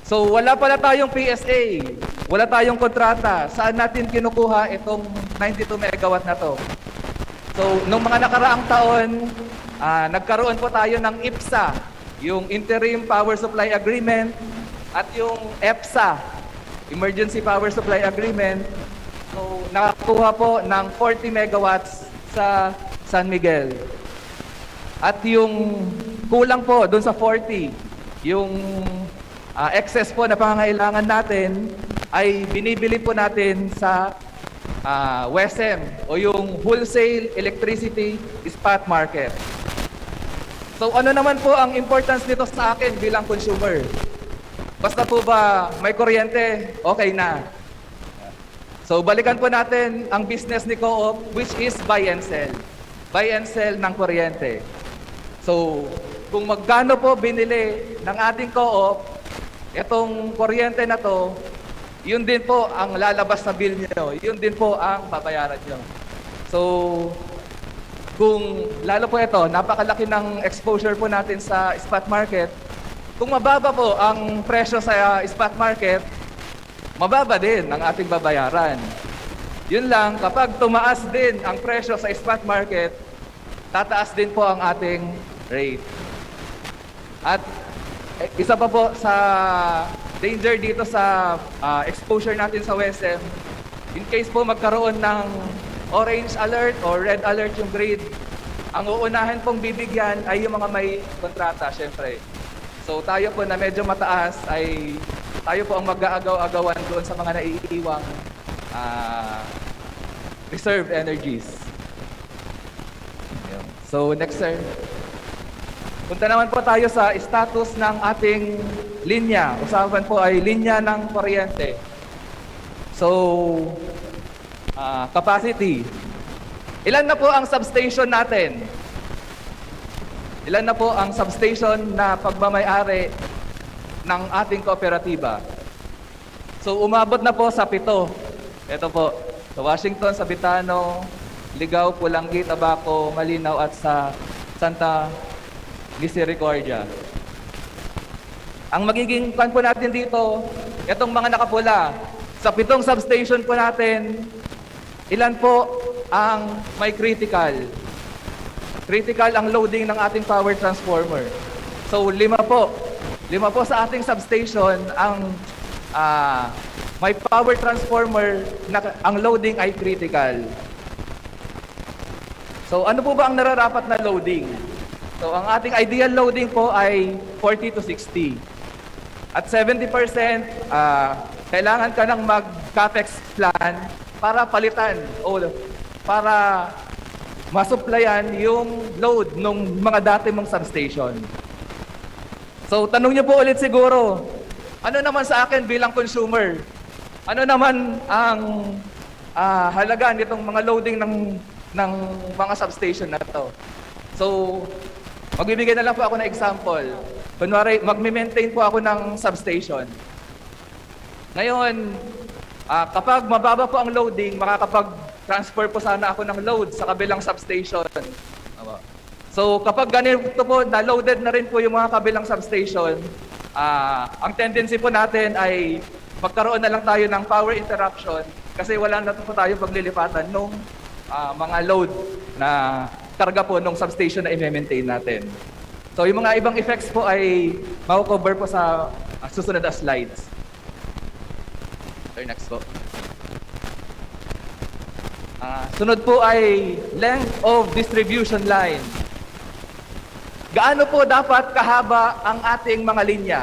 So wala pala tayong PSA, wala tayong kontrata. Saan natin kinukuha itong 92 megawatt na to? So nung mga nakaraang taon, nagkaroon po tayo ng IPSA, yung Interim Power Supply Agreement, at yung EPSA, Emergency Power Supply Agreement. So nakakuha po ng 40 megawatts sa San Miguel. At yung kulang po doon sa 40, yung excess po na pangangailangan natin ay binibili po natin sa WESM o yung Wholesale Electricity Spot Market. So ano naman po ang importance nito sa akin bilang consumer? Basta po ba may kuryente, okay na. So balikan po natin ang business ni Co-op, which is buy and sell. Buy and sell ng kuryente. So kung magkano po binili ng ating Co-op, itong kuryente na to, yun din po ang lalabas na bill nyo. Yun din po ang babayaran nyo. So, kung lalo po ito, napakalaki ng exposure po natin sa spot market. Kung mababa po ang presyo sa spot market, mababa din ang ating babayaran. Yun lang, kapag tumaas din ang presyo sa spot market, tataas din po ang ating rate. At isa pa po sa danger dito sa exposure natin sa WESM, in case po magkaroon ng orange alert or red alert yung grid, ang uunahin pong bibigyan ay yung mga may kontrata, syempre. So tayo po na medyo mataas ay tayo po ang mag-aagaw-agawan doon sa mga naiiwang reserve energies. So next, sir. Punta naman po tayo sa status ng ating linya. Usapan po ay linya ng kuryente. So, capacity. Ilan na po ang substation natin? Ilan na po ang substation na pagmamay-ari ng ating kooperatiba? So, umabot na po sa 7. Ito po, sa Washington, sa Bitano, Ligao, Pulangi, Tabaco, Malinaw at sa Santa Misericordia. Ang magiging plan po natin dito, itong mga nakapula, sa 7 substation po natin, ilan po ang may critical? Critical ang loading ng ating power transformer. So 5 po. 5 po sa ating substation ang may power transformer na ang loading ay critical. So ano po ba ang nararapat na loading? So, ang ating ideal loading po ay 40 to 60. At 70%, kailangan ka ng mag-capex plan para palitan o para masupplyan yung load ng mga dati mong substation. So, tanong niyo po ulit siguro, ano naman sa akin bilang consumer? Ano naman ang halaga nitong mga loading ng mga substation na to? So, magbibigay na lang po ako ng example. Kunwari, magme-maintain po ako ng substation. Ngayon, kapag mababa po ang loading, makakapag-transfer po sana ako ng load sa kabilang substation. So, kapag ganito po, na-loaded na rin po yung mga kabilang substation, ang tendency po natin ay magkaroon na lang tayo ng power interruption kasi wala na po tayo paglilipatan ng mga load na karga po nung substation na i-maintain natin. So yung mga ibang effects po ay mako-cover po sa susunod na slides. Next po. Sunod po ay length of distribution line. Gaano po dapat kahaba ang ating mga linya?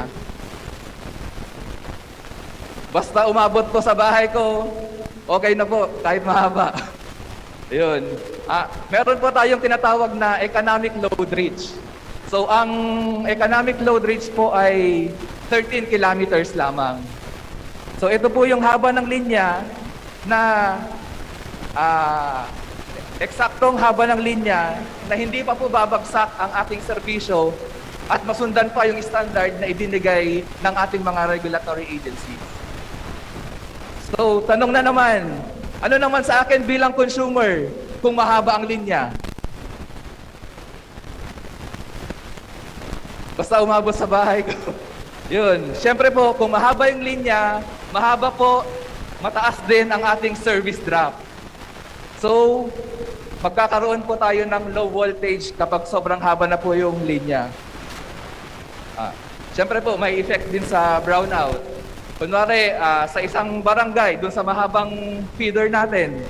Basta umabot po sa bahay ko, okay na po, kahit mahaba. Ayun. Meron po tayong tinatawag na economic load reach. So, ang economic load reach po ay 13 kilometers lamang. So, ito po yung haba ng linya na eksaktong haba ng linya na hindi pa po babagsak ang ating serbisyo at masundan pa yung standard na ibinigay ng ating mga regulatory agencies. So, tanong na naman, ano naman sa akin bilang consumer kung mahaba ang linya? Basta umabot sa bahay ko. Yun, syempre po, kung mahaba yung linya, mahaba po, mataas din ang ating service drop. So, magkakaroon po tayo ng low voltage kapag sobrang haba na po yung linya. Siyempre po, may effect din sa brownout. Kunwari, sa isang barangay, dun sa mahabang feeder natin,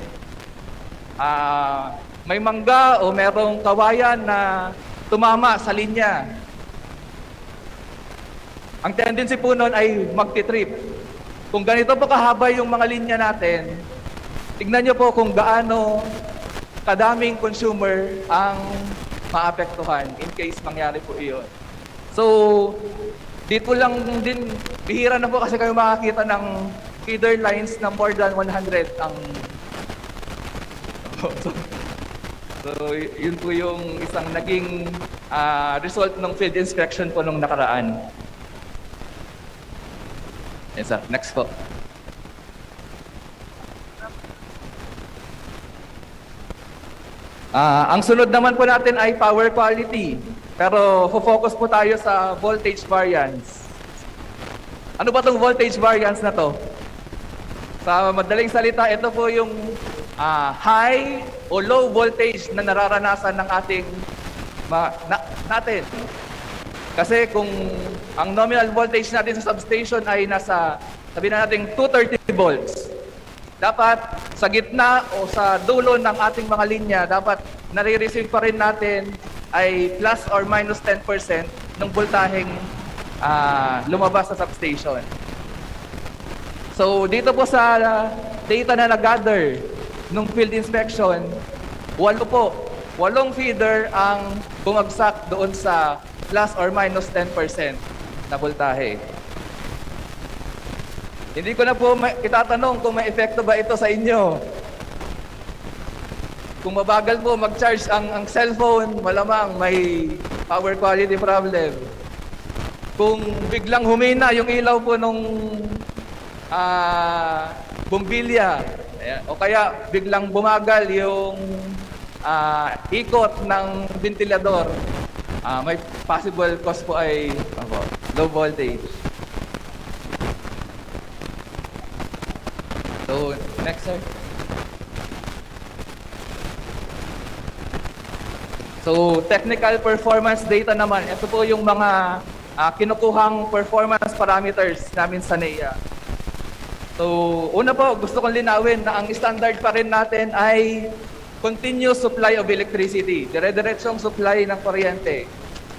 may mangga o merong kawayan na tumama sa linya. Ang tendency po nun ay magti-trip. Kung ganito po kahaba yung mga linya natin, tignan nyo po kung gaano kadaming consumer ang maapektuhan in case mangyari po iyon. So, dito lang din, bihira na po kasi kayo makakita ng feeder lines na more than 100 ang... So, yun po yung isang naging result ng field inspection po nung nakaraan. Yes, sir. Next po. Ang sunod naman po natin ay power quality. Pero focus po tayo sa voltage variance. Ano ba itong voltage variance na to? Sa madaling salita, ito po yung high o low voltage na nararanasan ng ating natin. Kasi kung ang nominal voltage natin sa substation ay nasa, sabihin na natin, 230 volts, dapat sa gitna o sa dulo ng ating mga linya, dapat nare-receive pa rin natin ay plus or minus 10% ng voltaheng lumabas sa substation. So dito po sa data na nag-gather nung field inspection, 8 feeder ang bumagsak doon sa plus or minus 10% na voltahe. Hindi ko na po itatanong kung may epekto ba ito sa inyo. Kung mabagal po mag-charge ang cellphone, malamang may power quality problem. Kung biglang humina yung ilaw po nung bombilya, o kaya biglang bumagal yung ikot ng ventilador, may possible cause po ay low voltage. So, next, sir. So, technical performance data naman. Ito po yung mga kinukuhang performance parameters namin sa NEA. So, una po, gusto kong linawin na ang standard pa rin natin ay continuous supply of electricity. Dire-diretsong supply ng kuryente.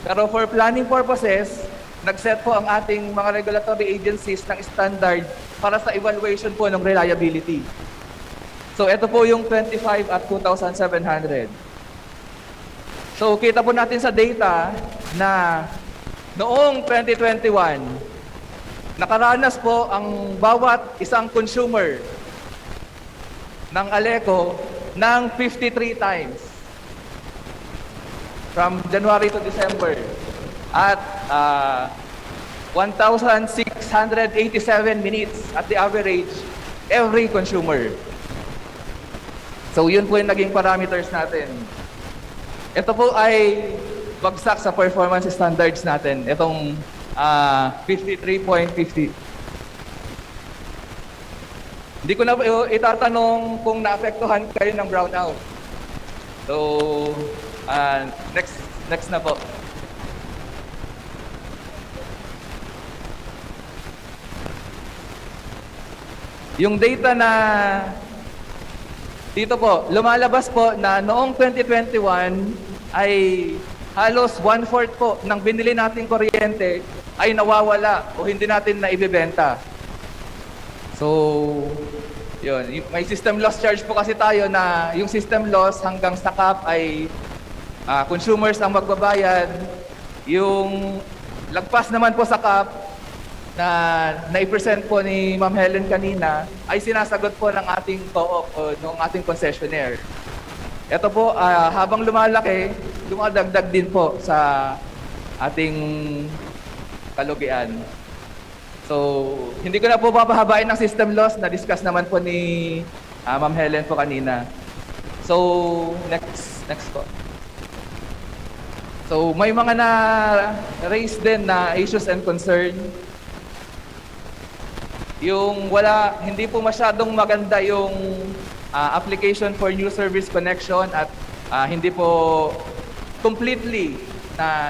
Pero for planning purposes, nag-set po ang ating mga regulatory agencies ng standard para sa evaluation po ng reliability. So, ito po yung 25 at 2,700. So, kita po natin sa data na noong 2021, nakaranas po ang bawat isang consumer ng Aleco ng 53 times from January to December at 1,687 minutes at the average every consumer. So, yun po yung naging parameters natin. Ito po ay bagsak sa performance standards natin. Itong 53.50. Hindi ko na itatanong kung naapektuhan kayo ng brownout. So, next na po. Yung data na dito po, lumalabas po na noong 2021 ay halos 1/4 po ng binili nating kuryente ay nawawala o hindi natin na ibebenta. So, yun. May system loss charge po kasi tayo na yung system loss hanggang sa cap ay consumers ang magbabayad. Yung lagpas naman po sa cap, na nai-present po ni Ma'am Helen kanina ay sinasagot po ng ating co-op o ng ating concessionaire. Ito po, habang lumalaki, dumadagdag din po sa ating kalugian. So, hindi ko na po papahabain ng system loss, na-discuss naman po ni Ma'am Helen po kanina. So, next po. So, may mga na-raise din na issues and concern. Yung hindi po masyadong maganda yung application for new service connection at hindi po completely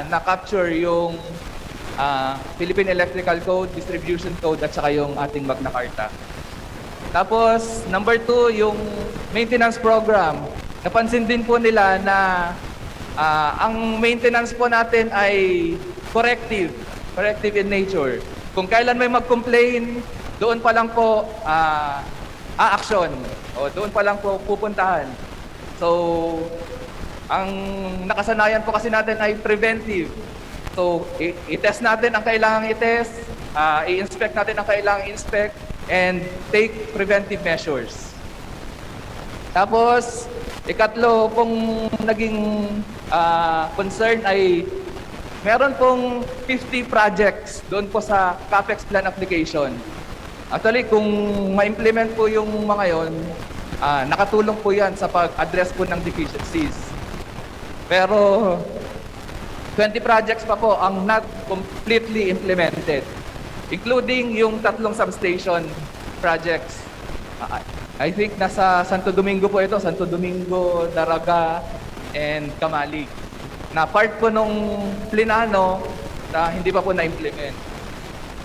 na-capture yung Philippine Electrical Code, Distribution Code at saka yung ating Magna Carta. Tapos, number 2, yung maintenance program. Napansin din po nila na ang maintenance po natin ay corrective in nature. Kung kailan may mag-complain, doon pa lang po a-action o doon pa lang po pupuntahan. So, ang nakasanayan po kasi natin ay preventive. So, i-test natin ang kailangang i-test, i-inspect natin ang kailangang i-inspect, and take preventive measures. Tapos, ikatlo pong naging concern ay meron pong 50 projects doon po sa CAPEX plan application. Actually, kung ma-implement po yung mga yon, nakatulong po yan sa pag-address po ng deficiencies. Pero 20 projects pa po ang not completely implemented, including yung 3 substation projects. I think nasa Santo Domingo po ito, Santo Domingo, Daraga, and Camali. Na part po nung plinano na hindi pa po na-implement.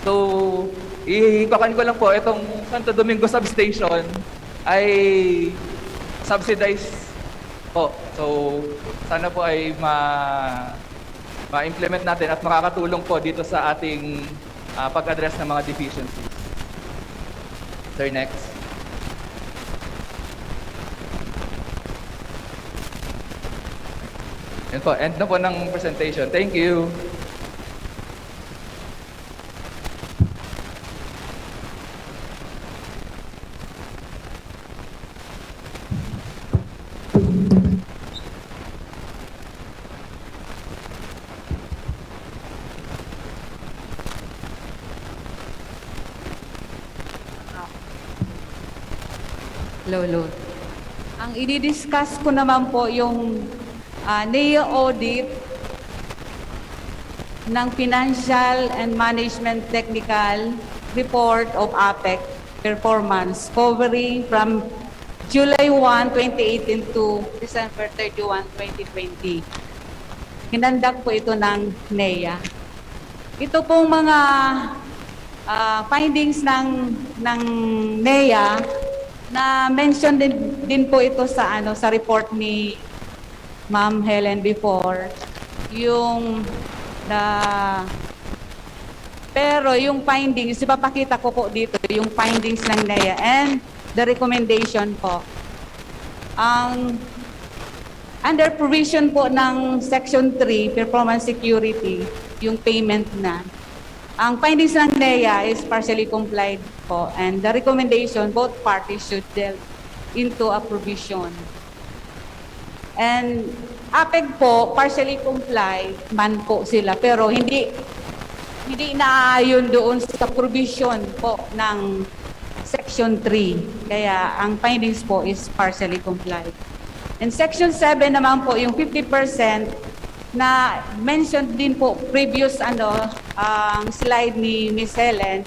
So, ipakan ko lang po, itong Santo Domingo substation ay subsidized po. So, sana po ay ma-implement natin at makakatulong po dito sa ating pag-address ng mga deficiencies. Sir, next. Yan po, end na po ng presentation. Thank you. Lolo. Ang i-discuss ko naman po yung NEA audit ng Financial and Management Technical Report of APEC Performance covering from July 1, 2018 to December 31, 2020. Hinandak po ito ng NEA. Ito pong mga findings ng NEA na mention din po ito sa sa report ni Ma'am Helen before, pero yung findings, ipapakita ko po dito yung findings ng NEA and the recommendation po. Under provision po ng Section 3, Performance Security, yung payment na. Ang findings ng NEA is partially complied po, and the recommendation, both parties should delve into a provision. And APEC po, partially complied man po sila, pero hindi naayon doon sa provision po ng Section 3. Kaya ang findings po is partially complied. In Section 7 naman po, yung 50% na mentioned din po previous ang slide ni Ms. Helen,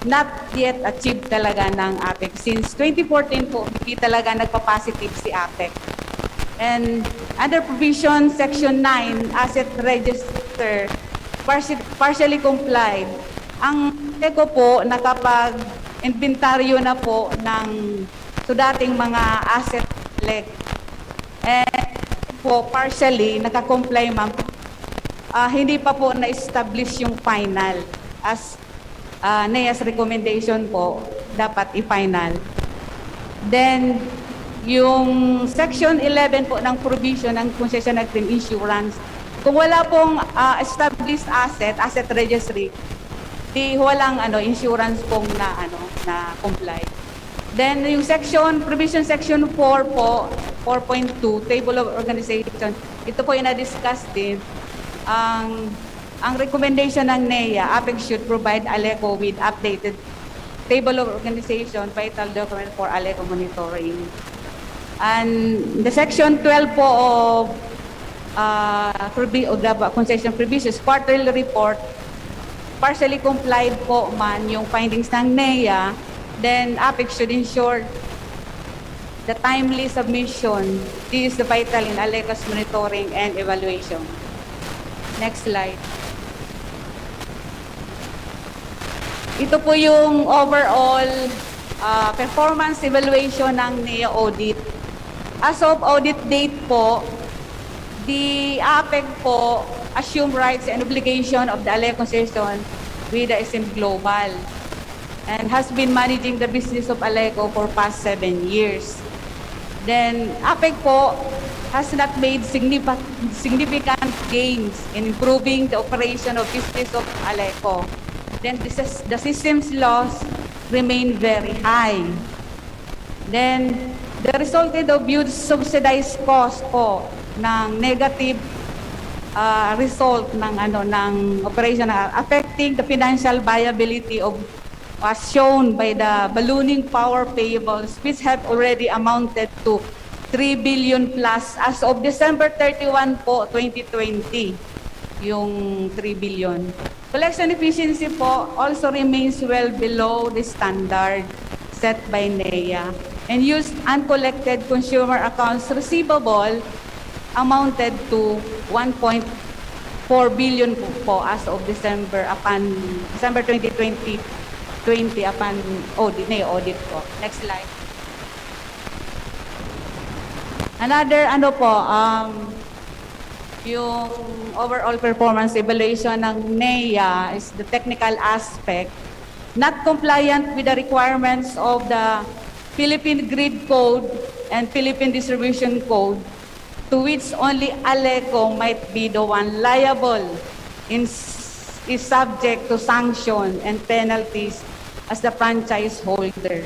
not yet achieved talaga ng APEC. Since 2014 po, hindi talaga nagpa-positive si APEC. And under provision Section 9, asset register, partially complied. Ang ECO po, nakapag-inventaryo na po ng dating mga asset leg. And po, partially, nakakomply ma'am. Hindi pa po na-establish yung final. As NEA's recommendation po, dapat i-final. Then, yung Section 11 po ng provision ng concession agreement insurance, kung wala pong established asset registry, walang insurance pong na comply. Then yung provision section 4 po, 4.2, table of organization, ito po yung na-discuss din. Ang recommendation ng NEA, APEC should provide ALECO with updated table of organization, vital document for ALECO monitoring. And the section 12 po of the concession provisions, quarterly report, partially complied po man yung findings ng NEA, then APEC should ensure the timely submission. This is the vital in ALECO's monitoring and evaluation. Next slide. Ito po yung overall performance evaluation ng NEA audit. As of audit date po, the APEC po assume rights and obligation of the ALECO concession with the SM Global and has been managing the business of ALECO for past 7 years. Then APEC po has not made significant gains in improving the operation of business of ALECO. Then the system's loss remain very high. Then the resulted of huge subsidized cost po ng negative result ng operation affecting the financial viability of as shown by the ballooning power payables, which have already amounted to 3 billion plus as of December 31 po, 2020, yung 3 billion. Collection efficiency po also remains well below the standard set by NEA, and used uncollected consumer accounts receivable amounted to 1.4 billion po as of December 2020 upon audit po. Next slide. Another yung overall performance evaluation ng NEA is the technical aspect, not compliant with the requirements of the Philippine Grid Code and Philippine Distribution Code, to which only ALECO might be the one liable is subject to sanction and penalties as the franchise holder.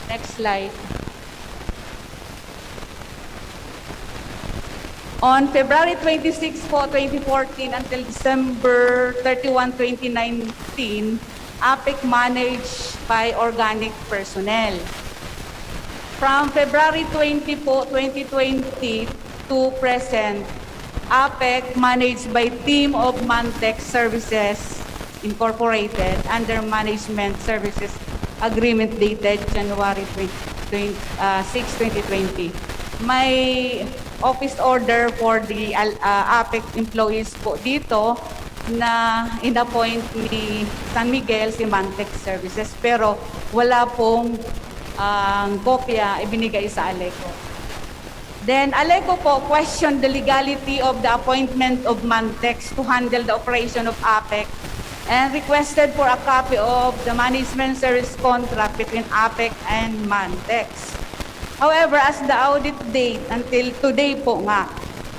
Next slide. On February 26, 2014 until December 31, 2019, APEC managed by organic personnel. From February 20, 2020 to present, APEC managed by team of Mantex Services Incorporated under Management Services Agreement dated January 6, 2020. May office order for the APEC employees po dito na in-appoint ni San Miguel si Mantex Services, pero wala pong kopya ibinigay sa ALECO. Then ALECO po questioned the legality of the appointment of Mantex to handle the operation of APEC and requested for a copy of the management service contract between APEC and Mantex. However, as the audit date until today po nga,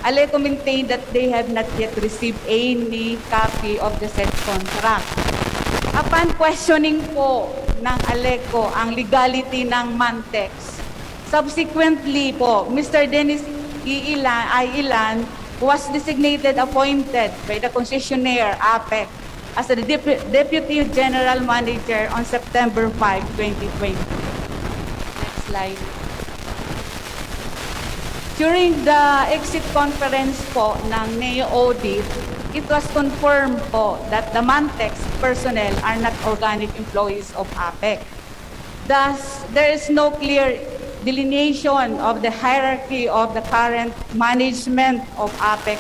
ALECO maintained that they have not yet received any copy of the said contract. Upon questioning po ng ALECO ang legality ng Mantex, subsequently po, Mr. Dennis Ilan was designated appointed by the concessionaire APEC as the Deputy General Manager on September 5, 2020. Next slide. During the exit conference po ng NEA audit, it was confirmed po that the Mantex personnel are not organic employees of APEC. Thus, there is no clear delineation of the hierarchy of the current management of APEC,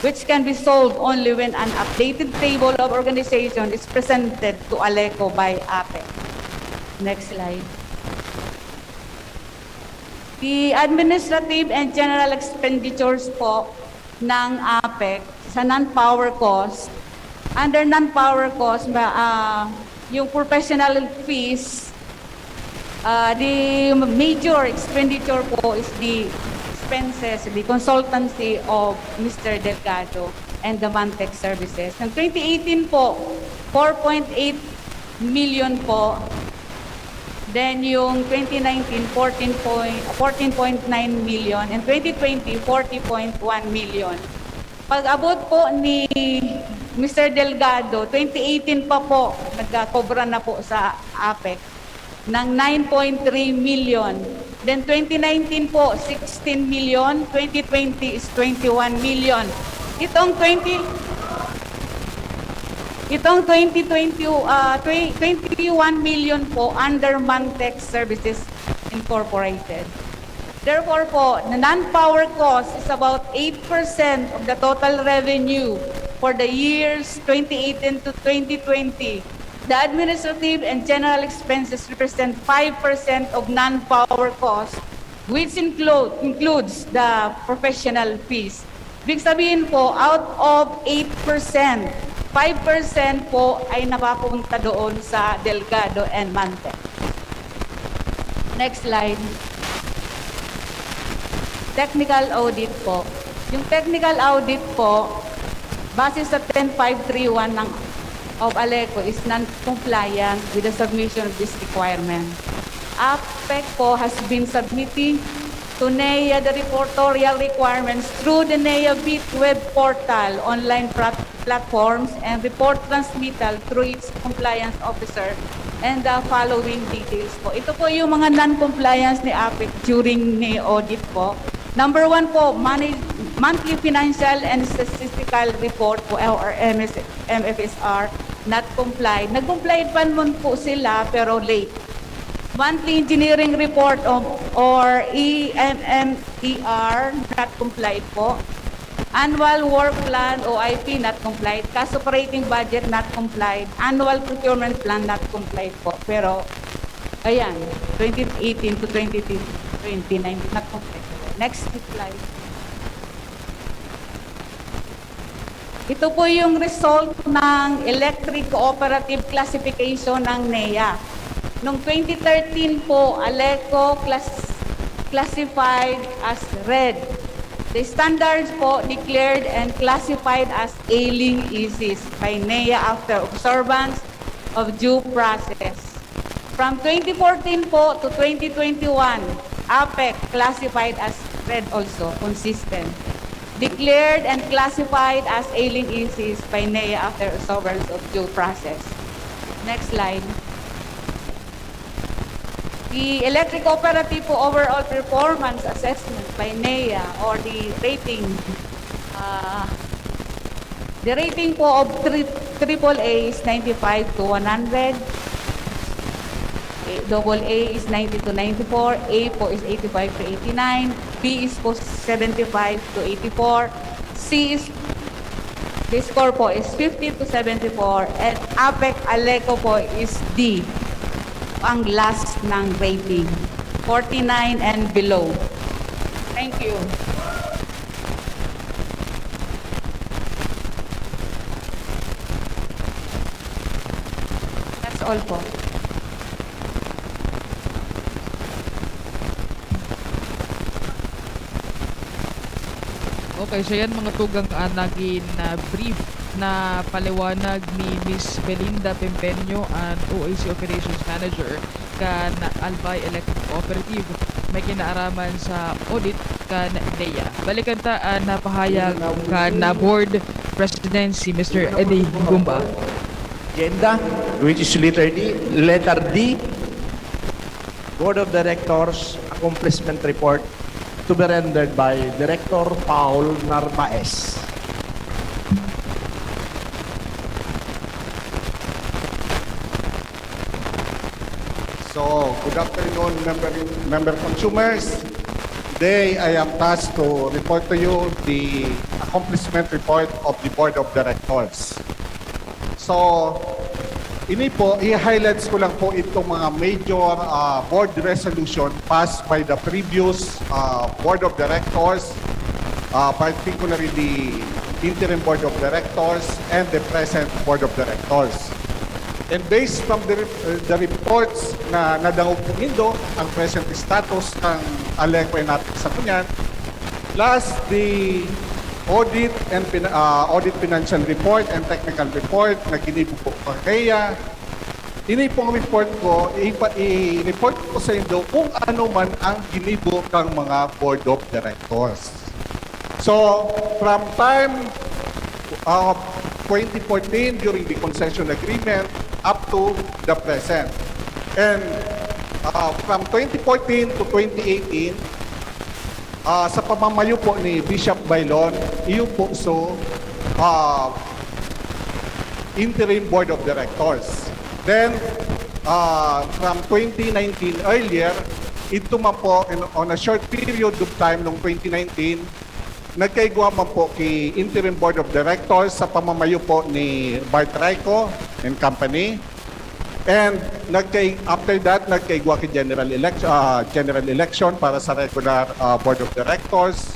which can be solved only when an updated table of organization is presented to ALECO by APEC. Next slide. The administrative and general expenditures po ng APEC sa non-power cost. Under non-power cost, yung professional fees, the major expenditure po is the expenses, the consultancy of Mr. Delgado and the Mantex Services. Noong 2018 po, 4.8 million po. Then yung 2019, 14.9 million. And 2020, 40.1 million. Pag-abot po ni Mr. Delgado, 2018 pa po, nagkakobra na po sa APEC ng 9.3 million. Then 2019 po, 16 million. 2020 is 21 million. Itong 2020, 21 million po under Mantex Services Incorporated. Therefore po, the non-power cost is about 8% of the total revenue for the years 2018 to 2020. The administrative and general expenses represent 5% of non-power cost, which includes the professional fees. Ibig sabihin po, out of 8%, 5% po ay napapunta doon sa Delgado and Mantex. Next slide. Technical audit po. Yung technical audit po, base sa 10531 of ALECO is non-compliant with the submission of this requirement. APEC po has been submitting to NEA the reportorial requirements through the NEA BIT web portal, online platforms, and report transmittal through its compliance officer, and the following details po. Ito po yung mga non-compliance ni APEC during NEA audit po. Number 1 po, monthly financial and statistical report po, or MFSR, not complied. Nag-complied pa naman po sila pero late. Monthly engineering report or EMMER, not complied po. Annual work plan o IP, not complied. Cash operating budget, not complied. Annual procurement plan, not complied po. Pero, ayan, 2018 to 2019, not complied. Next slide. Ito po yung result ng Electric Cooperative Classification ng NEA. Noong 2013 po, ALECO classified as red. The standards po declared and classified as ailing ISIS by NEA after observance of due process. From 2014 po to 2021, APEC classified as red also, consistent. Declared and classified as ailing ISIS by NEA after observance of due process. Next slide. The Electric Cooperative po overall performance assessment by NEA or the rating po of AAA is 95 to 100, AA is 90 to 94, A po is 85 to 89, B is po 75 to 84, C is the score po is 50 to 74, and APEC ALECO po is D, ang last ng rating, 49 and below. Thank you. That's all po. Okay, so yan mga tugang naging brief na paliwanag ni Miss Belinda Pempeño, ang OAC Operations Manager kan Albay Electric Cooperative, may kinaaraman sa audit kan NEA. Balikan ta napahayag kan na Board President si Mr. Eddie Gumba. Agenda, which is letter D, Board of Directors Accomplishment Report to be rendered by Director Paul Narvaez. So, good afternoon, member consumers. Today, I am tasked to report to you the accomplishment report of the Board of Directors. So, i-highlights ko lang po itong mga major board resolution passed by the previous Board of Directors, particularly the interim Board of Directors and the present Board of Directors. And based from the reports na nadangog po nindo, ang present status ng ALECO ay natin sa kunyan, plus the audit and audit financial report and technical report na ginibo po kaya ini pong report ko i-report ko sa inyo kung ano man ang ginibo kang mga board of directors. So from time 2014 during the concession agreement up to the present, and from 2014 to 2018 sa pamamayo po ni Bishop Bailon, iyon po so interim board of directors. Then from 2019 earlier, ito man po on a short period of time noong 2019, nagkaigwa man po kay interim board of directors sa pamamayo po ni Bart Raico and company. And after that, nagkaigwa kay general election para sa regular board of directors.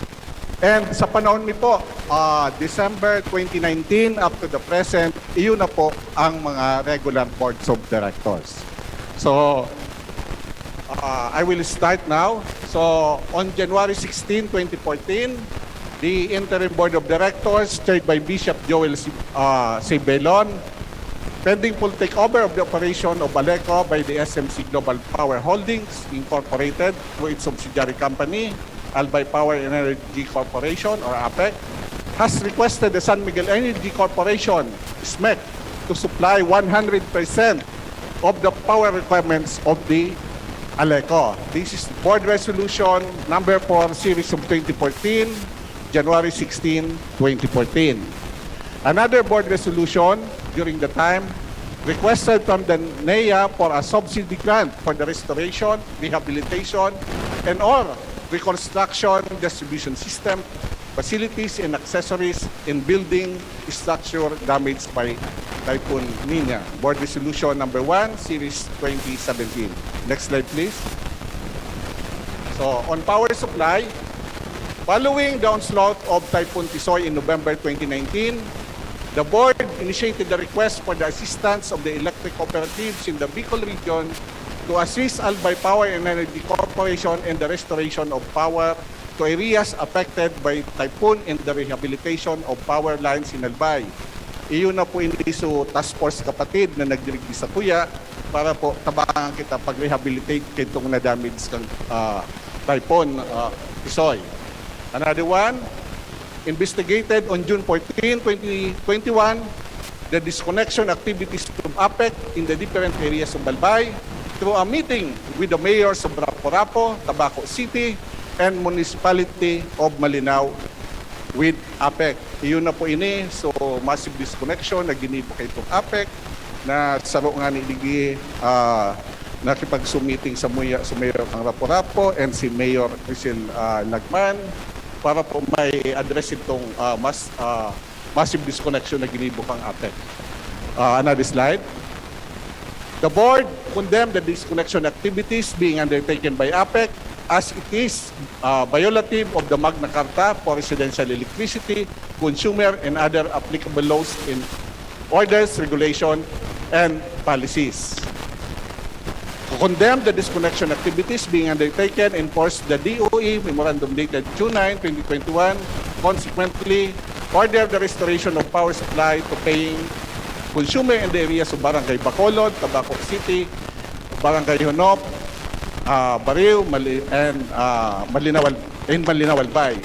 And sa panahon ni po, December 2019 up to the present, iyon na po ang mga regular boards of directors. So, I will start now. So, on January 16, 2014, the interim board of directors, chaired by Bishop Joel C. Belon, pending full takeover of the operation of Aleco by the SMC Global Power Holdings, Incorporated, through its subsidiary company, Albay Power and Energy Corporation, or APEC, has requested the San Miguel Energy Corporation, SMEC, to supply 100% of the power requirements of the Aleco. This is Board Resolution number 4, Series of 2014, January 16, 2014. Another board resolution during the time requested from the NEA for a subsidy grant for the restoration, rehabilitation, and or reconstruction distribution system, facilities and accessories in building structure damaged by Typhoon Nina. Board Resolution number 1, Series 2017. Next slide, please. So, on power supply, following the onslaught of Typhoon Tisoy in November 2019, the board initiated the request for the assistance of the electric cooperatives in the Bicol region to assist Albay Power and Energy Corporation in the restoration of power to areas affected by typhoon and the rehabilitation of power lines in Albay. Iyon na po hindi so task force kapatid na nagdirigi sa Tuya para po tabangan kita pag-rehabilitate kitong na-damage kang typhoon Tisoy. Another one, investigated on June 14, 2021, the disconnection activities from APEC in the different areas of Albay through a meeting with the mayors of Rapo-Rapo, Tabaco City, and Municipality of Malinao with APEC. Iyon na po ini, so massive disconnection na ginibo kay itong APEC na saro nga ni Ligi nakipag-meeting sa mayor ng Rapo-Rapo and si Mayor Rizal Lagman para po may address itong massive disconnection na ginibo kang APEC. Another slide. The board condemned the disconnection activities being undertaken by APEC as it is violative of the Magna Carta for residential electricity, consumer, and other applicable laws in orders, regulation, and policies. To condemn the disconnection activities being undertaken, enforce the DOE Memorandum dated June 9, 2021, consequently order the restoration of power supply to paying consumer in the areas of Barangay Bacolod, Tabaco City, Barangay Honop, Bariw, and Malinaw Albay.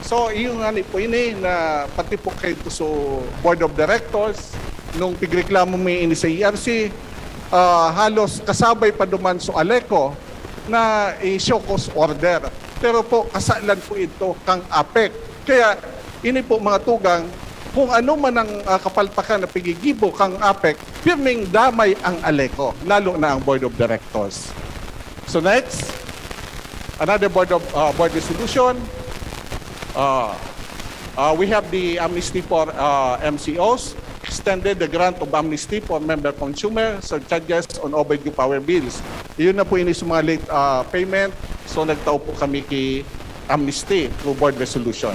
So, yung nga po ini na pati po kayo so Board of Directors, nung pigreklamo may ini sa ERC, halos kasabay pa duman so Aleco na i-show cause order. Pero po, kasalan po ito kang APEC. Kaya, ini po mga tugang, kung ano man ang kapalpakan na pigigibo kang APEC, pirming damay ang Aleco, lalo na ang Board of Directors. So next, another board resolution. We have the amnesty for MCOs, extended the grant of amnesty for member consumer surcharges on overdue power bills. Iyon na po ini sa mga late payment. So nagtao po kami kay amnesty through board resolution.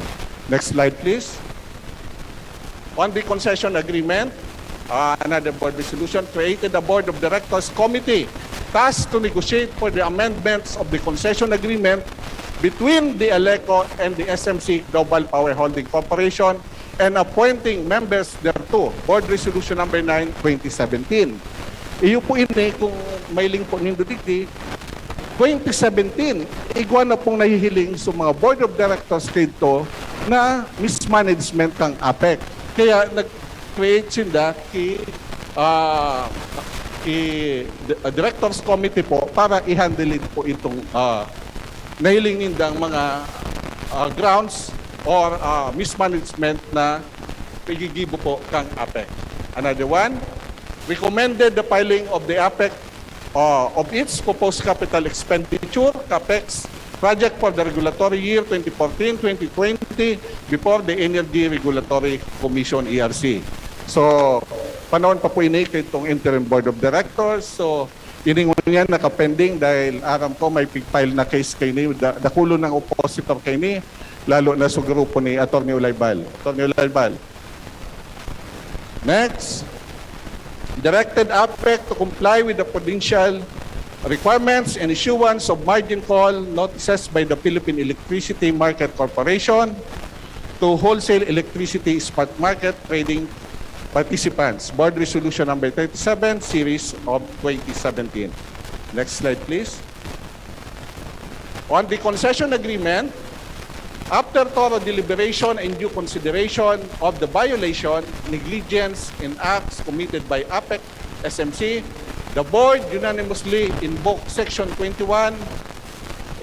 Next slide, please. On the concession agreement, another board resolution created a board of directors committee tasked to negotiate for the amendments of the concession agreement between the ALECO and the SMC Global Power Holding Corporation and appointing members thereto. Board Resolution number 9, 2017. Iyo po ini kung may link po nindo diti 2017, igwa na pong nahihiling sa mga board of directors dito na mismanagement kang APEC. Kaya nag-create sila directors committee po para i-handle it po itong nahiling nindang mga grounds or mismanagement na pigigibo po kang APEC. Another one, recommended the filing of the APEC of its proposed capital expenditure, CAPEX, project for the regulatory year 2014-2020 before the Energy Regulatory Commission, ERC. So, panahon pa po ini kay itong interim board of directors. So, iningon yan nakapending dahil aram ko may file na case kay ni, dakulo ng oppositor kay ni, lalo na sa grupo ni Atty. Ulaybal. Atty. Ulaybal. Next. Directed APEC to comply with the prudential requirements and issuance of margin call notices by the Philippine Electricity Market Corporation to wholesale electricity spot market trading participants. Board Resolution number 37, series of 2017. Next slide, please. On the concession agreement, after thorough deliberation and due consideration of the violation, negligence, and acts committed by APEC, SMC, the Board unanimously invoked Section 21,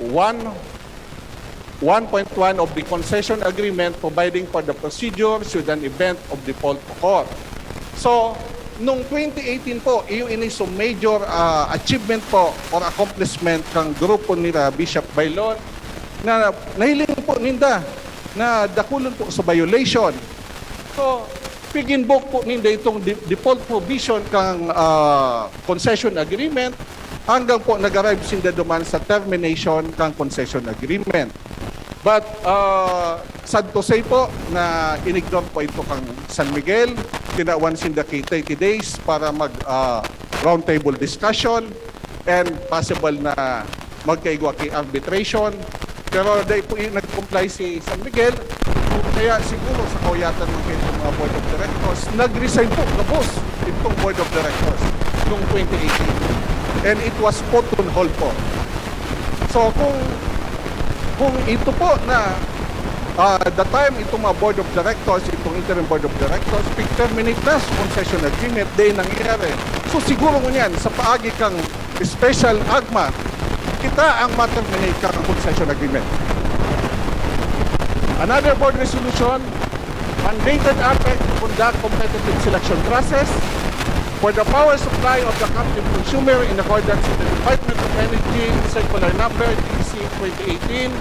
1.1 of the concession agreement providing for the procedure should an event of default occur. So, nung 2018 po, iyon is a major achievement po or accomplishment kang grupo nila Bishop Bailon na nahiling po ninda na dakulon po sa violation. So, piginbok po ninda itong default provision kang concession agreement hanggang po nag-arrive sinda duman sa termination kang concession agreement. But sad to say po na inignore po ito kang San Miguel. Tinawan sinda kay 30 days para mag roundtable discussion and possible na magkaigwa kay arbitration. Pero dahil po nag-comply si San Miguel, kaya siguro sa kauyatan ng mga board of directors, nag-resign po, nabos itong board of directors noong 2018. And it was put on hold po. So kung ito po na the time itong mga board of directors, itong interim board of directors, terminate na sa concession agreement, dahil nangyayari. So siguro mo yan, sa paagi kang special AGMA, kita ang ma-terminate kang concession agreement. Another board resolution mandated APEC to conduct competitive selection process for the power supply of the captive consumer in accordance with the Department of Energy Circular Number DC 2018-02-003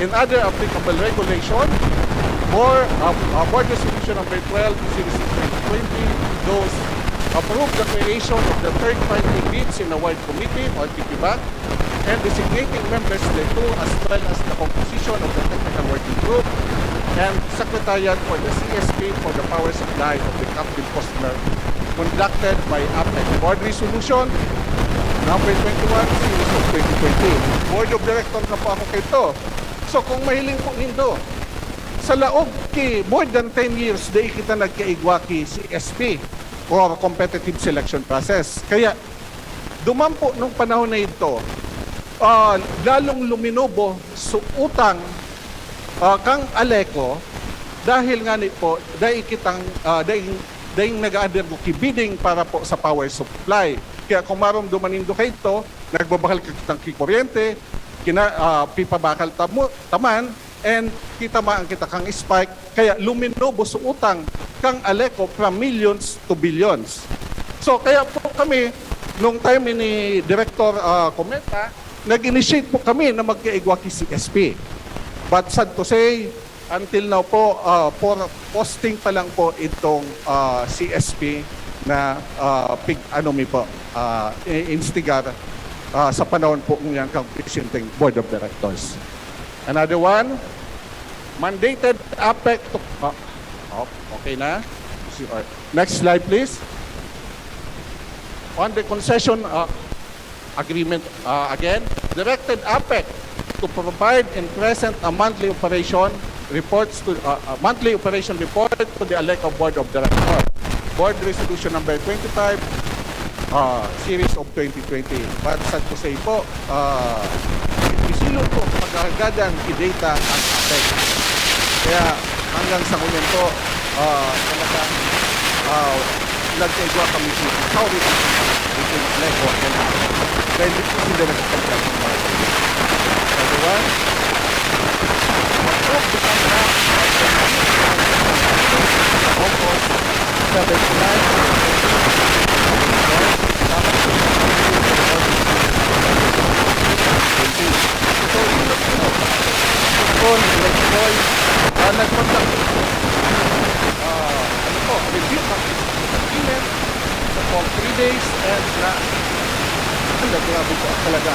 and other applicable regulation or board resolution number 12 series 2020 those approve the creation of the third-party bids in award committee or TPBAC and designating members thereto as well as the composition of the technical working group and secretariat for the CSP for the power supply of the captive customer conducted by APEC. Board resolution number 21 series of 2020. Board of Directors na po ako kayo. So kung mahiling po nindo, sa laog ki more than 10 years dahil kita nagkaigwa ki CSP or competitive selection process. Kaya dumampo nung panahon na ito, lalong luminobo sa utang kang ALECO dahil nga po dahil kitang dahil nag-undergo bidding para po sa power supply. Kaya kung maramdaman nindo kayo ito, nagbabakal kitang kuryente, pipabakal taman, and kita maan kita kang spike, kaya luminobo sa utang kang ALECO from millions to billions. So kaya po kami, nung time ni Director Cometa, nag-initiate po kami na magkaigwa ki CSP. But sad to say, until now po, for posting pa lang po itong CSP na instigar sa panahon po ng kang presenting Board of Directors. Another one, mandated APEC to... okay na? Next slide, please. On the concession agreement, again, directed APEC to provide and present a monthly operation reports to monthly operation report to the ALECO Board of Directors. Board Resolution number 25, series of 2020. But sad to say po, isilong po pagkagadan i-data ang APEC. Kaya hanggang sa ngayon po, talagang nag-egwa kami sa sorry between ALECO and APEC. Dahil dito sila nagkakaroon ng mga everyone, approve the contract August 79, nag-conduct review ng agreement for 3 days and grabe po talaga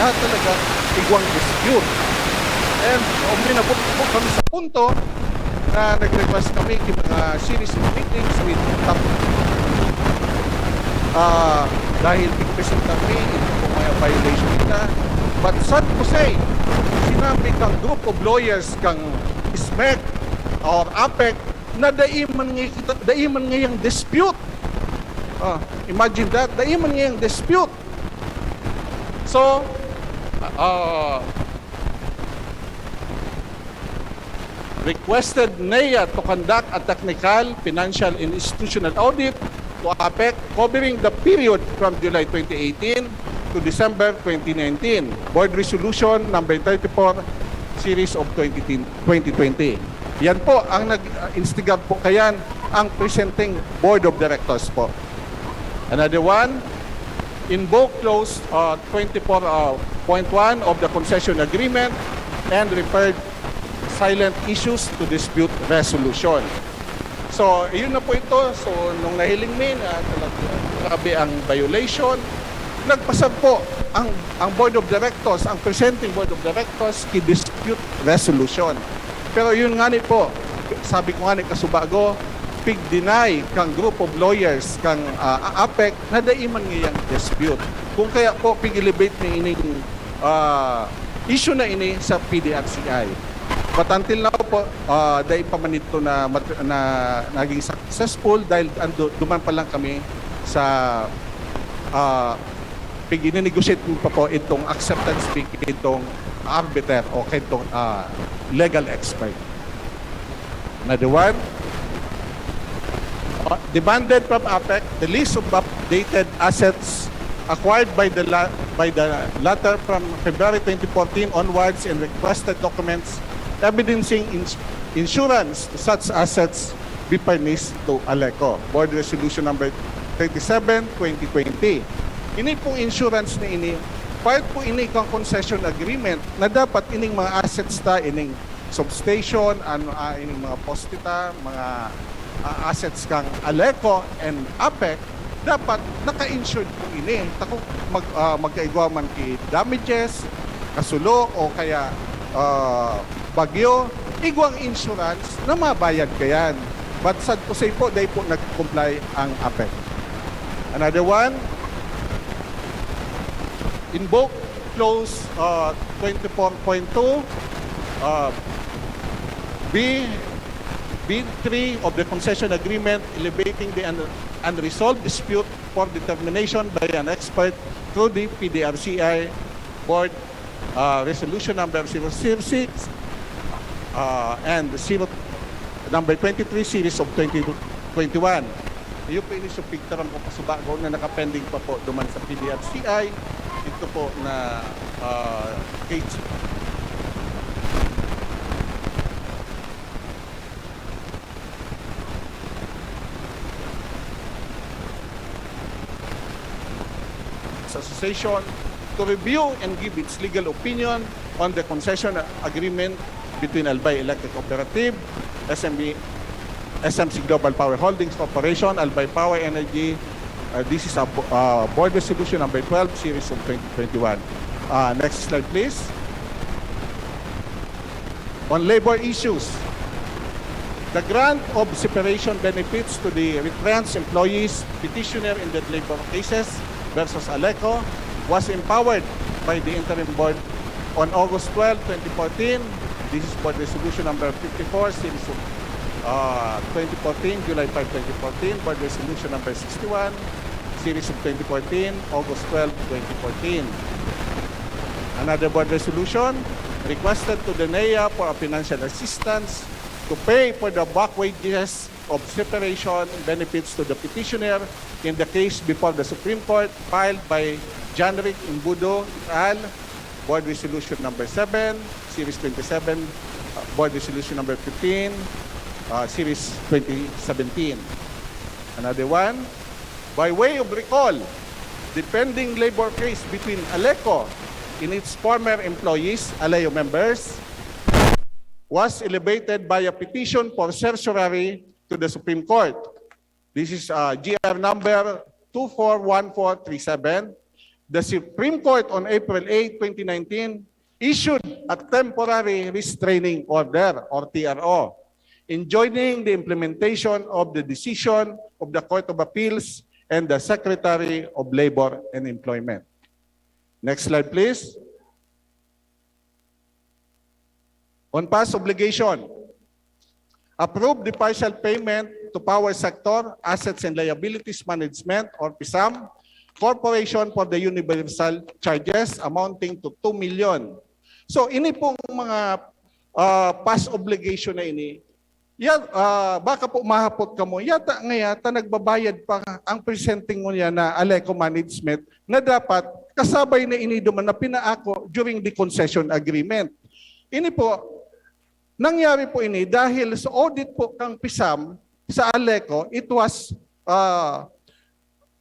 lahat talaga igwang dispute. And uminabot po kami sa punto na nag-request kami ng mga series of meetings with top dahil i-present kami ito po mga violation nila. But sad to say, sinabi kang group of lawyers kang SMEC or APEC na daiman ngayang dispute. Imagine that, daiman ngayang dispute. So, requested NEA to conduct a technical, financial, and institutional audit to APEC covering the period from July 2018 to December 2019. Board Resolution number 34, series of 2020. Yan po, ang nag-instigate po kayan ang presenting Board of Directors po. Another one, invoke clause 24.1 of the concession agreement and referred silent issues to dispute resolution. So, yun na po ito. So, nung nahiling may na grabe ang violation, nagpasab po ang Board of Directors, ang presenting Board of Directors, ki-dispute resolution. Pero yun nga ni po, sabi ko nga ni Kasubago, pig-deny kang group of lawyers, kang APEC, na daiman ngayang dispute. Kung kaya po, pig-elevate ni ining issue na ini sa PDRCI. But until now po, dahil pa man ito na naging successful dahil duman pa lang kami sa pig-negotiate pa po itong acceptance fee, itong arbiter o itong legal expert. Another one, demanded from APEC the list of updated assets acquired by the latter from February 2014 onwards and requested documents evidencing insurance to such assets be furnished to ALECO. Board Resolution number 37, 2020. Ini pong insurance na ini, part po ini kang concession agreement na dapat ining mga assets ta, ining substation, ining mga postita, mga assets kang ALECO and APEC, dapat naka-insured po ini. Tako magkaigwa man ki damages, kasulo o kaya bagyo, igwang insurance na mabayad kayan. But sad to say po, dahil po nag-comply ang APEC. Another one, invoke clause 24.2 B3 of the concession agreement elevating the unresolved dispute for determination by an expert through the PDRCI Board Resolution number 006 and number 23 series of 2021. Iyo po ini subpicturean ko pa subago na nakapending pa po duman sa PDRCI. Ito po na case. Association to review and give its legal opinion on the concession agreement between Albay Electric Cooperative, SMC Global Power Holdings Corporation, Albay Power Energy. This is a Board Resolution number 12, series of 2021. Next slide, please. On labor issues, the grant of separation benefits to the retrenched employees petitioner in the labor cases versus ALECO was empowered by the interim board on August 12, 2014. This is Board Resolution number 54, series of 2014, July 5, 2014. Board Resolution number 61, series of 2014, August 12, 2014. Another board resolution requested to the NEA for a financial assistance to pay for the back wages of separation benefits to the petitioner in the case before the Supreme Court filed by Janric Imbudo et al. Board Resolution number 7, Series 27, Board Resolution number 15, Series 2017. Another one, by way of recall, the pending labor case between Aleco and its former employees, Aleo members, was elevated by a petition for certiorari to the Supreme Court. This is GR number 241437. The Supreme Court on April 8, 2019 issued a temporary restraining order or TRO, enjoining the implementation of the decision of the Court of Appeals and the Secretary of Labor and Employment. Next slide, please. On past obligation, approve the partial payment to Power Sector Assets and Liabilities Management or PSAM Corporation for the universal charges amounting to 2 million. So ini pong mga past obligation na ini, baka po mahapot ka mo, yata nagbabayad pa ang presenting mo niya na Aleco Management na dapat kasabay na ini duman na pinaako during the concession agreement. Ini po, nangyari po ini dahil sa audit po kang PSAM sa Aleco, it was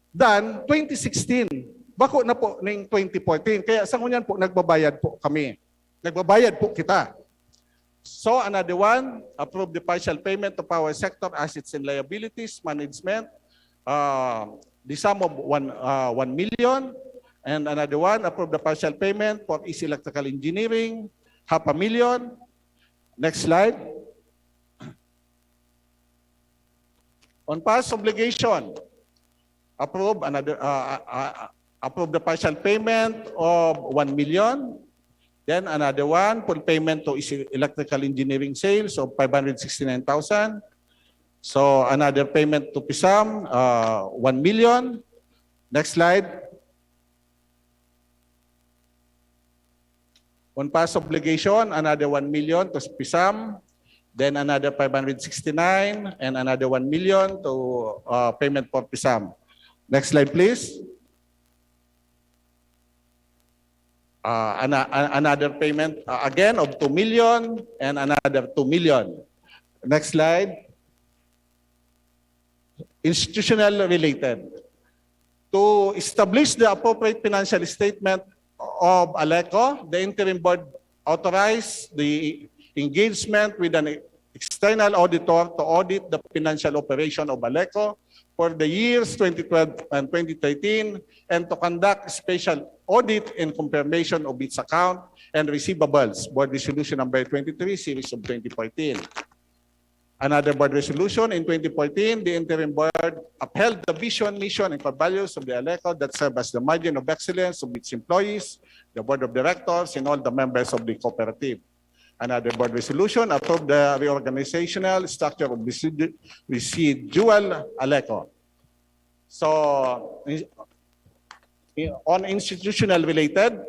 done 2016. Bako na po ng 2014. Kaya sa kunyan po, nagbabayad po kami. Nagbabayad po kita. So another one, approve the partial payment to Power Sector Assets and Liabilities Management, the sum of 1 million. And another one, approve the partial payment for East Electrical Engineering, 500,000. Next slide. On past obligation, approve approve the partial payment of 1 million. Then another one, full payment to electrical engineering sales of 569,000. So another payment to PSAM, 1 million. Next slide. On past obligation, another 1 million to PSAM. Then another 569 and another 1 million to payment for PSAM. Next slide, please. Another payment again of 2 million and another 2 million. Next slide. Institutional related. To establish the appropriate financial statement of Aleco, the interim board authorized the engagement with an external auditor to audit the financial operation of Aleco for the years 2012 and 2013 and to conduct special audit and confirmation of its account and receivables. Board Resolution number 23, series of 2014. Another board resolution in 2014, the interim board upheld the vision, mission, and core values of the Aleco that serve as the margin of excellence of its employees, the board of directors, and all the members of the cooperative. Another board resolution approved the reorganizational structure of residual Aleco. So, on institutional related,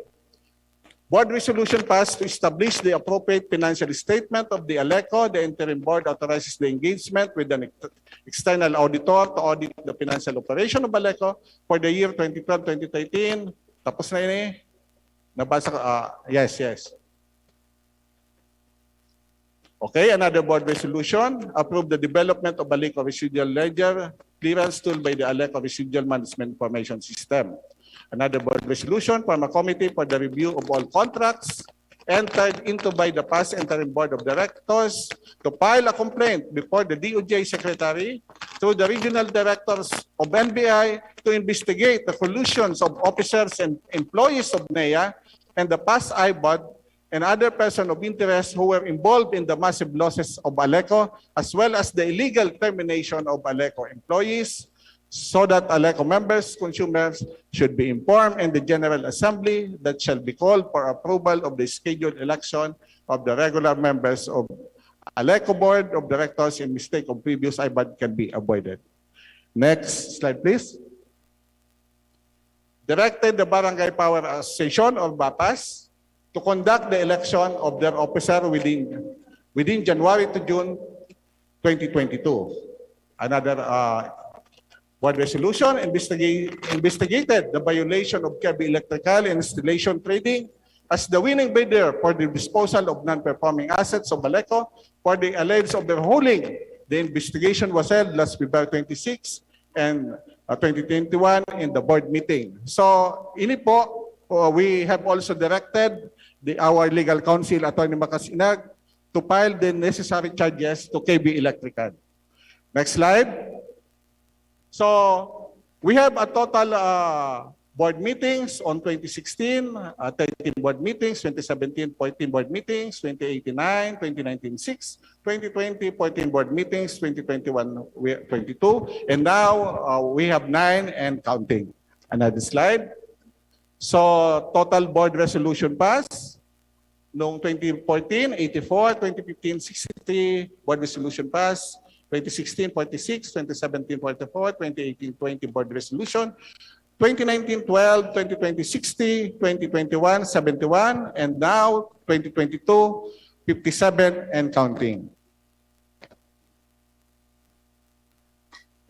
board resolution passed to establish the appropriate financial statement of the Aleco. The interim board authorizes the engagement with an external auditor to audit the financial operation of Aleco for the year 2012-2013. Tapos na yun eh. Nabasa yes. Okay, another board resolution, approve the development of Aleco Residual Ledger clearance tool by the Aleco Residual Management Information System. Another board resolution from a committee for the review of all contracts entered into by the past interim board of directors to file a complaint before the DOJ Secretary to the regional directors of NBI to investigate the collusions of officers and employees of NEA and the past IBOD and other persons of interest who were involved in the massive losses of Aleco, as well as the illegal termination of Aleco employees. so that Aleco members, consumers should be informed in the General Assembly that shall be called for approval of the scheduled election of the regular members of Aleco Board of Directors. In mistake of previous IBAD can be avoided. Next slide, please. Directed the Barangay Power Association or BAPAS to conduct the election of their officer within January to June 2022. Another board resolution investigated the violation of Kirby Electrical and Installation Trading as the winning bidder for the disposal of non-performing assets of Aleco for the alleged overhauling. The investigation was held last February 26 and 2021 in the board meeting. So, we have also directed our legal counsel, Attorney Macasinag, to file the necessary charges to KB Electrical. Next slide. So, we have a total board meetings on 2016, 13 board meetings, 2017, 14 board meetings, 2018, 9, 2019, 6, 2020, 14 board meetings, 2021, 22, and now we have 9 and counting. Another slide. So, total board resolution passed. Noong 2014, 84, 2015, 63, board resolution passed. 2016, 46, 2017, 44, 2018, 20 board resolution. 2019, 12, 2020, 60, 2021, 71, and now 2022, 57 and counting.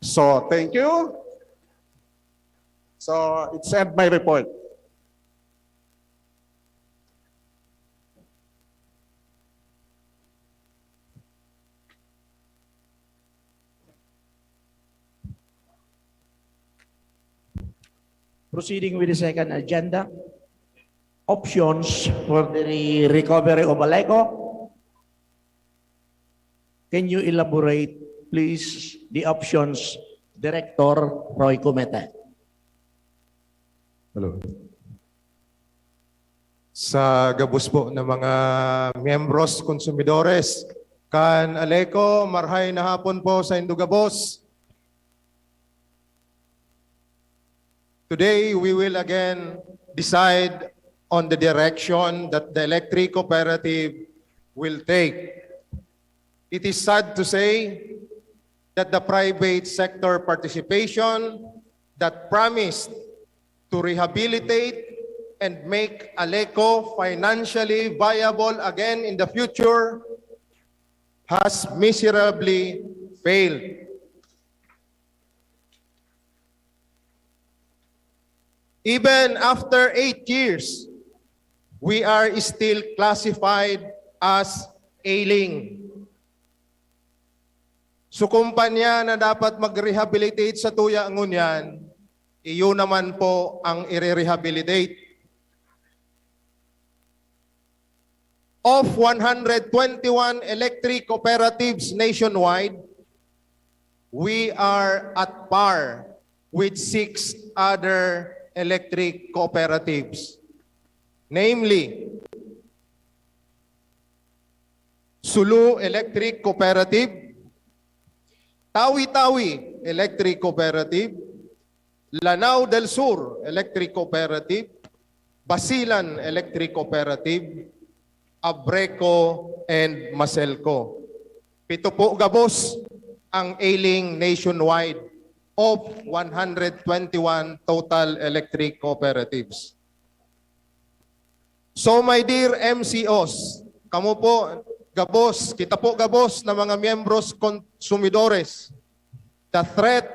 So, thank you. So, it's end my report. Proceeding with the second agenda, options for the recovery of Aleco. Can you elaborate, please, the options, Director Roy Cumete? Hello. Sa gabos po ng mga miyembros, konsumidores, kan Aleco, marhay na hapon po sa Indugabos. Today, we will again decide on the direction that the electric cooperative will take. It is sad to say that the private sector participation that promised to rehabilitate and make Aleco financially viable again in the future has miserably failed. Even after 8 years, we are still classified as ailing. So kumpanya na dapat mag-rehabilitate sa Tuya Ngunyan, iyon naman po ang i-rehabilitate. Of 121 electric cooperatives nationwide, we are at par with 6 other electric cooperatives. Namely, Sulu Electric Cooperative, Tawi-Tawi Electric Cooperative, Lanao del Sur Electric Cooperative, Basilan Electric Cooperative, Abreco, and Maselco. 7 po gabos ang ailing nationwide of 121 total electric cooperatives. So my dear MCOs, kamo po gabos, kita po gabos na mga miyembros konsumidores, the threat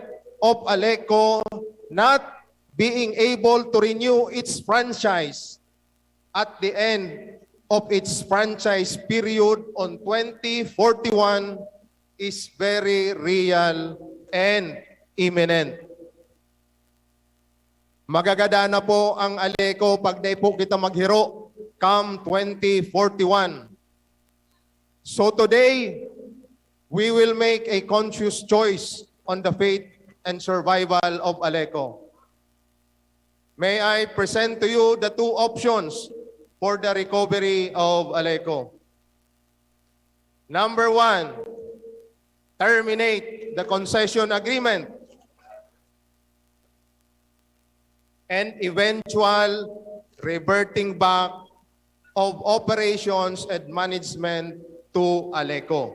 of Aleco not being able to renew its franchise at the end of its franchise period on 2041 is very real and imminent. Magagada na po ang Aleco pag na po kita maghiro come 2041. So today, we will make a conscious choice on the fate and survival of Aleco. May I present to you the 2 options for the recovery of Aleco. Number 1, terminate the concession agreement. and eventual reverting back of operations and management to Aleco.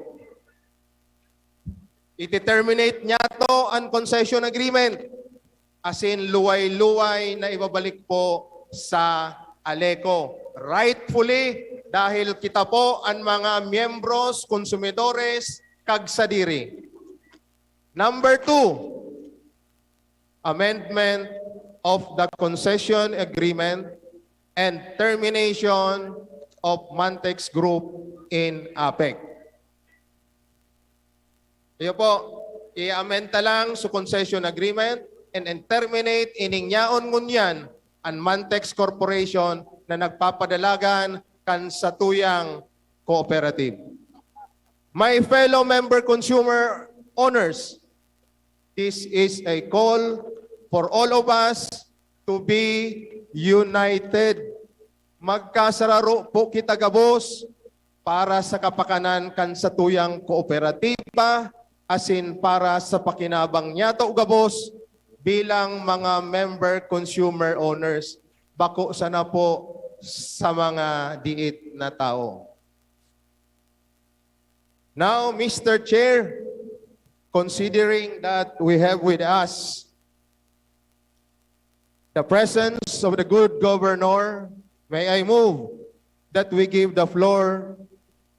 I-terminate niya to ang concession agreement, as in luway-luway na ibabalik po sa Aleco. Rightfully, dahil kita po ang mga miyembros, konsumidores, kagsadiri. Number 2, amendment of the concession agreement and termination of Mantex Group in APEC. Iyo po, i-amend lang sa concession agreement and terminate iningyaon ngunyan ang Mantex Corporation na nagpapadalagan kan sa tuyang cooperative. My fellow member consumer owners, this is a call for all of us to be united. Magkasararo po kita gabos para sa kapakanan kan sa tuyang kooperatiba, asin para sa pakinabang niya to gabos bilang mga member consumer owners. Bako sana po sa mga diit na tao. Now, Mr. Chair, considering that we have with us the presence of the good governor, may I move that we give the floor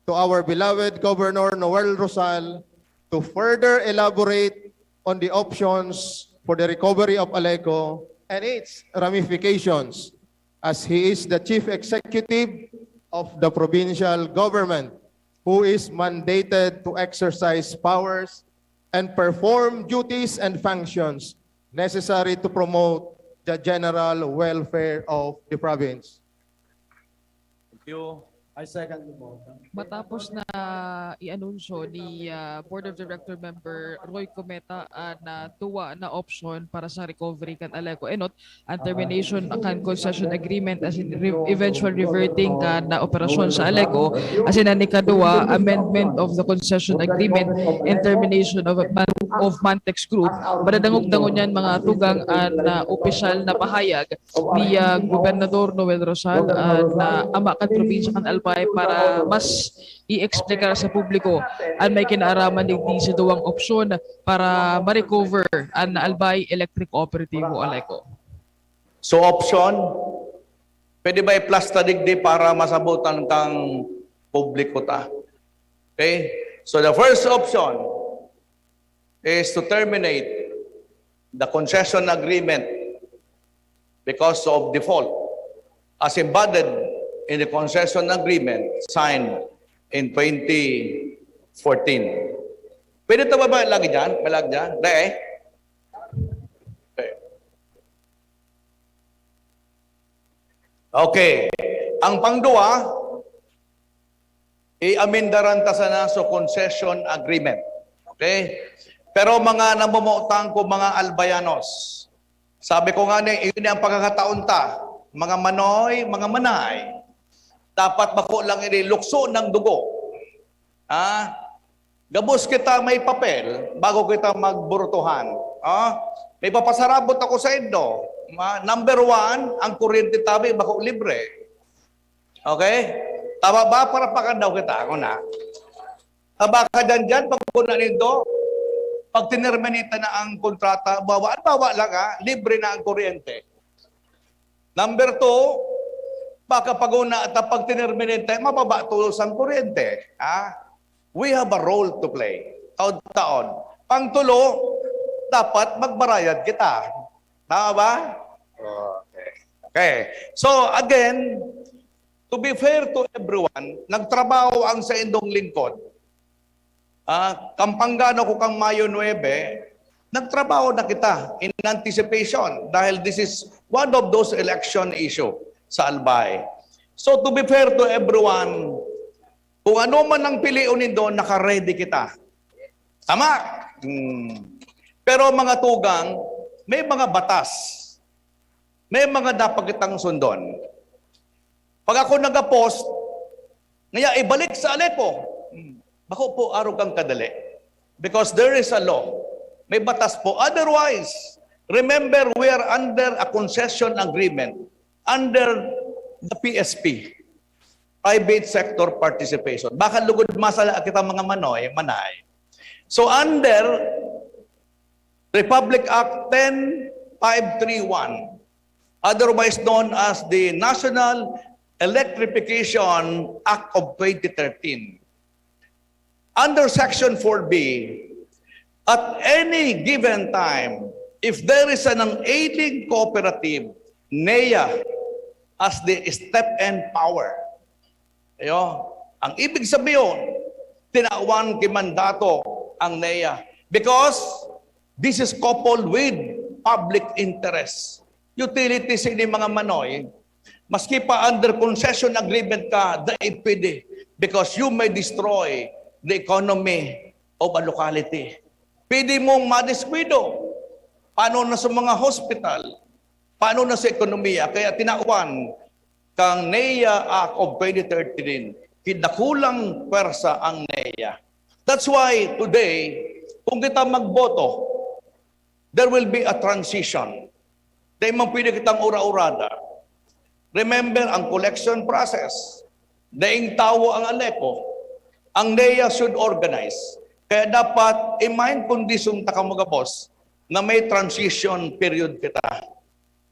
to our beloved Governor Noel Rosal to further elaborate on the options for the recovery of Aleco and its ramifications, as he is the chief executive of the provincial government, who is mandated to exercise powers and perform duties and functions necessary to promote the general welfare of the province. Thank you. I second the motion. Matapos na i-anunsyo ni Board of Director Member Roy Cometa na tuwa na option para sa recovery kan Aleco Enot, ang termination kan concession agreement as in eventual reverting kan na operasyon sa Aleco, as in ni kadua amendment of the concession agreement and termination of Mantex Group. Madadangog-dangon yan mga tugang na opisyal na pahayag ni Gobernador Noel Rosal na ama kan probinsya kan Albay para mas i-explica sa publiko ang may kinaaraman digdi sa duwang opsyon para ma-recover ang Albay Electric Cooperative o Aleco. So option, pwede ba i-plus ta digdi para masabutan kang publiko ta? Okay? So the first option is to terminate the concession agreement because of default as embodied in the concession agreement signed in 2014. Pwede ito ba lagi dyan? Malag dyan? Okay. Okay. Ang pangdua, i-amendaran ta sana sa concession agreement. Okay? Pero mga namumutang ko mga albayanos, sabi ko nga yun ang pagkakataon ta, mga manoy, mga manay, dapat bako lang lukso ng dugo. Gabos kita may papel bago kita magburutuhan. May papasarabot ako sa Indo. Number 1, ang kuryente tabi bako libre. Okay? Tama ba para pakandaw kita? Ako na. Taba ka dyan, pag kuna nito, pag tinerminita na ang kontrata, bawa lang libre na ang kuryente. Number 2, baka pag-una at pag tinerminate, mababa tulos ang kuryente. We have a role to play. Taon-taon. Pangtulo, dapat magbarayad kita. Tama ba? Okay. So again, to be fair to everyone, nagtrabaho ang sa indong lingkod. Kampanggano ko kang Mayo 9, nagtrabaho na kita in anticipation dahil this is one of those election issue sa Albay. So to be fair to everyone, kung ano man ang piliin nindo, naka-ready kita. Tama? Pero mga tugang, may mga batas. May mga dapat kitang sundon. Pag ako nag-post, ngaya ibalik sa Aleco, bako po araw kang kadali. Because there is a law. May batas po. Otherwise, Remember, we are under a concession agreement under the PSP, Private Sector Participation. Baka lugod masala kita mga manay. So under Republic Act 10531, otherwise known as the National Electrification Act of 2013, under Section 4B, at any given time, if there is an aiding cooperative, NEA as the step-end power. Ayo, ang ibig sabihin, tinawan kay mandato ang NEA because this is coupled with public interest. Utilities ini mga manoy, maski pa under concession agreement ka, dahil pwede because you may destroy the economy of a locality. Pwede mong madiskuido. Paano na sa mga hospital? Paano na sa ekonomiya? Kaya tinawan kang NEA Act of 2013, kinakulang pwersa ang NEA. That's why today, kung kita magboto, there will be a transition. Dahil man pwede kitang ura-urada. Remember, ang collection process, daing tawo ang ALECO, ang NEA should organize. Kaya dapat i-mind condition ta ka mga boss na may transition period kita.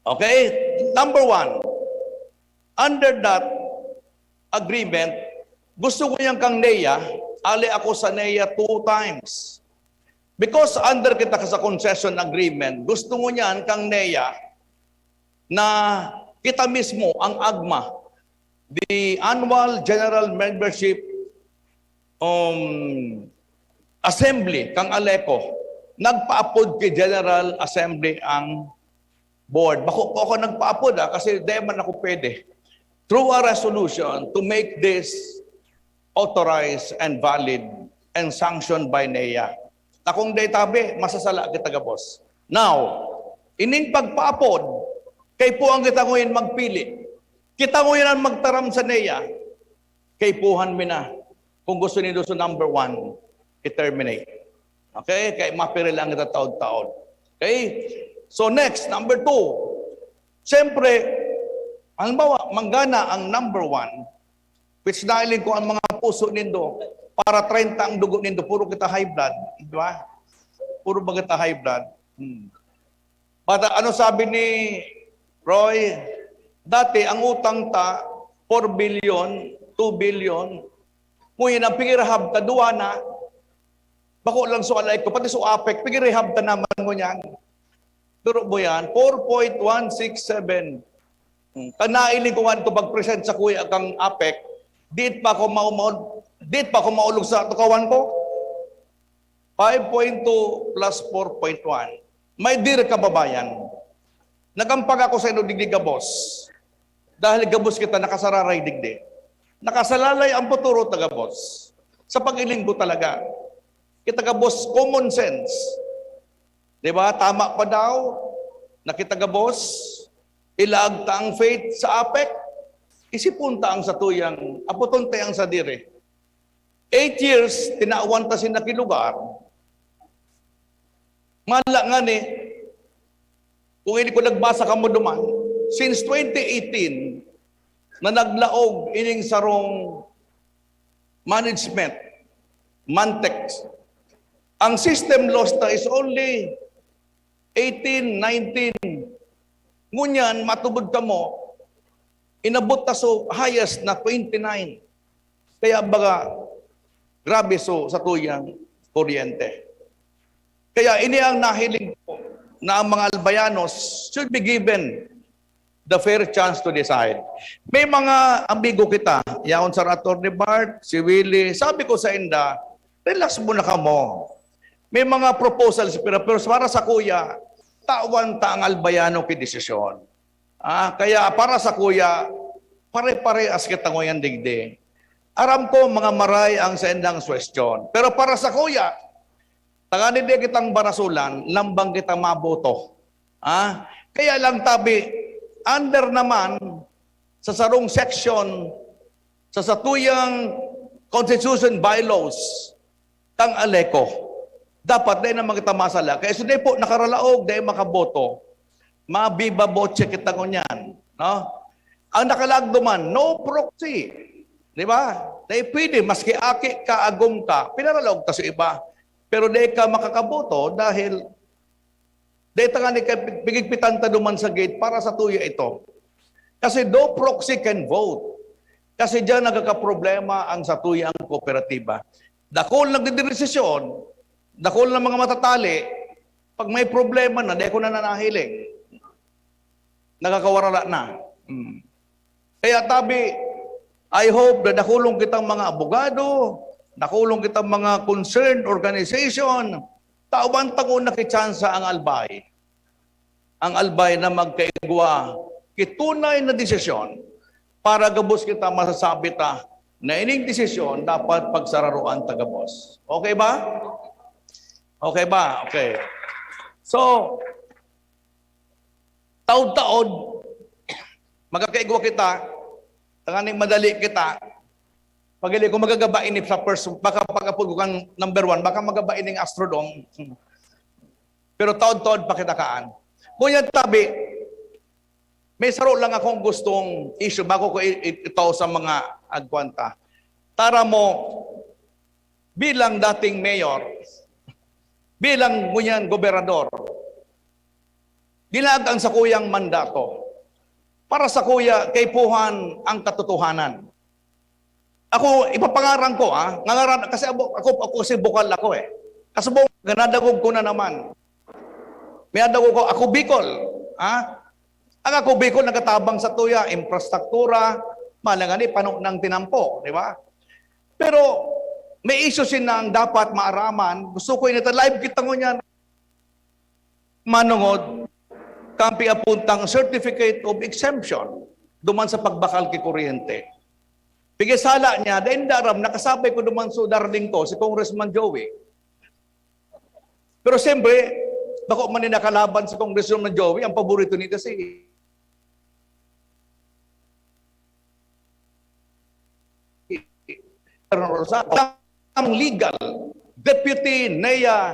Okay? Number one, under that agreement, gusto ko yung kang NEA, ali ako sa NEA 2 times. Because under kita sa concession agreement, gusto mo niyan kang NEA na kita mismo, ang AGMA, the Annual General Membership Assembly, kang ALECO, nagpa-upload kay General Assembly ang board. Bako ako nagpa-upload kasi di man ako pwede. Through a resolution to make this authorized and valid and sanctioned by NEA. Na kung di tabi, masasala kita boss. Now, ining pagpa-upload, kay po ang kita ngayon magpili. Kita ngayon ang magtaram sa NEA, kay puhan mi na. Kung gusto niyo sa number 1, i-terminate. Okay? Kaya mapiril lang ito taon-taon. Okay? So next, number 2. Siyempre, halimbawa, manggana ang number 1, which dahilin ko ang mga puso nindo, para 30 ang dugo nindo, puro kita high blood. Di ba? Puro ba kita high blood? But ano sabi ni Roy? Dati, ang utang ta, 4 billion, 2 billion. Ngayon, ang pigirahab ta, duwa na, bako lang so alay ko, pati so APEC, pigirehab ta naman mo yan. Duro mo yan, 4.167. Kanailin ko nga ito pag-present sa kuya kang APEC, dit pa ako maulog sa tukawan ko. 5.2 plus 4.1. May dir kababayan. Nagampag ako sa ino digdig boss. Dahil gabos kita nakasararay digdig. Nakasalalay ang puturo taga boss. Sa pag-iling ko talaga. Kita ka boss, common sense. Diba? Tama pa daw. Nakita ka boss, ilagta ang faith sa APEC, isipunta ang sa tuyang, aputunte ang sa dire. 8 years, tinaawan ta sin nakilugar. Mala nga ni, kung hindi ko nagbasa ka mo duman, since 2018, na naglaog ining sarong management, Mantex, ang system loss ta is only 18, 19. Ngunyan, matubod ka mo, inabot ta so highest na 29. Kaya baga, grabe so sa tuyang kuryente. Kaya ini ang nahiling ko na ang mga albayanos should be given the fair chance to decide. May mga ambigo kita, yaon sa Atty. Bart, si Willie, sabi ko sa inda, relax muna ka mo. May mga proposals, pero para sa kuya, tawan ta ang albayano ki desisyon. Kaya para sa kuya, pare-parehas kita ngoyan digdi. Aram ko mga maray ang sendang question. Pero para sa kuya, tanganin di kitang barasulan, lambang kitang maboto. Kaya lang tabi, under naman sa sarong section sa satuyang Constitution bylaws, tang ALECO. dapat dahil na makita masala. Kaya so po nakaralaog, dahil makaboto, mabiba botse kita ngunyan. No? Ang nakalagdo man, no proxy. Di ba? Dahil pwede, maski aki ka, agong ka, pinaralaog ta sa iba. Pero dahil ka makakaboto dahil tanga ni pigigpitan ta duman sa gate para sa tuya ito. Kasi no proxy can vote. Kasi diyan nagkakaproblema ang sa tuyang kooperatiba. Dakol nagdidesisyon, dakol ng mga matatali, pag may problema na, dahil ko na nanahiling. Nakakawarala na. Kaya tabi, I hope na nakulong kitang mga abogado, nakulong kitang mga concerned organization, tauban tago nakichansa ang albay. Ang albay na magkaigwa, kitunay na desisyon para gabos kita masasabi ta na ining desisyon dapat pagsararuan tagabos. Okay ba? Okay ba? Okay. So, taon-taon, magkakaigwa kita, tanganing madali kita, pag hindi ko magagabainip sa person, baka pagkapod ko kang number 1, baka magabaining astrodome. Pero taon-taon pa kita kaan. Kung tabi, may saro lang akong gustong issue bago ko ito sa mga agkwanta. Tara mo, bilang dating mayor, bilang ngunyan gobernador, dilagang sa kuyang mandato para sa kuya kay puhan ang katotohanan. Ako, ipapangaran ko, kasi ako kasi bukal ako eh. Kasi ganadagog ko na naman. May adagog ko, ako Bicol. Ang ako Bicol, nagatabang sa tuya, infrastruktura, malangani, panok ng tinampo, di ba? Pero, may issue na ang dapat maaraman. Gusto ko inita, live kita ko niyan. Manungod, kampi apuntang certificate of exemption duman sa pagbakal kay kuryente. Pigisala niya, dahil daram, nakasabay ko duman sa darling ko, si Congressman Joey. Pero siyempre, bako man nakalaban si Congressman Joey, ang paborito nito si ang legal deputy NEA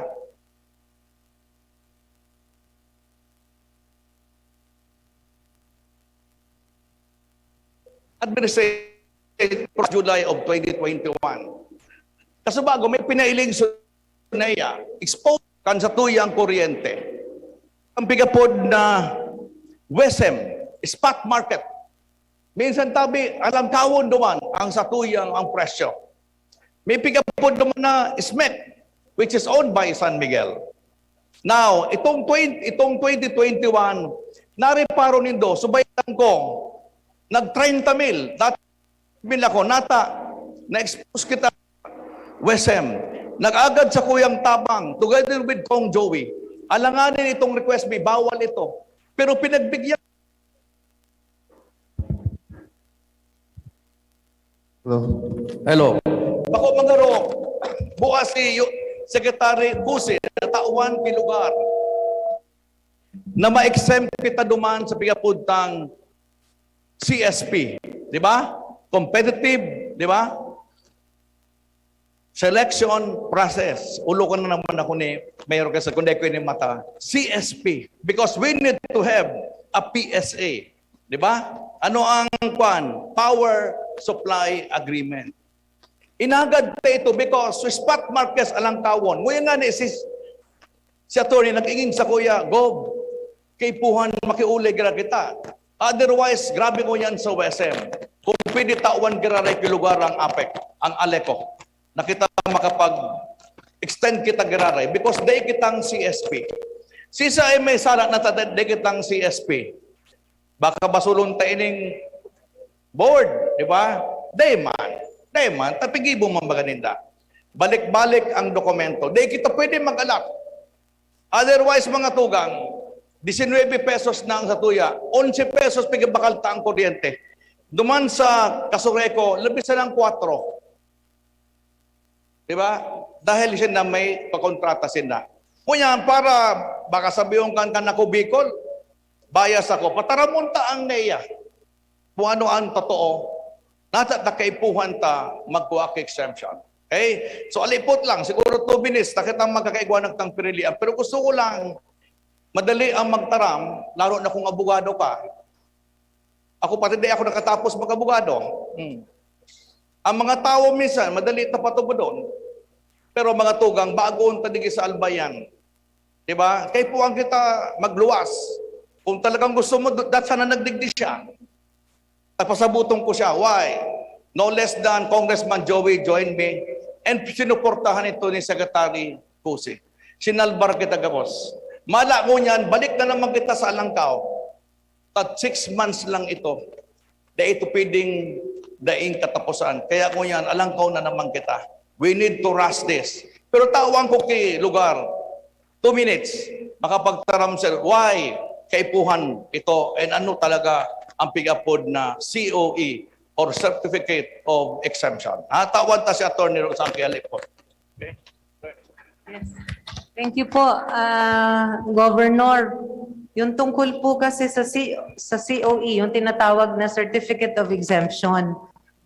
administrative July of 2021. Kaso bago may pinailing sa NEA, exposed kan sa tuyang kuryente. Ang bigapod na WESM, spot market. Minsan tabi, alam kawon duman ang sa tuyang ang presyo. May bigapod duman na SMEC, which is owned by San Miguel. Now, itong 2021, nareparo nindo, subayan ko, nag-30 mil. Dati mil ako, nata, na-expose kita, WESM, nag-agad sa kuyang tabang, together with Kong Joey. Alanganin itong request, may bawal ito. Pero pinagbigyan. Hello. Bako mangaro, bukas si Secretary Busi, natauan kilugar, na ma-exempt kita duman sa pigapuntang CSP. Di ba? Competitive, di ba? Selection process. Ulo ko na naman ako ni Mayor kasi kundi ko ni mata. CSP. Because we need to have a PSA. Di ba? Ano ang Power Supply Agreement. Inagad pa ito because spot markets alang kawon. Nguya nga ni si attorney nag-ingin sa kuya, Gob, kay puhan makiulay gira kita. Otherwise, grabe ko yan sa WSM. Kung pwede tawan gira rin kilugar ang APEC, ang ALECO, na kita makapag-extend kita gira rin because day kitang CSP. Sisa ay may salat na day kitang CSP. Baka basulong taining board, di ba? Dayman, tapigibo man maganinda. Balik-balik ang dokumento. Day kita pwede mag-alak. Otherwise, mga tugang, 19 pesos na ang satuya, 11 pesos pigabakal ta ang kuryente. Duman sa Kasureko, labis na ng 4. Di ba? Dahil siya na may pakontrata sila. Kunya, para baka sabihin kan ako Bicol, bias ako, pataramunta ang NEA. Kung ano ang totoo, natat na kaipuhan ta magkuha ka exemption. Okay? So alipot lang, siguro 2 minutes, nakita magkakaigwa ng tang pirilian. Pero gusto ko lang, madali ang magtaram, lalo na kung abogado ka. Ako pati di ako nakatapos mag-abogado. Ang mga tao minsan, madali tapatubo doon. Pero mga tugang, bagoon tadigi sa albayan. Diba? Kaya po ang kita magluwas. Kung talagang gusto mo, that's sana nagdigdi siya. Tapasabutong ko siya. Why? No less than Congressman Joey joined me and sinuportahan ito ni Secretary Cusi. Sinalbar kita, gabos. Mala ko niyan, balik na naman kita sa Alangkaw. At 6 months lang ito. Dahil ito pwedeng daing katapusan. Kaya ko yan, Alangkaw na naman kita. We need to rush this. Pero tawang ko kay lugar, 2 minutes, makapagtaram sir, why kaipuhan ito and ano talaga ang pigapod na COE or Certificate of Exemption. Tawan ta si Attorney Rosang Kialipot. Okay? Thank you po, Governor. Yung tungkol po kasi sa COE, yung tinatawag na Certificate of Exemption,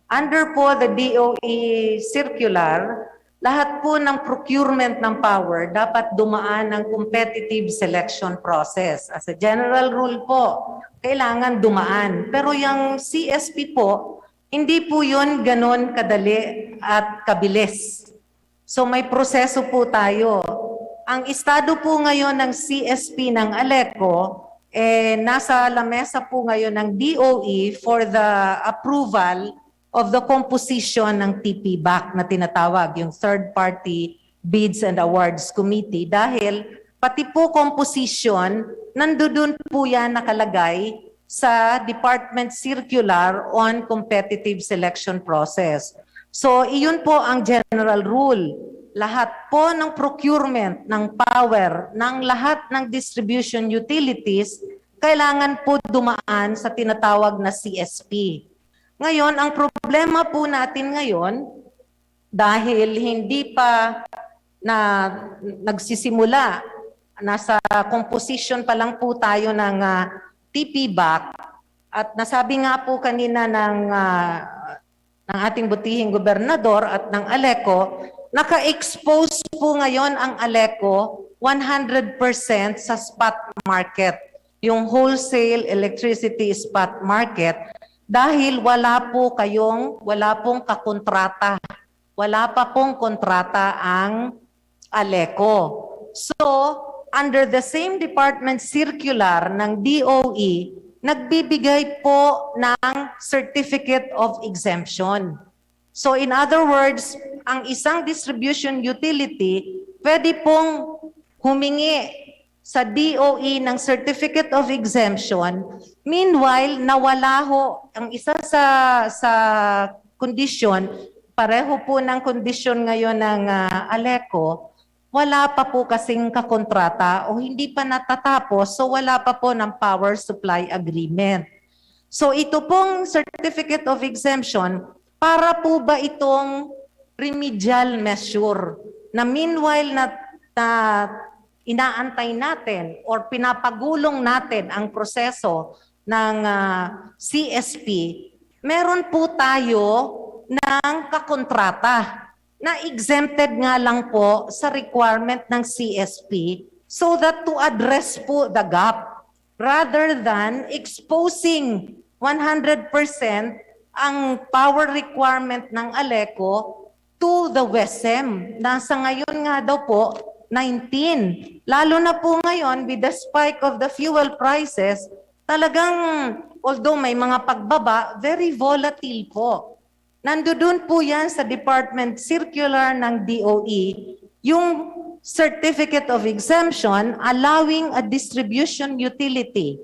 under po the DOE circular, lahat po ng procurement ng power dapat dumaan ng competitive selection process. As a general rule po, kailangan dumaan. Pero yung CSP po, hindi po yun ganon kadali at kabilis. So may proseso po tayo. Ang estado po ngayon ng CSP ng ALECO, nasa lamesa po ngayon ng DOE for the approval of the composition ng TP-BAC na tinatawag, yung Third Party Bids and Awards Committee. Dahil pati po composition, nandoon po yan nakalagay sa Department Circular on Competitive Selection Process. So, iyon po ang general rule. Lahat po ng procurement, ng power, ng lahat ng distribution utilities, kailangan po dumaan sa tinatawag na CSP. Ngayon, ang problema po natin ngayon, dahil hindi pa nagsisimula, nasa composition pa lang po tayo ng TP-BAC, at nasabi nga po kanina ng ating butihing gobernador at ng ALECO, naka-expose po ngayon ang ALECO 100% sa spot market, yung wholesale electricity spot market, dahil wala pong kakontrata. Wala pa pong kontrata ang ALECO. So, under the same department circular ng DOE, nagbibigay po ng Certificate of Exemption. So in other words, ang isang distribution utility pwede pong humingi sa DOE ng Certificate of Exemption. Meanwhile, nawala ho ang isa sa kondisyon, pareho po ng kondisyon ngayon ng ALECO, wala pa po kasing kakontrata o hindi pa natatapos, so wala pa po ng power supply agreement. So ito pong Certificate of Exemption, para po ba itong remedial measure na meanwhile na inaantay natin or pinapagulong natin ang proseso ng CSP, meron po tayo ng kakontrata na exempted nga lang po sa requirement ng CSP so that to address po the gap rather than exposing 100% ang power requirement ng ALECO to the WESM. Nasa ngayon nga daw po 19. Lalo na po ngayon with the spike of the fuel prices, talagang although may mga pagbaba, very volatile po. Nandoon po yan sa Department Circular ng DOE, yung Certificate of Exemption allowing a distribution utility.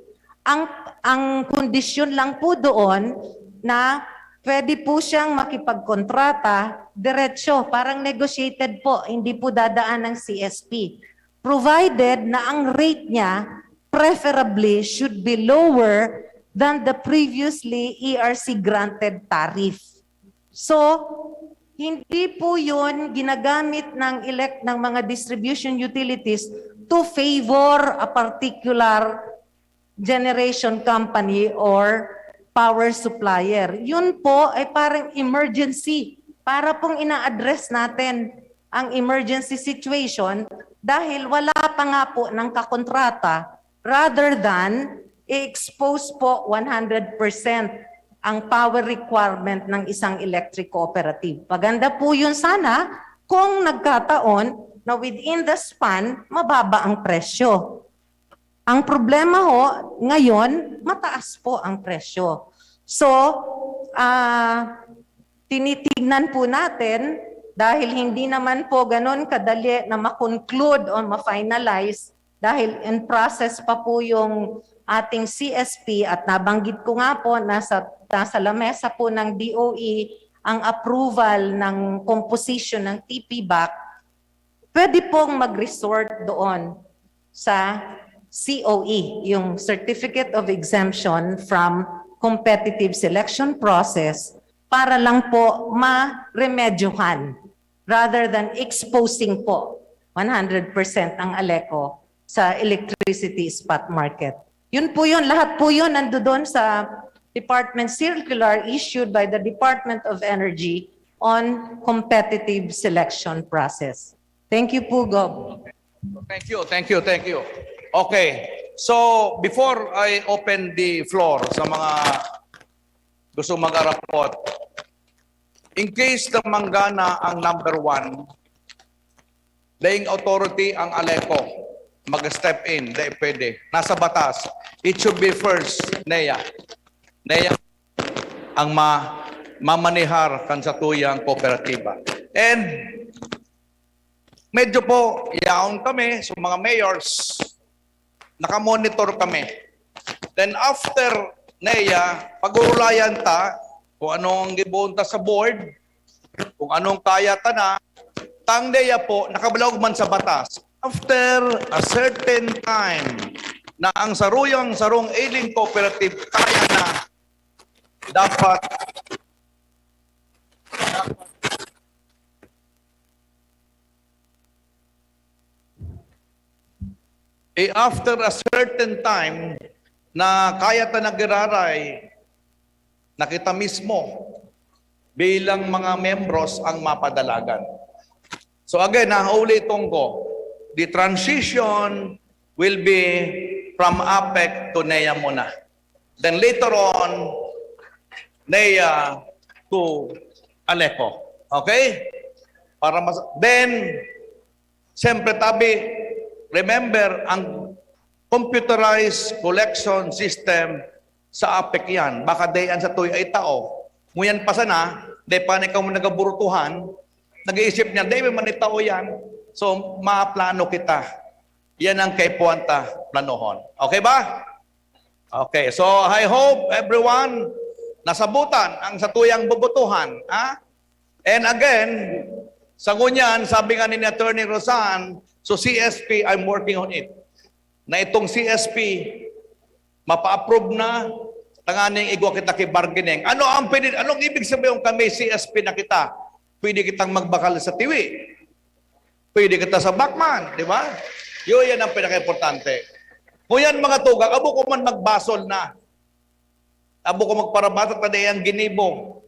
Ang kondisyon lang po doon na pwede po siyang makipagkontrata diretso, parang negotiated po, hindi po dadaan ng CSP. Provided na ang rate niya preferably should be lower than the previously ERC granted tariff. So, hindi po yun ginagamit ng mga distribution utilities to favor a particular generation company or power supplier. Yun po ay parang emergency para pong ina-address natin ang emergency situation dahil wala pa nga po ng kakontrata rather than i-expose po 100% ang power requirement ng isang electric cooperative. Maganda po yun sana kung nagkataon na within the span, mababa ang presyo. Ang problema ho, ngayon, mataas po ang presyo. So, tinitignan po natin, dahil hindi naman po ganun kadali na ma-conclude o ma-finalize, dahil in process pa po yung ating CSP at nabanggit ko nga po, nasa lamesa po ng DOE ang approval ng composition ng TPBAC, pwede pong mag-resort doon sa COE, yung Certificate of Exemption from Competitive Selection Process, para lang po ma-remedyohan rather than exposing po 100% ang ALECO sa electricity spot market. Yun po yun, lahat po yun nandoon sa Department Circular issued by the Department of Energy on competitive selection process. Thank you po, Gob. Thank you. Okay, so before I open the floor sa mga gusto mag-arapot, in case na manggana ang number 1, laying authority ang ALECO, mag-step in, di pwede. Nasa batas. It should be first, NEA. NEA ang mamanihar kan sa tuyang kooperatiba. And medyo po, yaon kami sa mga mayors, nakamonitor kami. Then after NEA, pag-uulayan ta, kung anong gibunta sa board, kung anong kaya ta na, tang NEA po, nakabalog man sa batas. After a certain time, na ang sarong ailing cooperative kaya na, dapat after a certain time na kaya ta nagiraray, na kita mismo bilang mga membros ang mapadalagan. So again, naulitin ko, the transition will be from APEC to NEA muna. Then later on, NEA to ALECO. Okay? Then, siyempre tabi, remember, ang computerized collection system sa APEC yan. Baka dayan sa tuy ay tao. Nguyan pa sana, day pa na ikaw mo nagaburutuhan, nag-iisip niya, day man ni tao yan. So, maaplano kita. Yan ang kay Puanta planohon. Okay ba? Okay, so I hope everyone nasabutan ang sa tuyang bubutuhan. Ha? And again, sa ngunyan, sabi nga ni Attorney Rosan, so CSP, I'm working on it. Na itong CSP, mapa-approve na, tanganing igwa kita kay bargaining. Anong ibig sabihin kami CSP na kita? Pwede kitang magbakal sa tiwi. Pwede kita sa Bacman, di ba? Yan ang pinaka-importante. Kung yan mga tugang, abo ko man magbasol na. Abo ko magparabatat na dayang ginibo.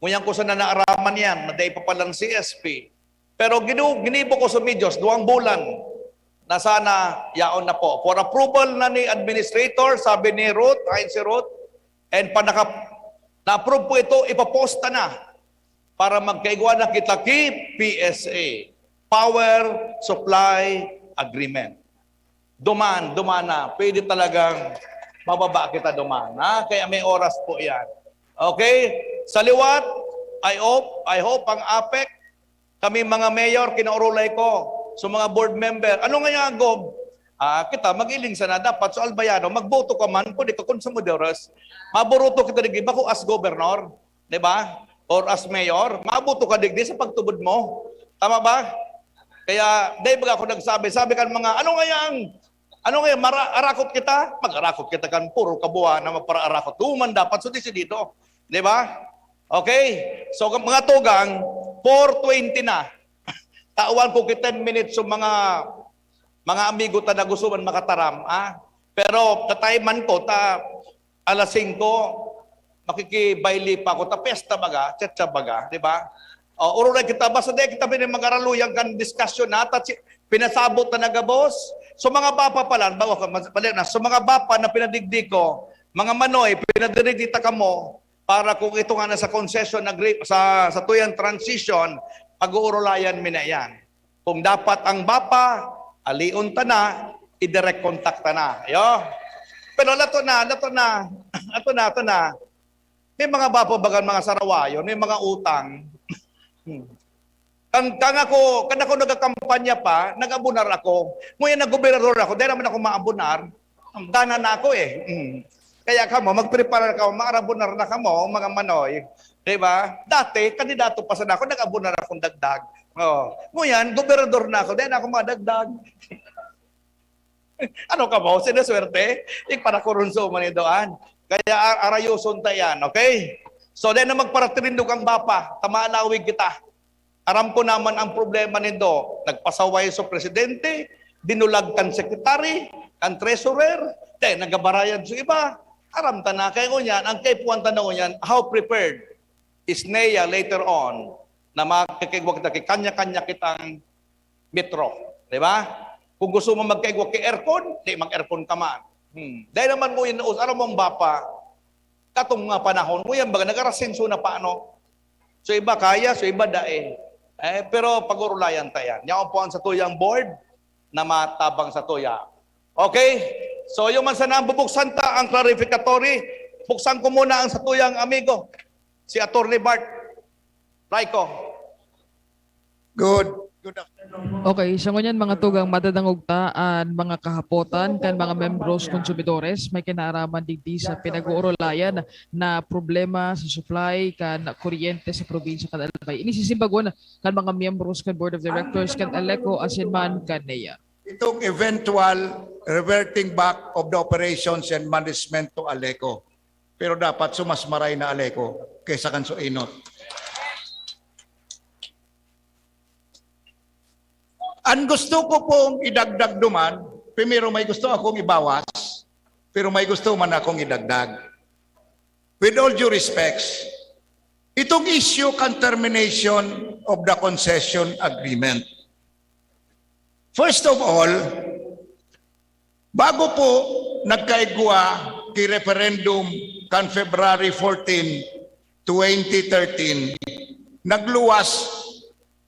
Kung yan ko sa nanaaraman yan, na day pa palang CSP. Pero ginibo ko sa medios, 2 bulan, na sana yaon na po. For approval na ni Administrator, sabi ni Ruth, ayon si Ruth, and na-approve po ito, ipaposta na para magkaigwa na kita kay PSA, Power Supply Agreement. Duman na. Pwede talagang mababa kita duman. Ha? Kaya may oras po yan. Okay? Sa liwat, I hope ang APEC, kami mga mayor, kinaurulay ko, so mga board member, ano nga yung Gob? Kita, mag-iling sana dapat, so albayano, magboto ka man, pwede ka kung sa moderas, maburuto kita digdi, bako as governor, di ba? Or as mayor, mabuto ka digdi sa pagtubod mo. Tama ba? Kaya, dahil baga ako nagsabi, sabi kan mga, ano nga arakot kita? Mag-arakot kita kan, puro kabuha na magpara-arakot. Tuman dapat, so dito. Di ba? Okay? So, mga tugang, 4:20 na. Tawan ko 10 minutes so mga amigo ta na gusto man makataram. Pero tatayman ko, alas 5, makikibayli pa ako, pesta baga, tsetsa baga, di ba? Urulay kita, basta di kita mag-araluyang kan discussion na, pinasabot na nagabos. So mga bapa pala, so mga bapa na pinadigdi ko, mga manoy, pinadirigdita ka mo, para kung ito nga na sa concession, sa tuyang transition, pag-uurulayan mi na yan. Kung dapat ang bapa, aliun ta na, i-direct contact ta na. Ayo. Pero lato na. May mga bapa bagan mga sarawayon, may mga utang. Kan ako nagakampanya pa, nag-abunar ako. Ngayon nag-gobernador ako, dahil naman ako maabunar, ang dana na ako eh. Kaya kamo, mag-prepare ka, maarabunar na kamo, mga manoy. Diba? Dati, kandidato pa sana ako, nag-abunar akong dagdag. Ngayon, gobernador na ako, dahil ako madagdag. Ano ka mo? Sinaswerte? Para kurunso man doan. Kaya arayoson tayan, okay? So, dahil na magparatirindog ang bapa, tamalawig kita. Aram ko naman ang problema nito. Nagpasaway sa presidente, dinulag kan sekretary, kan treasurer, dahil nagabarayan sa iba. Aram ta na kayo niyan, ang kaipuan tanong niyan, how prepared is NEA later on na makikigwag kita, kanya-kanya kitang metro. Di ba? Kung gusto mo magkaigwag kay aircon, di mag-aircon ka man. Dahil naman mo yun, aram mong bapa, katong nga panahon mo yan, baga nag-arasenso na paano. So iba kaya, so iba dae. Pero pag-urulayan tayo. Yan po ang sa tuyang board na matabang sa tuya. Okay? So yung man sana bubuksan ta ang clarificatory, buksan ko muna ang sa tuyang amigo, si Attorney Bart Laico. Good afternoon. Okay, sa ngunyan mga tugang madadangugtaan, mga kahapotan, kan mga membros konsumidores, may kinaraman digdi sa pinag-uurulayan na problema sa supply kan kuryente sa probinsya kan Albay. Inisisimbagwan kan mga membros kan Board of Directors kan Aleco asinman kan NEA. Itong eventual reverting back of the operations and management to Aleco. Pero dapat sumasmaray na Aleco kaysa kan Suinot. Ang gusto ko pong idagdag duman, primero may gusto akong ibawas, pero may gusto man akong idagdag. With all due respects, itong issue kan termination of the concession agreement. First of all, bago po nagkaigwa kay referendum kan February 14, 2013,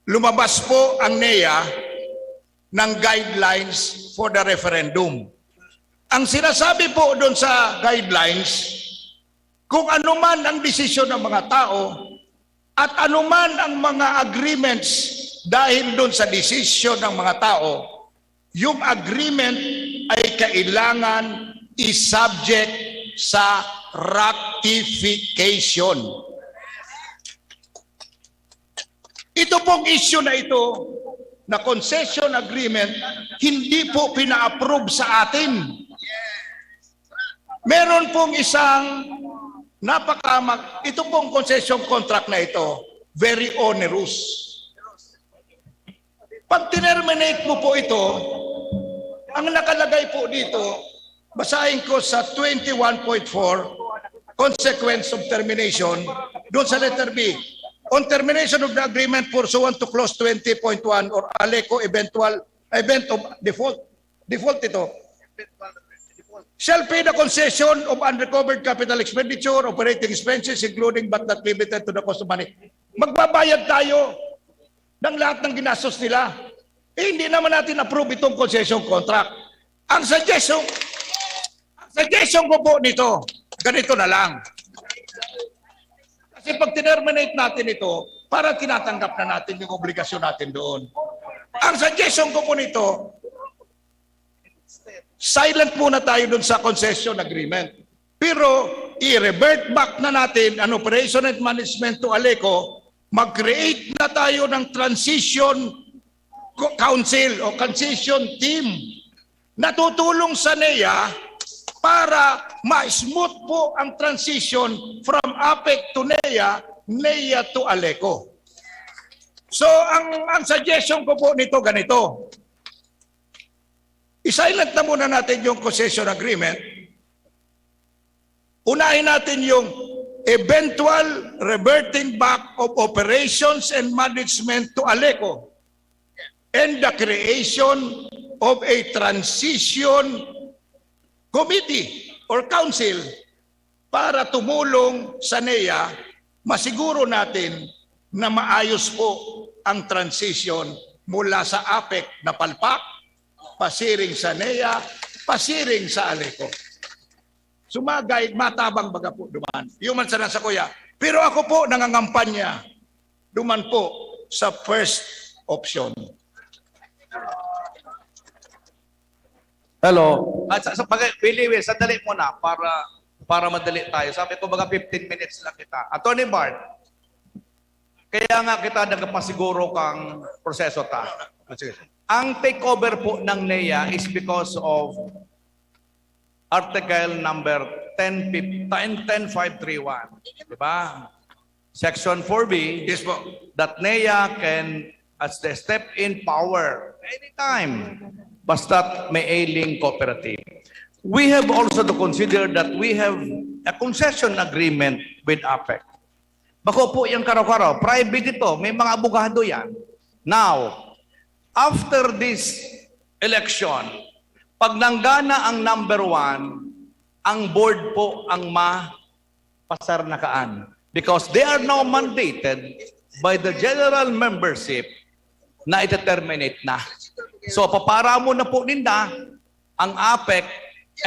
lumabas po ang NEA ng guidelines for the referendum. Ang sinasabi po doon sa guidelines, kung anuman ang desisyon ng mga tao at anuman ang mga agreements dahil doon sa desisyon ng mga tao, yung agreement ay kailangan i-subject sa ratification. Ito pong issue na ito, na concession agreement, hindi po pina-approve sa atin. Meron pong isang ito pong concession contract na ito, very onerous. Pag tinerminate mo po ito, ang nakalagay po dito, basahin ko sa 21.4, consequence of termination, doon sa letter B, on termination of the agreement pursuant to clause 20.1 or Aleco event of default ito, shall pay the concession of unrecovered capital expenditure, operating expenses, including but not limited to the cost of money. Magbabayad tayo ng lahat ng ginastos nila. Hindi naman natin approve itong concession contract. Ang suggestion ko po nito, ganito na lang. Kasi pag tinerminate natin ito, parang tinatanggap na natin yung obligasyon natin doon. Ang suggestion ko po nito, silent muna tayo doon sa concession agreement. Pero i-revert back na natin ang operation and management to Aleco, mag-create na tayo ng transition council o transition team na tutulong sa NEA para ma-smooth po ang transition from APEC to NEA, NEA to Aleco. So, ang suggestion ko po nito ganito. I-silent na muna natin yung concession agreement. Unahin natin yung eventual reverting back of operations and management to Aleco and the creation of a transition committee or council para tumulong sa NEA, masiguro natin na maayos po ang transition mula sa APEC na palpak, pasiring sa NEA, pasiring sa Aleco. Sumagay, matabang baga po duman. Yung man sana sa kuya. Pero ako po nangangampanya duman po sa first option. Hello. At Willie, sandali muna para madali tayo. Sabi ko baga 15 minutes lang kita. Attorney Bart, kaya nga kita nagpasiguro kang proseso ta. Ang takeover po ng NEA is because of Article number 10531. Diba? Section 4B, yes po, that NEA can, as the step in power, anytime, basta't may ailing cooperative. We have also to consider that we have a concession agreement with APEC. Bako po yung karaw-karaw, private ito, may mga abogado yan. Now, after this election, pag nanggana ang number 1, ang board po ang mapasarnakaan. Because they are now mandated by the general membership na ita-terminate na. So, papara mo na po ninda ang APEC,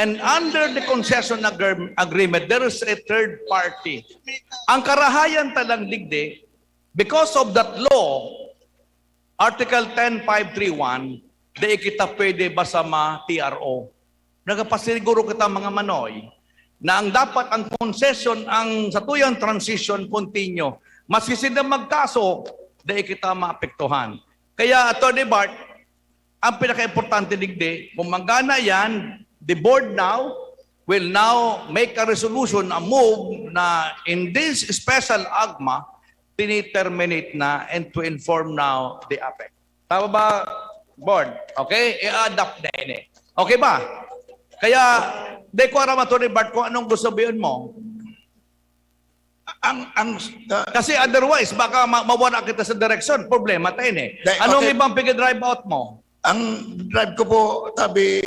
and under the concession agreement, there is a third party. Ang karahayan talang digdi, because of that law, Article 10531, di kita pwede ba sa TRO? Nagapasiguro kita mga manoy na ang dapat ang concession, ang satuyang transition continue. Maski sila magkaso, di kita maapektuhan. Kaya, Atty. Bart, ang pinaka-importante digdi, kung manggana yan, the board now will now make a resolution, a move na in this special AGMA, tiniterminate na and to inform now the APEC. Tama ba, board? Okay? I-adapt na yun eh. Okay ba? Kaya, di ko aram, Atty. Bart, kung anong gusto sabihin mo. Kasi otherwise, baka mawala kita sa direction. Problema tayo eh. Anong ibang pig-drive out mo? Ang drive ko po, tabi,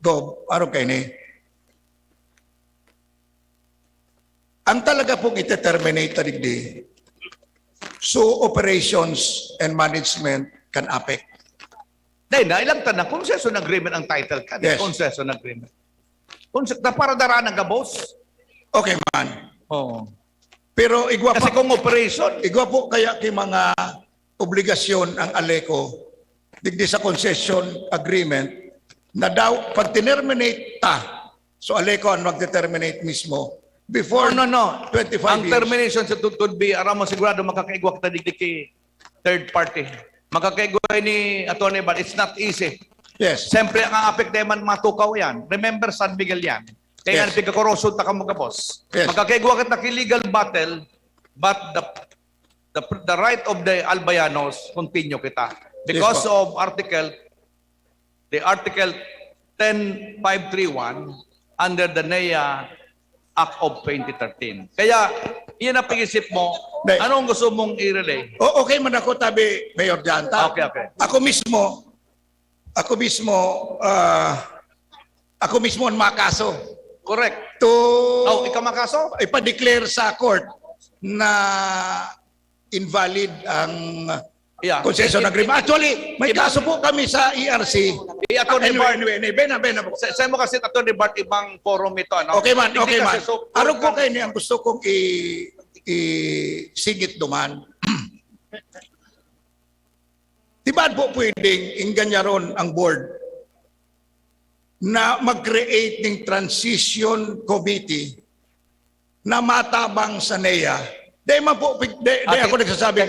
go, araw kayo ni. Ang talaga pong ite-terminate digdi, so operations and management can APEC. Dahil na, ilang tanong, concession agreement ang title ka. Yes. Concession agreement. Para daraan ng boss. Okay man. Oo. Pero igwa Kasi kung operation. Igwa po kaya kay mga obligasyon ang Aleco, digdi sa concession agreement, na daw, pag terminate ta, so Aleco ang mag-determinate mismo, before no. 25 ang years. termination sa could be, aram mo sigurado makakaigwak na digdi kay third party. Makakaigwak ni Atty. Bart, it's not easy. Yes. Siyempre, ang APEC naman matukaw yan. Remember San Miguel yan. Kaya Yes. pagkakorosyon ta ka mga boss. Yes. Makakaigwak na legal battle, but the right of the Albayanos continue kita. Because Yes, of the Article 10531 under the NEA Act of 2013. Kaya, iyan ang pag-isip mo, anong gusto mong i-relay? Okay man ako, tabi, Mayor Janta. Okay. Ako mismo ang makaso. Correct. Ikaw makaso? Ipa-declare sa court na invalid ang concession agreement. Actually, may kaso po kami sa ERC. Atty. Bart, Bena po. Sa'yo mo kasi, Atty. Bart, ibang forum ito. No? Okay man. Hindi kasi Araw ko kayo niya, ang gusto kong i-sigit duman. Diba po pwedeng inganyaron ang board na mag-create ng transition committee na matabang sa NEA? Di ako nagsasabi.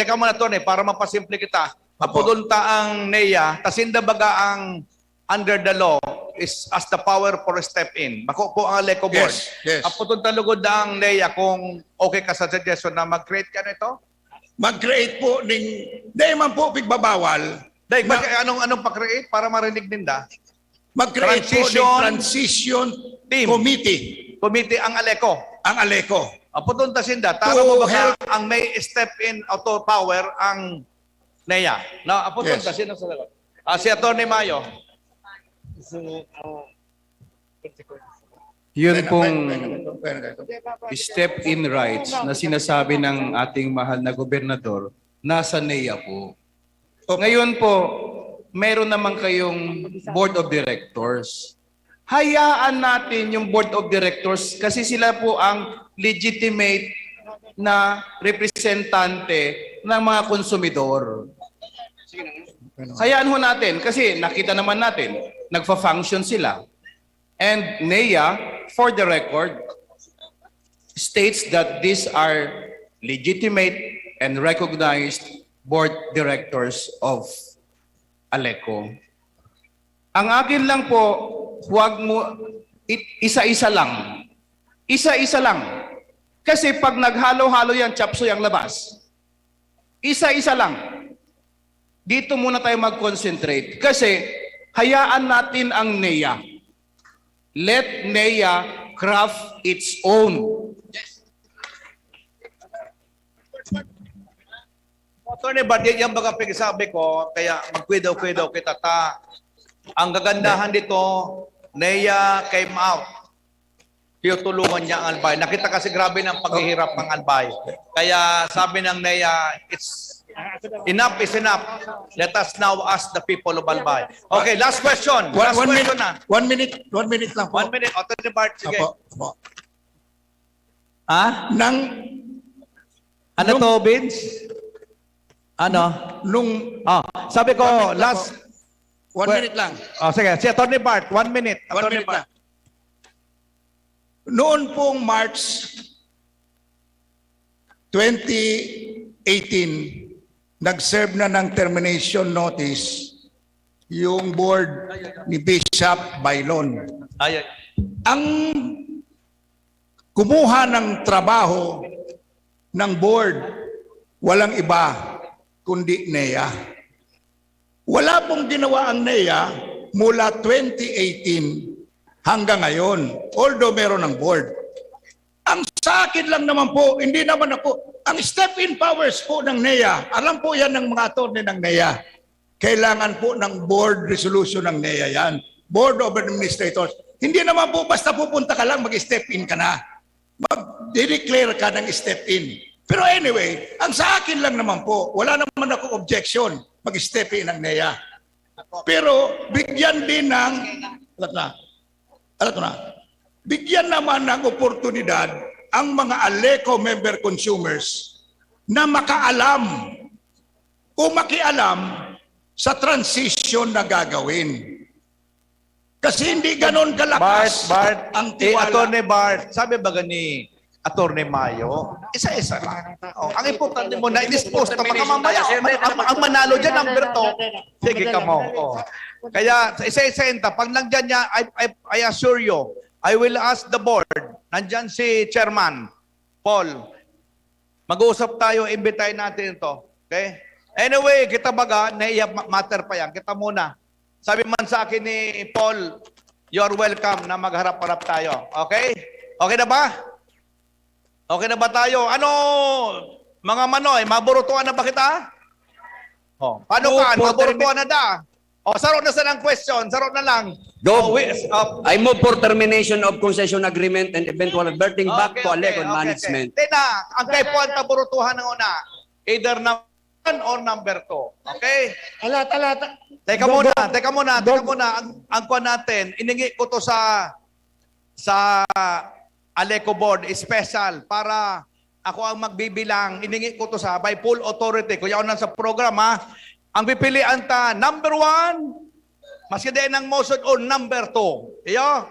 Teka muna, Tony, para mapasimple kita. Apudunta ang NEA, tasinda baga ang under the law is as the power for step in. Bako po ang Aleco board. Yes. Apudunta lugod ang NEA kung okay ka sa suggestion na mag-create ka nito? Mag-create po ng... Di man po pigbabawal. Anong pa-create para marinig ninda? Mag-create po ng transition committee. Committee ang Aleco. Ang Aleco. Putuntasin da. Taro mo ba ang may step in auto power ang NEA? No, putuntasin na sa lagot. Si Atty. Mayo. Yun pong step-in rights na sinasabi ng ating mahal na gobernador, nasa NEA po. Ngayon po, meron naman kayong board of directors. Hayaan natin yung board of directors kasi sila po ang legitimate na representante ng mga konsumidor. Hayaan ho natin kasi nakita naman natin, nagfa-function sila. And NEA, for the record, states that these are legitimate and recognized board directors of ALECO. Ang akin lang po, huwag mo, isa-isa lang. Isa-isa lang. Kasi pag naghalo-halo yan, chapso yung labas. Isa-isa lang. Dito muna tayo mag-concentrate. Kasi hayaan natin ang NEA. Let NEA craft its own. Attorney, Badin, yung baga pagsabi ko, kaya magkwidaw-kwidaw kita ta. Ang gagandahan dito, NEA came out. Tinutulungan niya ang Albay. Nakita kasi grabe ng paghihirap ng Albay. Kaya sabi ng NEA, enough is enough. Let us now ask the people of Albay. Okay, last question. Last question na. 1 minute lang po. 1 minute. Attorney Bart, sige. Apo. Ano to, Vince? Ano? Sabi ko, last... 1 minute lang. Sige, si Attorney Bart, 1 minute. 1 minute lang. Noon pong March 2018, nag-serve na ng termination notice yung board ni Bishop Bailon. Ang kumuha ng trabaho ng board, walang iba kundi NEA. Wala pong ginawa ang NEA mula 2018 hanggang ngayon, although meron ng board. Ang sa akin lang naman po, hindi naman ako, ang step-in powers po ng NEA, alam po yan ng mga attorney ng NEA, kailangan po ng board resolution ng NEA yan, Board of Administrators. Hindi naman po basta pupunta ka lang, mag-step-in ka na. Mag-declare ka ng step-in. Pero anyway, ang sa akin lang naman po, wala naman ako objection, mag-step-in ng NEA. Pero bigyan din ng, bigyan naman ng oportunidad ang mga ALECO member consumers na makaalam o makialam sa transition na gagawin. Kasi hindi ganon kalakas ang tiwala. Attorney Bart, sabi ba ni Attorney Mayo, isa-isa lang. Ang importante mo na i-dispose na baka mamaya, ang manalo dyan, number 2, sige ka mo. Kaya isa-isa pag nandyan niya, I assure you, I will ask the board, nandyan si Chairman Paul, mag-uusap tayo, imbitahin natin ito. Okay? Anyway, kita baga, NEA matter pa yan, kita muna. Sabi man sa akin ni Paul, you're welcome na magharap-harap tayo. Okay? Okay na ba? Okay na ba tayo? Ano, mga Manoy, maburutuan na ba kita? Paano ka? Maburutuan na da? Sarot na sa ng question. Sarot na lang. I move for termination of concession agreement and eventual reverting back to ALECO management. Tina, ang kay Puan taburutuhan ng una. Either number 1 or number 2. Okay? Teka muna. Ang kuwan natin, iningi ko to sa ALECO board, special, para ako ang magbibilang, iningi ko to sa by full authority. Kung yaon sa program, ang pipilian ta, number 1, maski din ng motion o number 2. Iyo?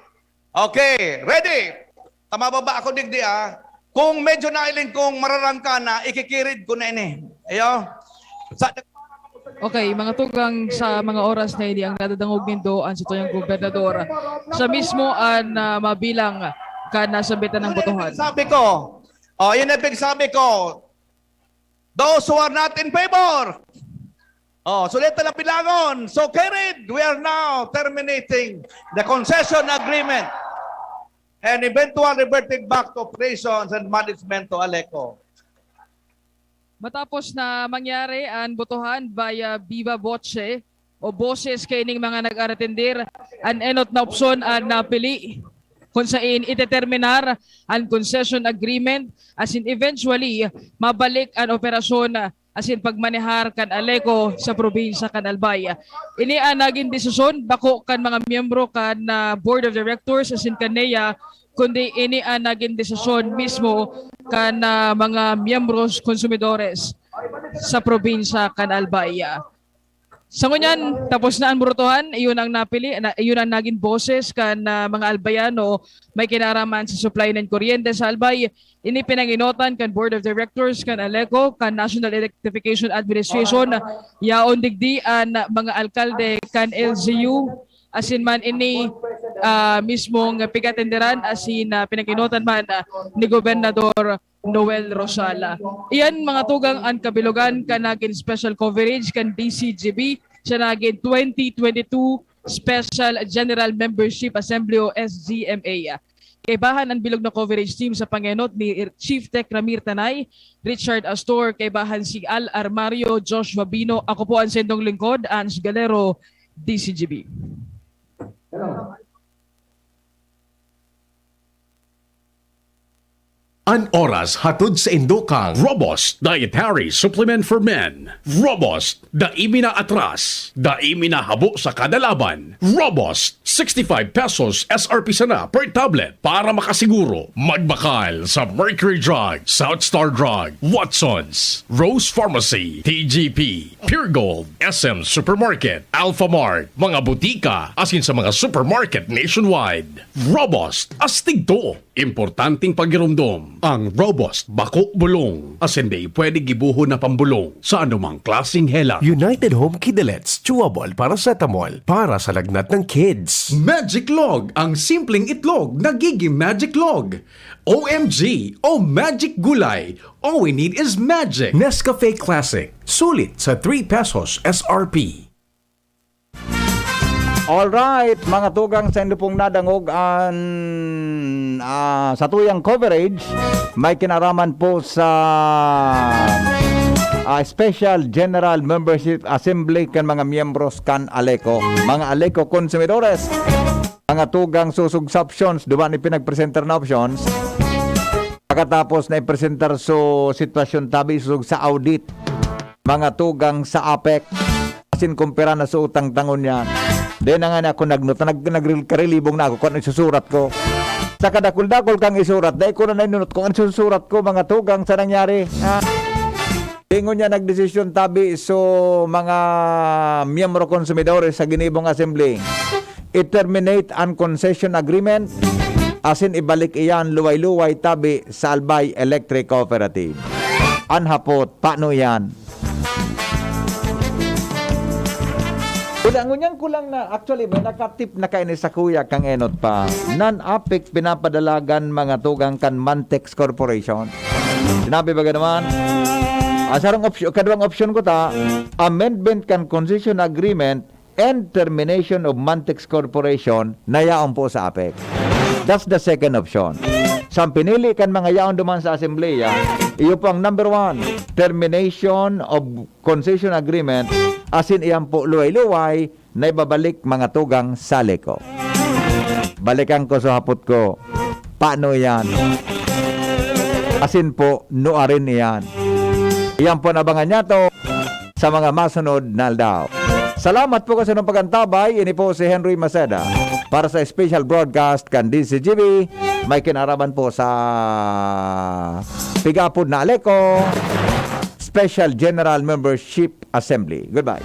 Okay, ready? Tama ba ako digdi Kung medyo nailing kong mararangka na, ikikirid ko na ini. Iyo? Okay, mga tugang sa mga oras na hindi ang nadadangog nindo ang situyang gobernador sa mismo ang mabilang ka nasa bitan ng botohan. Sabi ko, yun ang sabi ko, those who are not in favor, sulit na bilangon. So carried, we are now terminating the concession agreement. and eventual reverting back to operations and management to Aleco. Matapos na mangyari ang botohan via viva voce o boses kaining mga nag-aretendir, ang enot na opsyon ang napili kung saan iteterminar ang concession agreement as in eventually mabalik ang operasyon as in pagmanehar kan Aleco sa probinsya kan Albay. Ini ang naging desisyon bako kan mga miyembro kan board of directors as in kaneya, kundi ini ang naging desisyon mismo kan mga miyembros konsumidores sa probinsya kan Albay. Sa ngunyan, tapos na ang burutuhan, iyon ang napili, iyon ang naging boses kan mga Albayano may kinaraman sa supply ng kuryente sa Albay. Ini pinanginotan kan Board of Directors, kan Aleco, kan National Electrification Administration, yaon digdi ang mga alkalde kan LGU, asin man ini mismong pigatenderan, asin pinanginotan man ni Gobernador Noel Rosala. Iyan mga tugang ang kabilugan kan naging special coverage kan DCGB sa naging 2022 Special General Membership Assembly o SGMA. Kaibahan ang bilog na coverage team sa pangenot ni Chief Tech Ramir Tanay, Richard Astor, kaibahan si Al Armario, Joshua Bino. Ako po ang sendong lingkod, Ans Galero, DCGB. An oras hatod sa Indokang Robust Dietary Supplement for Men. Robust, daimi na atras, daimi na habo sa kada laban. Robust, 65 pesos SRP sana per tablet para makasiguro. Magbakal sa Mercury Drug, South Star Drug, Watsons, Rose Pharmacy, TGP, Pure Gold, SM Supermarket, Alpha Mart, mga butika, asin sa mga supermarket nationwide. Robust, astig to. Importanteng pagirumdom. Ang Robust Bako Bulong. As hindi pwede gibuho na pambulong sa anumang klaseng hela. United Home Kidalets Chewable Paracetamol para sa lagnat ng kids. Magic Log, ang simpleng itlog nagiging Magic Log. OMG o Magic Gulay, all we need is magic. Nescafe Classic, sulit sa 3 pesos SRP. Alright, mga tugang sa inyo pong nadangog ang sa tuyang coverage, may kinaraman po sa Special General Membership Assembly kan mga miyembros kan Aleco. Mga Aleco konsumidores, mga tugang susug sa options, duman ipinagpresenter na options. Pagkatapos na ipresentar so sitwasyon tabi susug sa audit, mga tugang sa APEC, asin kumpira na sa utang tangon yan. Di na nga ako nagkarilibong na ako kung ano isusurat ko. Sa kadakul-dakul kang isurat, dahil ko na nainunot kung ano isusurat ko, mga tugang sa nangyari. Ingon niya nagdesisyon tabi so mga miyembro konsumidores sa Ginibong Assembly. I-terminate ang concession agreement, asin ibalik iyan luway-luway tabi sa Albay Electric Cooperative. Anhapot, paano yan? Ngunyan ko lang na, actually, may nakatip na kayo sa kuya kang enot pa. Non-APEC pinapadalagan mga tugang kan Mantex Corporation. Sinabi ba naman? Kadawang option ko ta, amendment kan concession agreement and termination of Mantex Corporation na yaon po sa APEC. That's the second option. Sa pinili kan mga yaon duman sa Asembleya, iyo po ang number 1, termination of concession agreement, asin iyan po luway-luway na ibabalik mga tugang sa Aleco. Balikan ko sa hapot ko, paano yan? Asin po, nuarin iyan. Iyan po nabangan niya to sa mga masunod na aldaw. Salamat po kasi ng pagantabay. Ini po si Henry Maceda para sa special broadcast kan DCGB. May kinaraman po sa Pigapod na Aleco Special General Membership Assembly. Goodbye.